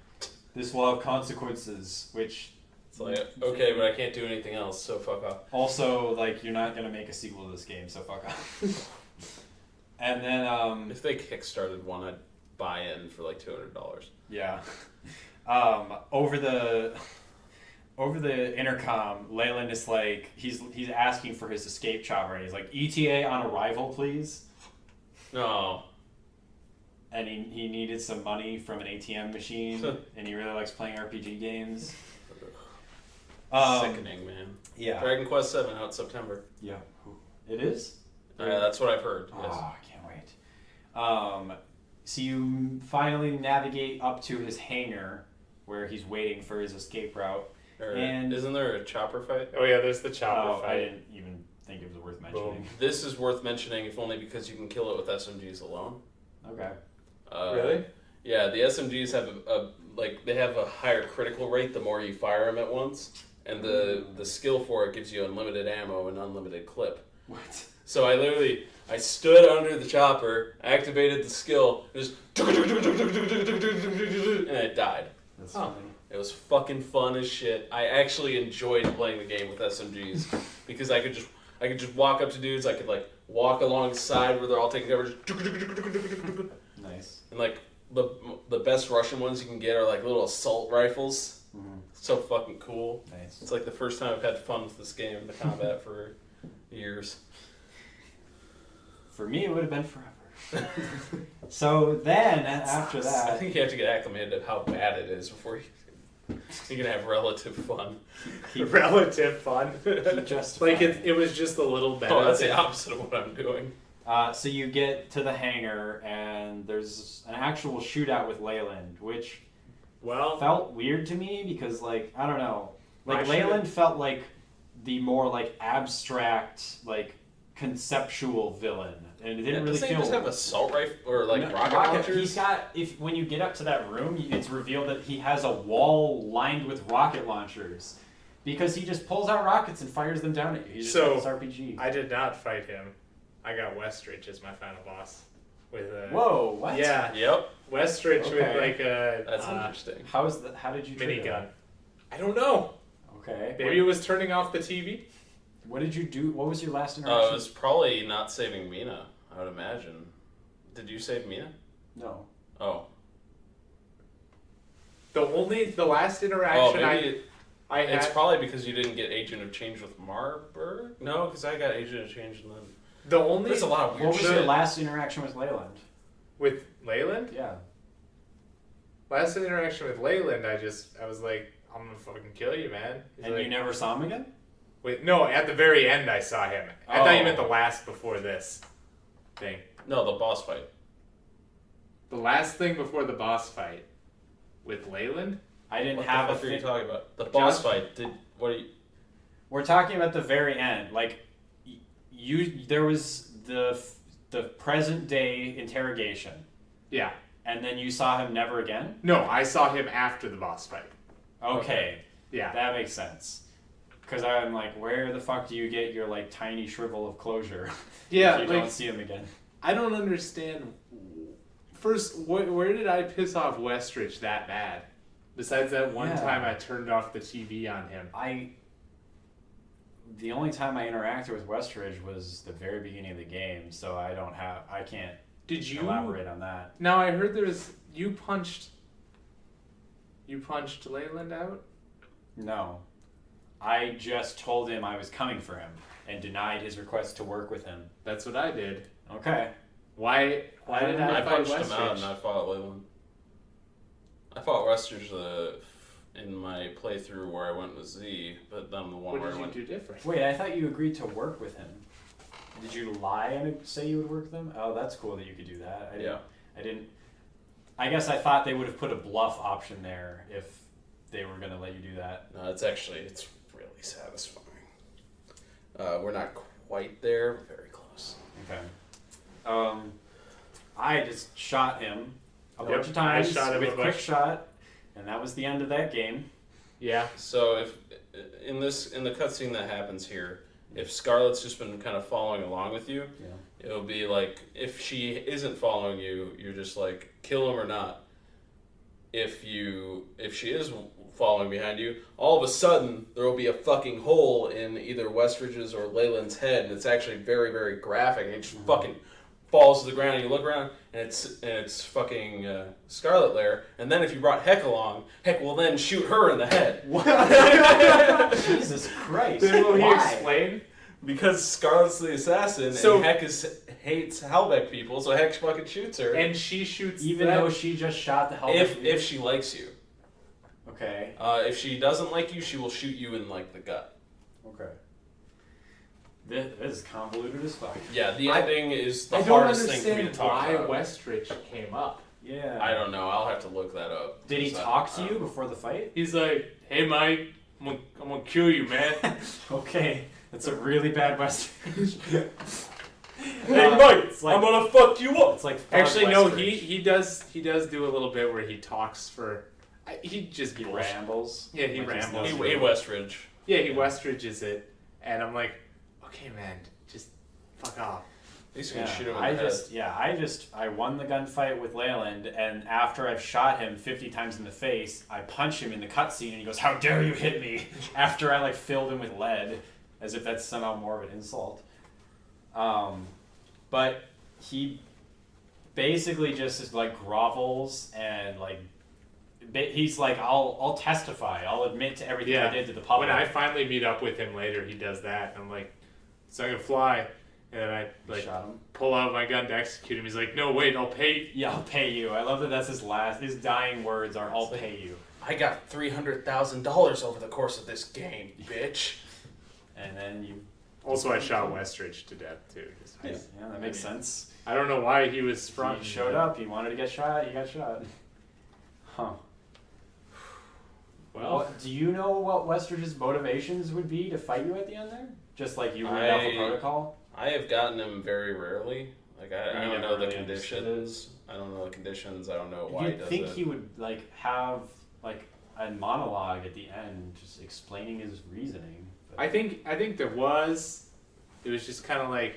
This will have consequences. Which It's like, okay, but I can't do anything else, so fuck off. also like you're not gonna make a sequel to this game, so fuck off. And then If they kickstarted one, I'd buy in for like $200. yeah, over the intercom, Leyland is like he's asking for his escape chopper, and he's like, ETA on arrival, please. No. And he needed some money from an ATM machine, and he really likes playing RPG games. Sickening, man. Yeah. Dragon Quest 7 out September. Yeah. It is? That's what I've heard. Yes. Oh, I can't wait. So you finally navigate up to his hangar where he's waiting for his escape route. And isn't there a chopper fight? Oh yeah, there's the chopper fight. I didn't even think it was worth mentioning. This is worth mentioning, if only because you can kill it with SMGs alone. Okay. Really? Yeah, the SMGs have they have a higher critical rate the more you fire them at once, and the skill for it gives you unlimited ammo and unlimited clip. What? So I stood under the chopper, activated the skill, and it died. That's funny. It was fucking fun as shit. I actually enjoyed playing the game with SMGs because I could just walk up to dudes. I could like walk alongside where they're all taking cover. Nice. And like the best Russian ones you can get are like little assault rifles. Mm-hmm. So fucking cool. Nice. It's like the first time I've had fun with this game in the combat for years. For me, it would have been forever. So then, after I that, think you have to get acclimated to how bad it is before you can have relative fun. Relative fun. just Like it was just a little better. Oh, that's the opposite of what I'm doing. So you get to the hangar, and there's an actual shootout with Leyland, which felt weird to me because, like, I don't know. Like, Leyland felt like the more, like, abstract, like, conceptual villain. And it didn't really doesn't feel... he just have assault rifle or, like, No, rocket launchers? He's got... When you get up to that room, it's revealed that he has a wall lined with rocket launchers. Because he just pulls out rockets and fires them down at you. He just has this RPG. I did not fight him. I got Westridge as my final boss. with a Whoa, what? yeah Yep. Westrich with Okay. like a That's interesting. How did you trigger minigun. that? I don't know. Okay. Maybe it was turning off the TV. What did you do? What was your last It interaction? was probably not saving Mina, I would imagine. Did you save Mina? No. Oh. The last Oh, interaction maybe I had. it's probably because you didn't get Agent of Change with Marburg? No, because I got Agent of Change and then... the only There's a lot of What weird was shit. your last interaction with Leyland? with Leyland. Yeah. Last interaction with Leyland, I was like, I'm gonna fucking kill you, man. He's And like, you never saw him again? wait, no, at the very end I saw him. I thought you Oh. meant the last before this thing. No, the boss fight. The last thing before the boss fight with Leyland. I didn't What have the a fuck are you thing. talking about? The boss Just- fight. What are you... We're talking about the very end. Like, there was the present day interrogation, Yeah. and then you saw him never again? No, I saw him after the boss fight. Okay. Yeah. That makes sense. Because I'm like, where the fuck do you get your, like, tiny shrivel of closure Yeah, if you like don't see him again? I don't understand. First, where did I piss off Westrich that bad? Besides that one Yeah. time I turned off the TV on him. The only time I interacted with Westridge was the very beginning of the game, so I can't Did you elaborate on that. Now I heard you punched Leyland out? No. I just told him I was coming for him and denied his request to work with him. That's what I did. Okay. Why did I I fight punched him out Westrich? and I fought Leyland. I fought Westridge in my playthrough where I went with Z, but then the one What where did I you went... do different? Wait, I thought you agreed to work with him. Did you lie and say you would work with them? Oh, that's cool that you could do that. I didn't. I guess I thought they would have put a bluff option there if they were going to let you do that. No, it's really satisfying. We're not quite there, but very close. Okay. I just shot him a bunch of I times shot him with a quick bunch. shot, and that was the end of that game. Yeah. So if in the cutscene that happens here, if Scarlett's just been kind of following along with you, Yeah. it'll be like if she isn't following you, you're just like kill him or not. If she is following behind you, all of a sudden there will be a fucking hole in either Westridge's or Leyland's head, and it's actually very, very graphic. And it just fucking falls to the ground, and you look around, and it's fucking Scarlet there. And then if you brought Heck along, Heck will then shoot her in the head. Jesus Christ! Will he Why? explain? Because Scarlet's the assassin, So- and Heck hates Halbeck people, so Heck fucking shoots her. And she shoots Even though she just shot the hell out of you? if she likes you. Okay. If she doesn't like you, she will shoot you in like the gut. Okay. This is convoluted as fuck. Yeah, the ending is the I don't hardest thing for me to understand talk why about. Westrich came up. Yeah. I don't know. I'll have to look that up. Did he So, talk to you before the fight? He's like, "Hey, Mike, I'm gonna kill you, man." Okay. That's a really bad Western. Hey, Mike, it's like- I'm gonna fuck you up. It's like Actually, no. Westridge. He does do a little bit where he talks for. He just He bullshit. rambles. Yeah, he Like he's rambles. He nuts. Westridge. Yeah, he Westridges it, and I'm like, okay, man, just fuck off. At least you can shoot him in I the head. I won the gunfight with Leyland, and after I've shot him 50 times in the face, I punch him in the cutscene, and he goes, "How dare you hit me?" After I like filled him with lead, as if that's somehow more of an insult. But he basically just is like grovels and like he's like, I'll testify, I'll admit to everything I did to the public. When I finally meet up with him later, he does that, and I'm like, "It's not gonna fly." And then I like shot him. pull out my gun to execute him. He's like, "No, wait, I'll pay." Yeah, I'll pay you. I love that that's his dying words are, "I'll pay you." I got $300,000 over the course of this game, bitch. And then you... Also, I shot Westrich to death too. Just, Yeah, that makes sense. I don't know why he was front. He showed up, he wanted to get shot, he got shot. Huh. Well, Do you know what Westridge's motivations would be to fight you at the end there? Just like you read Alpha Protocol? I have gotten him very rarely. Like I You don't never know the really understood conditions. I don't know the conditions. I don't know why he You'd does think it. he would like have like a monologue at the end just explaining his reasoning. But I think there was. It was just kind of like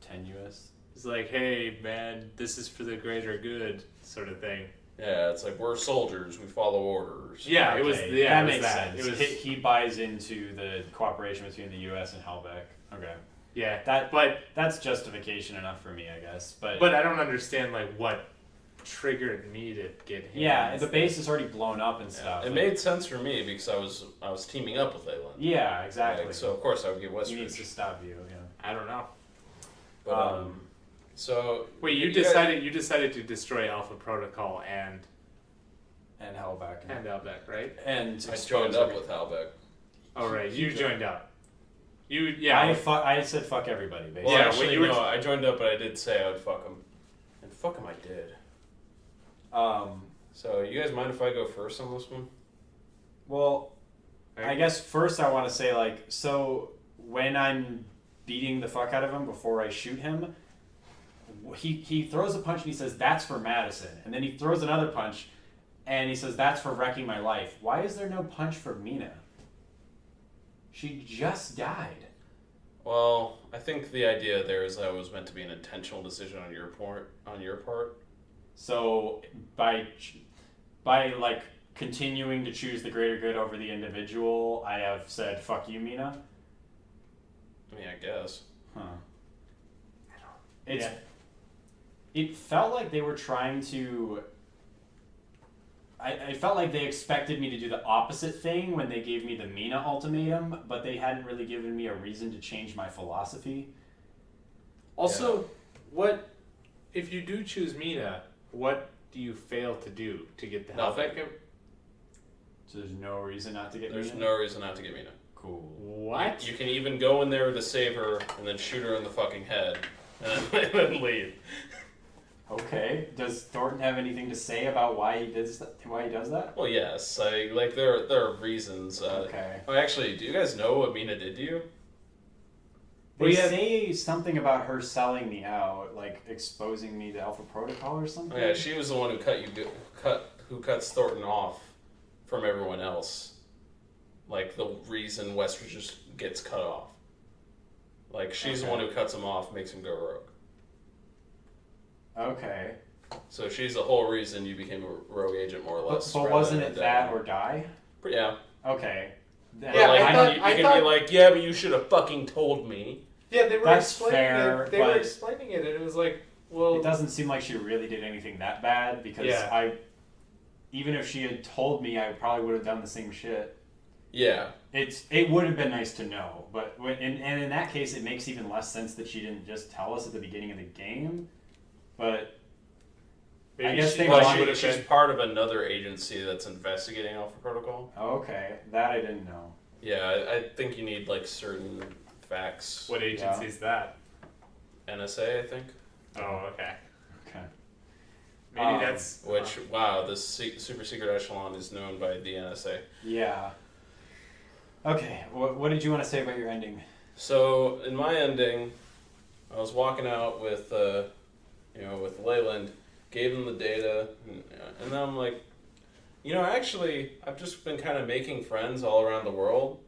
tenuous. It's like, hey, man, this is for the greater good, sort of thing. Yeah, it's like we're soldiers. We follow orders. Yeah, Okay, it was. Yeah, that it was makes that. sense. It was. He buys into the cooperation between the U.S. and Halbeck. Okay, Yeah, but that's justification enough for me, I guess. But I don't understand like what triggered me to get him. yeah, the base is already blown up and stuff. It made sense for me because I was teaming up with Leyland. Yeah, exactly. Like, so of course I would get he needs Westridge. to stop you. Yeah. I don't know. But so Wait, you decided to destroy Alpha Protocol and Halbeck. Albeck, right? And I joined up with Halbeck. Oh right, you joined up. I said fuck everybody, basically. Well, Yeah, actually, when you were- no, I joined up, but I did say I would fuck him, and fuck him I did. So you guys mind if I go first on this one? Well, I guess first I want to say, like, so when I'm beating the fuck out of him before I shoot him, he throws a punch and he says, that's for Madison. And then he throws another punch and he says, that's for wrecking my life. Why is there no punch for Mina? She just died. Well, I think the idea there is that it was meant to be an intentional decision on your part. So by like continuing to choose the greater good over the individual, I have said, fuck you, Mina. I mean, I guess. Huh. It felt like they were trying to. I felt like they expected me to do the opposite thing when they gave me the Mina ultimatum, but they hadn't really given me a reason to change my philosophy. Also, what if you do choose Mina? What do you fail to do to get the help? Nothing. So there's no reason not to get There's Mina? no reason not to get Mina. Cool. What? You can even go in there to save her and then shoot her in the fucking head and then leave. Okay. Does Thornton have anything to say about why he does that? Well, yes. There are reasons. Okay. Oh, actually, do you guys know what Mina did to you? They say something about her selling me out, like exposing me to Alpha Protocol or something. Oh, yeah, she was the one who cuts Thornton off from everyone else. Like the reason Westridge just gets cut off. Like she's the one who cuts him off, makes him go rogue. Okay. So she's the whole reason you became a rogue agent, more or less. But wasn't it that or die? Yeah. Okay. But Yeah, like, I thought- you I can thought- be like, yeah, but you should have fucking told me. Yeah, they were That's explaining fair, it. They were but- explaining it, and it was like, well, It doesn't seem like she really did anything that bad because Yeah. even if she had told me, I probably would have done the same shit. Yeah. It would have been nice to know, but and in that case, it makes even less sense that she didn't just tell us at the beginning of the game. But maybe I guess she they thought want- she would have she's been. part of another agency that's investigating Alpha Protocol. okay, that I didn't know. Yeah, I think you need like certain facts. What agency is that? NSA, I think. Oh, okay. Okay. Maybe that's Which, wow, this super secret echelon is known by the NSA. Yeah. Okay. What did you want to say about your ending? So, in my ending, I was walking out with, with Leyland, gave him the data, and then I'm like, actually, I've just been kind of making friends all around the world,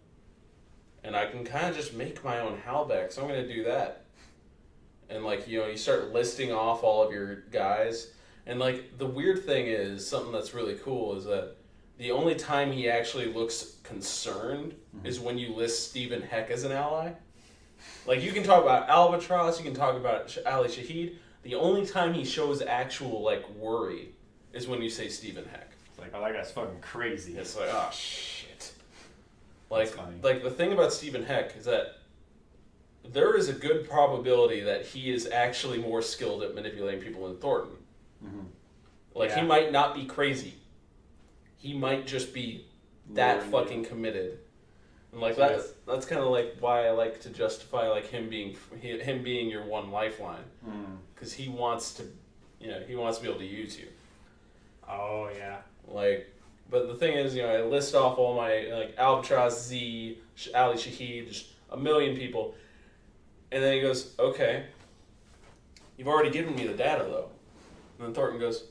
and I can kind of just make my own Halbeck, so I'm going to do that. And, you start listing off all of your guys, and, the weird thing is, something that's really cool is that the only time he actually looks concerned is when you list Stephen Heck as an ally. You can talk about Albatross, you can talk about Ali Shahid. The only time he shows actual, worry is when you say Stephen Heck. It's like, oh, that guy's fucking crazy. It's like, oh, shit. That's funny. The thing about Stephen Heck is that there is a good probability that he is actually more skilled at manipulating people than Thornton. Mm-hmm. He might not be crazy. He might just be that More fucking committed. And Yes. that's kind of why I like to justify him being your one lifeline, because he wants to be able to use you. Oh yeah. But the thing is, I list off all my Albatross, Z, Ali Shahid, just a million people, and then he goes, "Okay, you've already given me the data though." And then Thornton goes,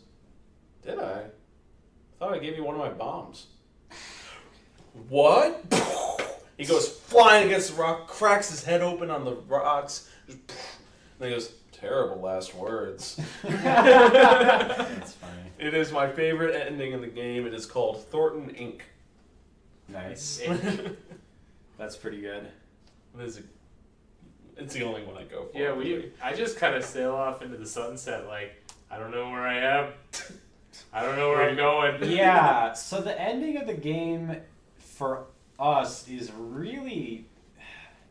"Did I? I thought I gave you one of my bombs." What? He goes flying against the rock, cracks his head open on the rocks, and he goes, Terrible last words. That's funny. It is my favorite ending in the game. It is called Thornton Inc. Nice. That's pretty good. It's the only one I go for. Yeah, I just kind of sail off into the sunset like, I don't know where I am. I don't know where I'm going. Yeah, so the ending of the game for us is really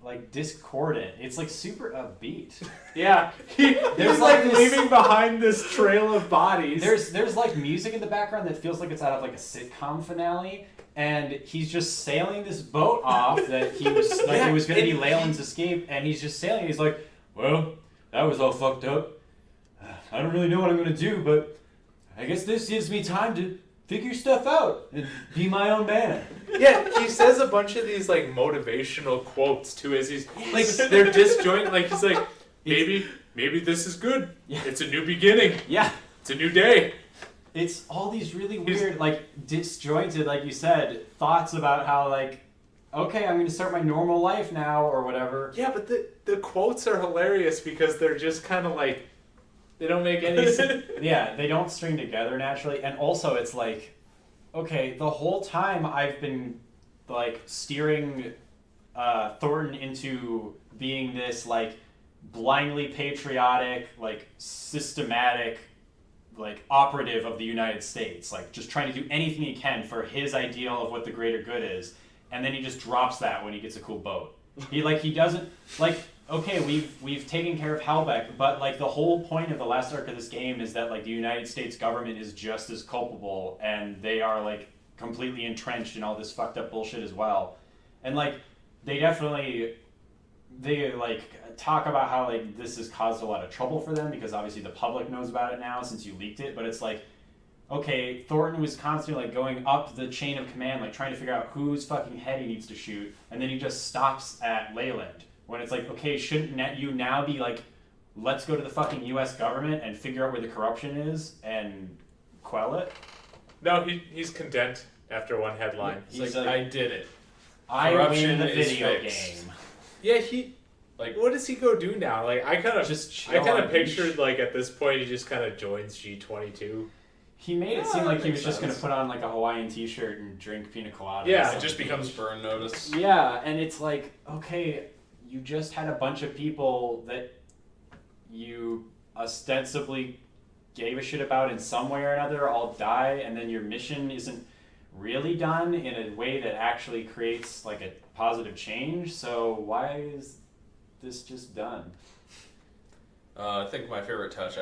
like discordant. It's like super upbeat. Yeah, There's he's like like this- leaving behind this trail of bodies. There's like music in the background that feels like it's out of like a sitcom finale, and he's just sailing this boat off that he was like it was going to be Leyland's escape, and he's just sailing. He's like, well, that was all fucked up. I don't really know what I'm going to do, but I guess this gives me time to figure stuff out and be my own man. Yeah, he says a bunch of these like motivational quotes too, as he's like they're disjoint. Like he's like, maybe this is good. Yeah. It's a new beginning. Yeah. It's a new day. It's all these really weird, like, disjointed, like you said, thoughts about how, like, okay, I'm going to start my normal life now, or whatever. Yeah, but the quotes are hilarious because they're just kind of like, they don't make any sense. Yeah, they don't string together naturally. And also, it's like, okay, the whole time I've been, like, steering Thornton into being this, like, blindly patriotic, like, systematic, like, operative of the United States, like, just trying to do anything he can for his ideal of what the greater good is, and then he just drops that when he gets a cool boat. He doesn't, like, okay, we've taken care of Halbeck, but, like, the whole point of the last arc of this game is that, like, the United States government is just as culpable, and they are, like, completely entrenched in all this fucked up bullshit as well. And, like, they like talk about how like this has caused a lot of trouble for them because obviously the public knows about it now since you leaked it, but it's like, okay, Thornton was constantly like going up the chain of command, like trying to figure out whose fucking head he needs to shoot, and then he just stops at Leyland when it's like, okay, shouldn't you now be like, let's go to the fucking US government and figure out where the corruption is and quell it? No, he's content after one headline. He's like, I did it. I Corruption win the is video fixed. game. Yeah, what does he go do now? Like I kind of pictured like at this point he just kind of joins G22. He made it seem like he was just going to put on like a Hawaiian t-shirt and drink pina colada. Yeah, It just becomes burn notice. Yeah, and it's like, okay, you just had a bunch of people that you ostensibly gave a shit about in some way or another all die, and then your mission isn't really done in a way that actually creates like a positive change. So why is this just done? I think my favorite touch,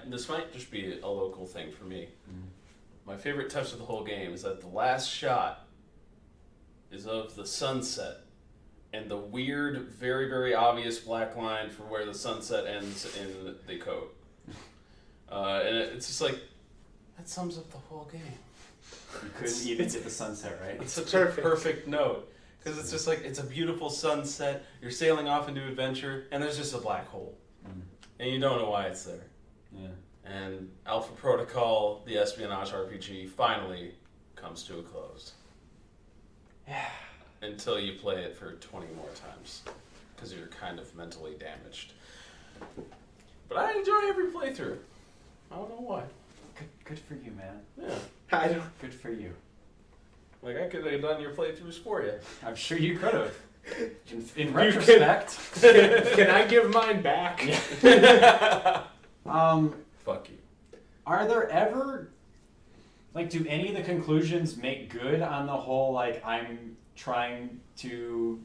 this might just be a local thing for me. My favorite touch of the whole game is that the last shot is of the sunset and the weird, very, very obvious black line for where the sunset ends in the code. And it's just like, that sums up the whole game. You couldn't even get the sunset right. It's such a perfect note. Because it's just like, it's a beautiful sunset, you're sailing off into adventure, and there's just a black hole. And you don't know why it's there. Yeah. And Alpha Protocol, the espionage RPG, finally comes to a close. Yeah. Until you play it for 20 more times. Because you're kind of mentally damaged. But I enjoy every playthrough. I don't know why. Good for you, man. Yeah. I don't. Good for you. Like, I could have done your playthroughs for you. I'm sure you could have. In retrospect. Can I give mine back? Fuck you. Are there ever, like, do any of the conclusions make good on the whole, like, I'm trying to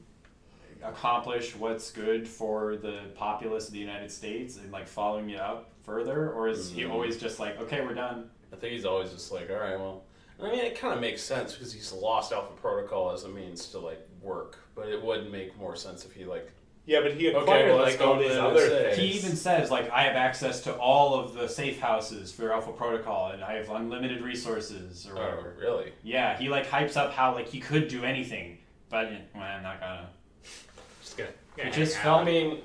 accomplish what's good for the populace of the United States and, like, following it up further? Or is he always just like, okay, we're done? I think he's always just like, alright, well. I mean, it kind of makes sense because he's lost Alpha Protocol as a means to, like, work. But it would make more sense if he, like... Yeah, but he acquired let's like all go these to other the things. He even says, like, I have access to all of the safe houses for Alpha Protocol, and I have unlimited resources, or whatever. Oh, really? Yeah, he, like, hypes up how, like, he could do anything, but, well, I'm not gonna. Just gonna. It just I felt... mean,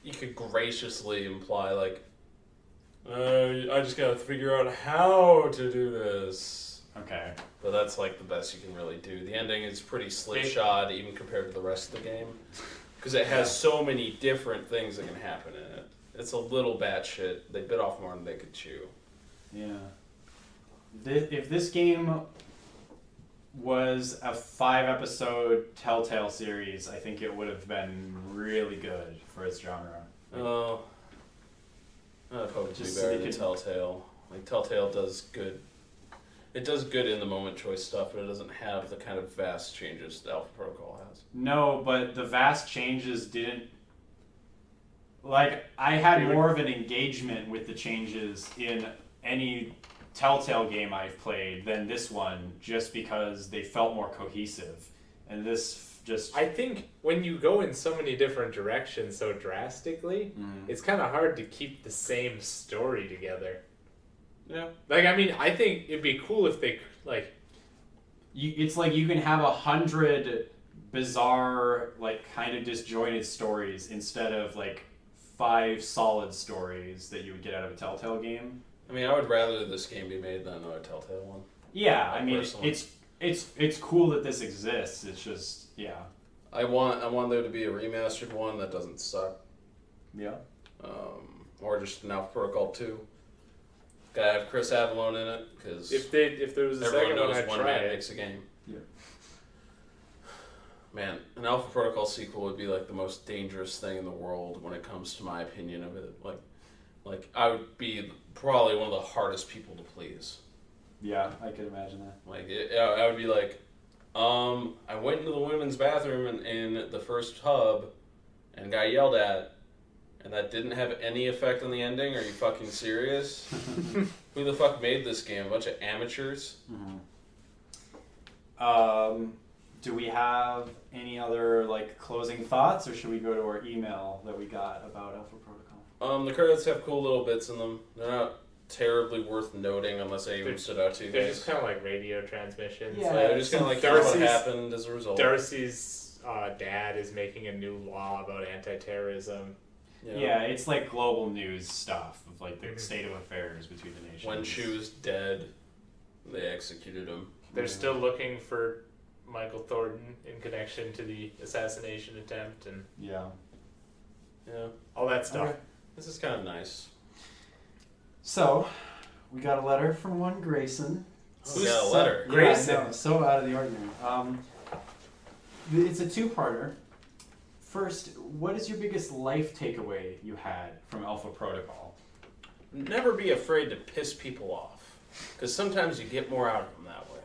you could graciously imply, like, I just gotta figure out how to do this. Okay. But that's, like, the best you can really do. The ending is pretty slipshod, even compared to the rest of the game. Because it has so many different things that can happen in it. It's a little batshit. They bit off more than they could chew. Yeah. If this game was a 5-episode Telltale series, I think it would have been really good for its genre. Oh. I'd hope it'd be Just better they than could- Telltale. Like, Telltale does good. It does good in the moment choice stuff, but it doesn't have the kind of vast changes that Alpha Protocol has. No, but the vast changes didn't. Like, I had more of an engagement with the changes in any Telltale game I've played than this one, just because they felt more cohesive. And this just. I think when you go in so many different directions so drastically, it's kind of hard to keep the same story together. Yeah. Like, I mean, I think it'd be cool if they, like... It's like you can have 100 bizarre, like, kind of disjointed stories instead of, like, 5 solid stories that you would get out of a Telltale game. I mean, I would rather this game be made than another Telltale one. Yeah, I Like, mean, personally. it's cool that this exists. It's just, yeah. I want there to be a remastered one that doesn't suck. Yeah. Or just an Alpha Protocol 2. Gotta have Chris Avallone in it, because If there was a everyone second one, knows I'd one try man it. makes a game. Yeah. Man, an Alpha Protocol sequel would be like the most dangerous thing in the world when it comes to my opinion of it. Like I would be probably one of the hardest people to please. Yeah, I could imagine that. Like I would be like, I went into the women's bathroom in the first hub and got yelled at, and that didn't have any effect on the ending. Are you fucking serious? Who the fuck made this game? A bunch of amateurs? Do we have any other, like, closing thoughts, or should we go to our email that we got about Alpha Protocol? The credits have cool little bits in them. They're not terribly worth noting unless they even They're- stood out to you They're guys. just kind of like radio transmissions. Yeah. They're just kind of like here's what Darcy's- happened as a result. Darcy's dad is making a new law about anti-terrorism. Yeah, it's like global news stuff of, like, the state of affairs between the nations. When Shu's dead, they executed him. They're still looking for Michael Thornton in connection to the assassination attempt and Yeah. Yeah. all that stuff. Okay. This is kind of nice. So, we got a letter from one Grayson. Oh, we got a letter. Grayson. Yeah, I know, so out of the ordinary. It's a two-parter. First, what is your biggest life takeaway you had from Alpha Protocol? Never be afraid to piss people off, because sometimes you get more out of them that way.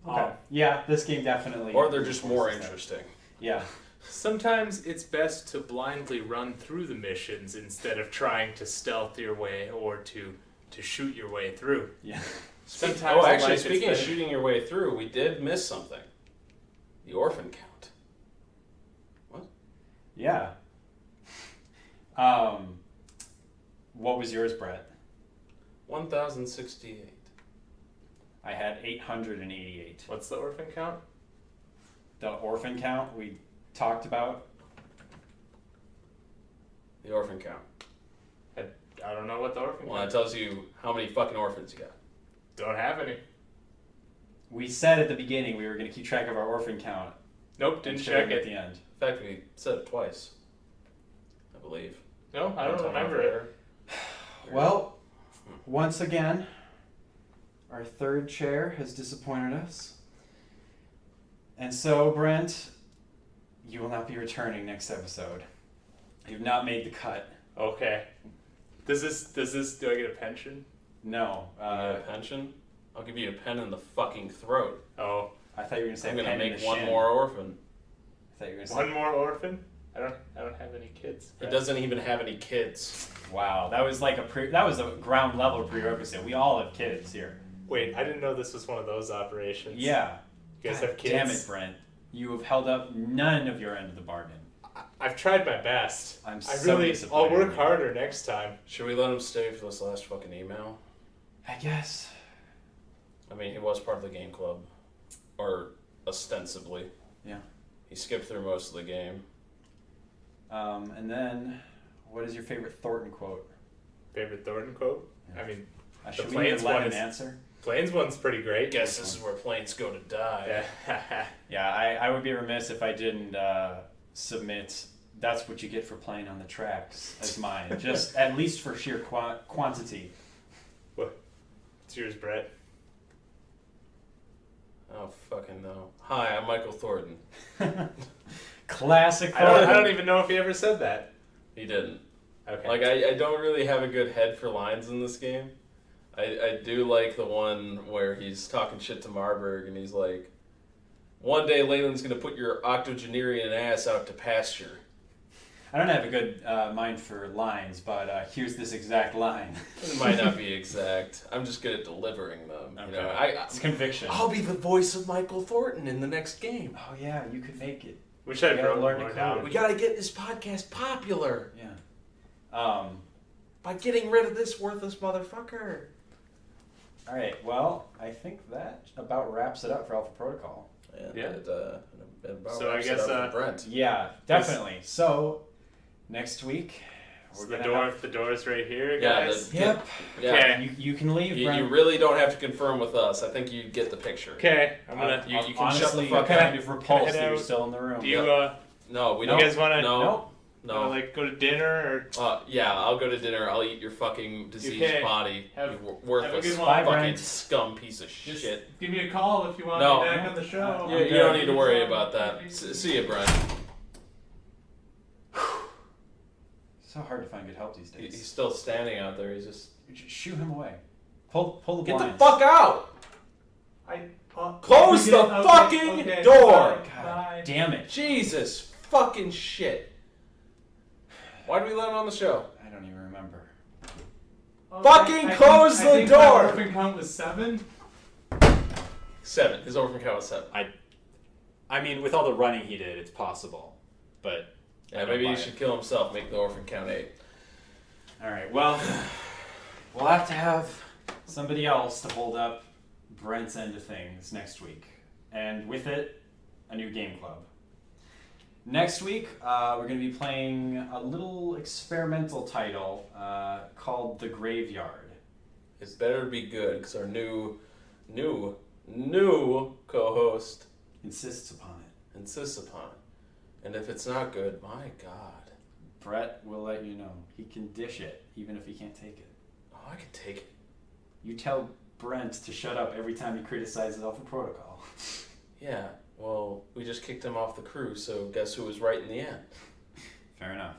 Okay. Yeah, this game definitely. Or they're just more reinforces that. interesting. Yeah. Sometimes it's best to blindly run through the missions instead of trying to stealth your way or to shoot your way through. Yeah. Sometimes Oh, in actually, life it's speaking of better- shooting your way through, we did miss something. The orphan count. Yeah. What was yours, Brett? 1,068. I had 888. What's the orphan count? The orphan count we talked about. The orphan count. I don't know what the orphan Well, count that tells you how many fucking orphans you got. Don't have any. We said at the beginning we were going to keep track of our orphan count. Nope, and didn't share check them at it. the end. In fact, we said it twice. I believe. No, I don't One time remember over it. there. Well, once again, our third chair has disappointed us. And so, Brent, you will not be returning next episode. You've not made the cut. Okay. Do I get a pension? No. You got a pension? I'll give you a pen in the fucking throat. Oh, I thought you were going to say I'm gonna pen in make the one shin. more orphan. I thought you were going to say... one more orphan? I don't have any kids. He doesn't even have any kids. Wow, that was like that was a ground level prerequisite. We all have kids here. Wait, I didn't know this was one of those operations. Yeah. You guys God have kids? Damn it, Brent. You have held up none of your end of the bargain. I've tried my best. I'm I so really, disappointed I'll work in you. harder next time. Should we let him stay for this last fucking email? I guess. I mean, he was part of the game club. Or ostensibly. Yeah. He skipped through most of the game. And then, what is your favorite Thornton quote? Favorite Thornton quote? Yeah. I mean, Should we Plains even let one him is- answer? Plains one's pretty great. Guess this is where planes go to die. Yeah. Yeah, I would be remiss if I didn't submit that's what you get for playing on the tracks as mine. Just at least for sheer quantity. It's yours, Brett. Oh, fucking no. Hi, I'm Michael Thornton. Classic. I don't even know if he ever said that. He didn't. Okay. Like, I don't really have a good head for lines in this game. I do like the one where he's talking shit to Marburg and he's like, one day Leyland's going to put your octogenarian ass out to pasture. I don't have a good mind for lines, but here's this exact line. It might not be exact. I'm just good at delivering them. Okay. You know, It's conviction. I'll be the voice of Michael Thornton in the next game. Oh yeah, you could make it. Wish I You gotta wrote learn to more code. down. We gotta get this podcast popular Yeah. by getting rid of this worthless motherfucker. All right. Well, I think that about wraps it up for Alpha Protocol. Yeah. It about So I wraps it guess, up for Brent. Yeah, definitely. So next week So we're the gonna door, have... the door's right here, Yeah, guys. Yep. Yeah. Okay. You can leave. You Brent. really don't have to confirm with us. I think you get the picture. Okay, I'm gonna. You can honestly, shut the fuck you're up. kind of repulsed head that you're out? still in the room. Do you No, we you don't. guys wanna? No. Wanna, like go to dinner or? Yeah, I'll go to dinner. I'll eat your fucking diseased Okay. body. Have- You worthless have a good one. Bye, fucking Brent. scum piece of Just shit. give me a call if you want No. me back on the show. You don't need to worry about that. See you, Brent. So hard to find good help these He's days. still standing out there. He's just Shoo him away. Pull the get the blinds. fuck out. Close Okay, the okay, fucking okay, door. bye, God bye. damn it. Jesus fucking shit. Why did we let him on the show? I don't even remember. Fucking close the door! My orphan count was 7. 7. His orphan count was 7. I mean, with all the running he did, it's possible. But Yeah, maybe he should kill himself. Make the orphan count 8. all right. Well, we'll have to have somebody else to hold up Brent's end of things next week, and with it, a new game club. Next week, we're going to be playing a little experimental title called The Graveyard. It better be good, because our new co-host Insists upon it. insists upon it. And if it's not good, my God. Brett will let you know. He can dish it, even if he can't take it. Oh, I can take it. You tell Brent to shut up every time he criticizes Alpha Protocol. Yeah, well, we just kicked him off the crew, so guess who was right in the end? Fair enough.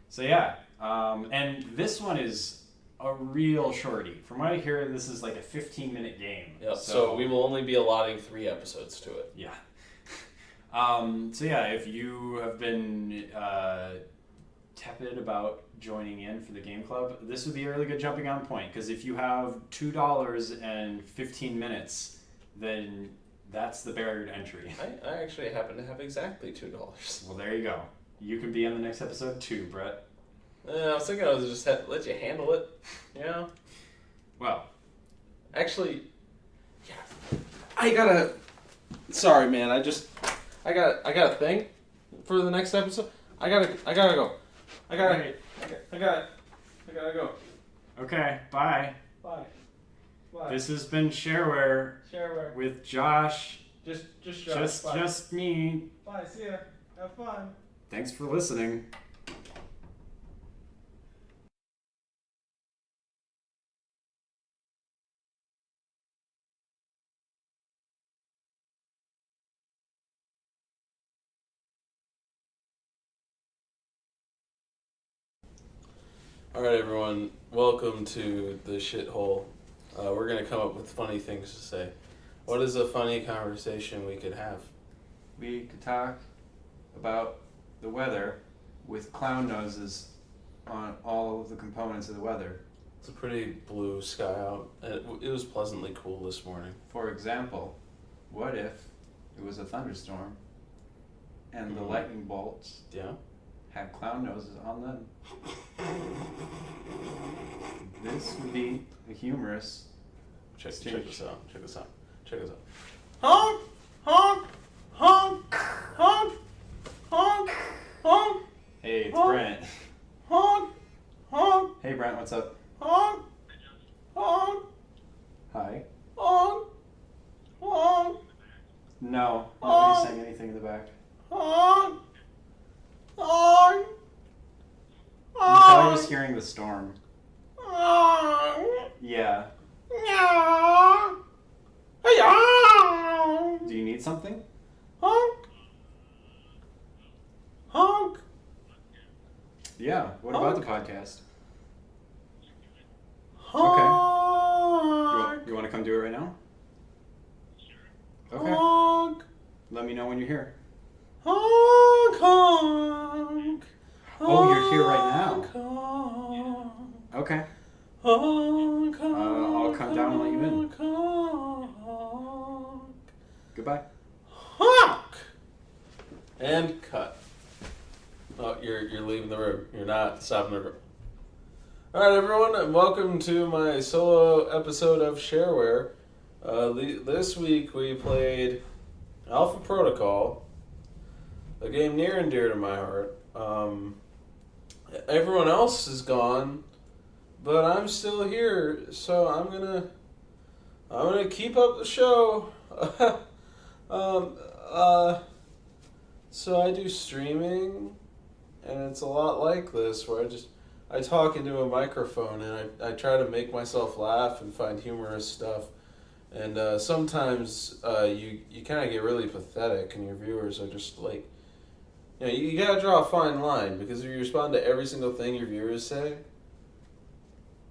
So yeah, and this one is a real shorty. From what I hear, this is like a 15-minute game. Yep, so we will only be allotting 3 episodes to it. Yeah. So yeah, if you have been tepid about joining in for the game club, this would be a really good jumping on point, because if you have $2 and 15 minutes, then that's the barrier to entry. I actually happen to have exactly $2. Well, there you go. You can be on the next episode too, Brett. I was thinking I was just let you handle it. Yeah. Well, Actually, yeah. I gotta. Sorry, man. I got a thing for the next episode. I gotta go. I gotta go. okay, bye. Bye. This has been Shareware Shareware. with Josh. Just Just me. Bye. See ya. Have fun. Thanks for listening. All right, everyone. Welcome to the shithole. We're gonna come up with funny things to say. What is a funny conversation we could have? We could talk about the weather with clown noses on all of the components of the weather. It's a pretty blue sky out. It was pleasantly cool this morning. For example, what if it was a thunderstorm and the Mhm. lightning bolts Yeah. had clown noses on them? This would be a humorous. Check this out. Check this out. Honk! Honk! Honk! Honk! Honk! Honk! Hey, it's Brent. Honk! Honk! Hey, Brent, what's up? Honk! Honk! Hi. Honk! Honk! No, nobody's saying anything in the back. Honk! Honk! probably just hearing the storm. Yeah. Do you need something? Honk. Honk. Yeah. What about the podcast? Honk. You want to come do it right now? Okay. Honk. Let me know when you're here. Honk. Honk. Oh, you're here right now. Honk. Okay. Honk. I'll come down and let you in. Honk. Goodbye. Honk. And cut. Oh, you're leaving the room. You're not stopping the room. All right, everyone, and welcome to my solo episode of Shareware. This week we played Alpha Protocol, a game near and dear to my heart. Everyone else is gone, but I'm still here, so I'm gonna keep up the show. So I do streaming, and it's a lot like this, where I talk into a microphone and I try to make myself laugh and find humorous stuff. And sometimes you kind of get really pathetic, and your viewers are just like, you gotta draw a fine line, because if you respond to every single thing your viewers say,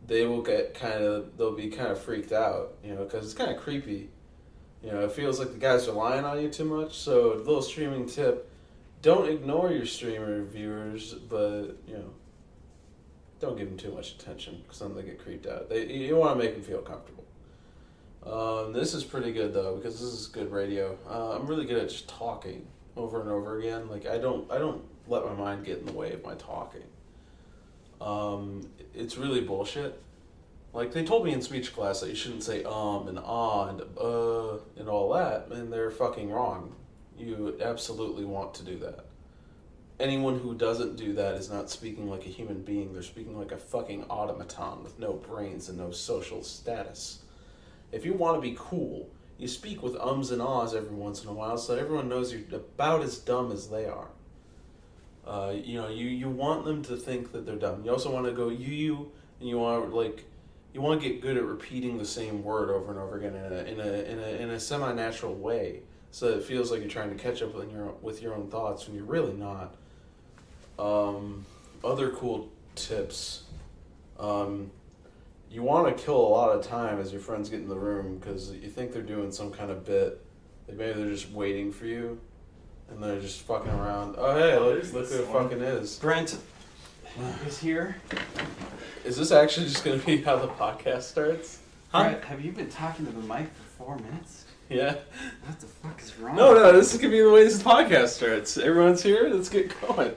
they'll be kind of freaked out, because it's kind of creepy. It feels like the guy's relying on you too much. So, a little streaming tip: don't ignore your streamer viewers, but don't give them too much attention, because then they get creeped out. You want to make them feel comfortable. This is pretty good though, because this is good radio. I'm really good at just talking over and over again. Like I don't let my mind get in the way of my talking. It's really bullshit. Like they told me in speech class that you shouldn't say and and and all that, and they're fucking wrong. You absolutely want to do that. Anyone who doesn't do that is not speaking like a human being. They're speaking like a fucking automaton with no brains and no social status. If you want to be cool, you speak with ums and ahs every once in a while, so that everyone knows you're about as dumb as they are. You want them to think that they're dumb. You also want to go you, and you want to get good at repeating the same word over and over again in a semi-natural way, so that it feels like you're trying to catch up with your own thoughts when you're really not. Other cool tips. You want to kill a lot of time as your friends get in the room, because you think they're doing some kind of bit. Like maybe they're just waiting for you, and they're just fucking around. Oh hey, look who it fucking is. Brent is here. Is this actually just going to be how the podcast starts? Huh? Brent, have you been talking to the mic for 4 minutes? Yeah. What the fuck is wrong? No, this is going to be the way this podcast starts. Everyone's here, let's get going.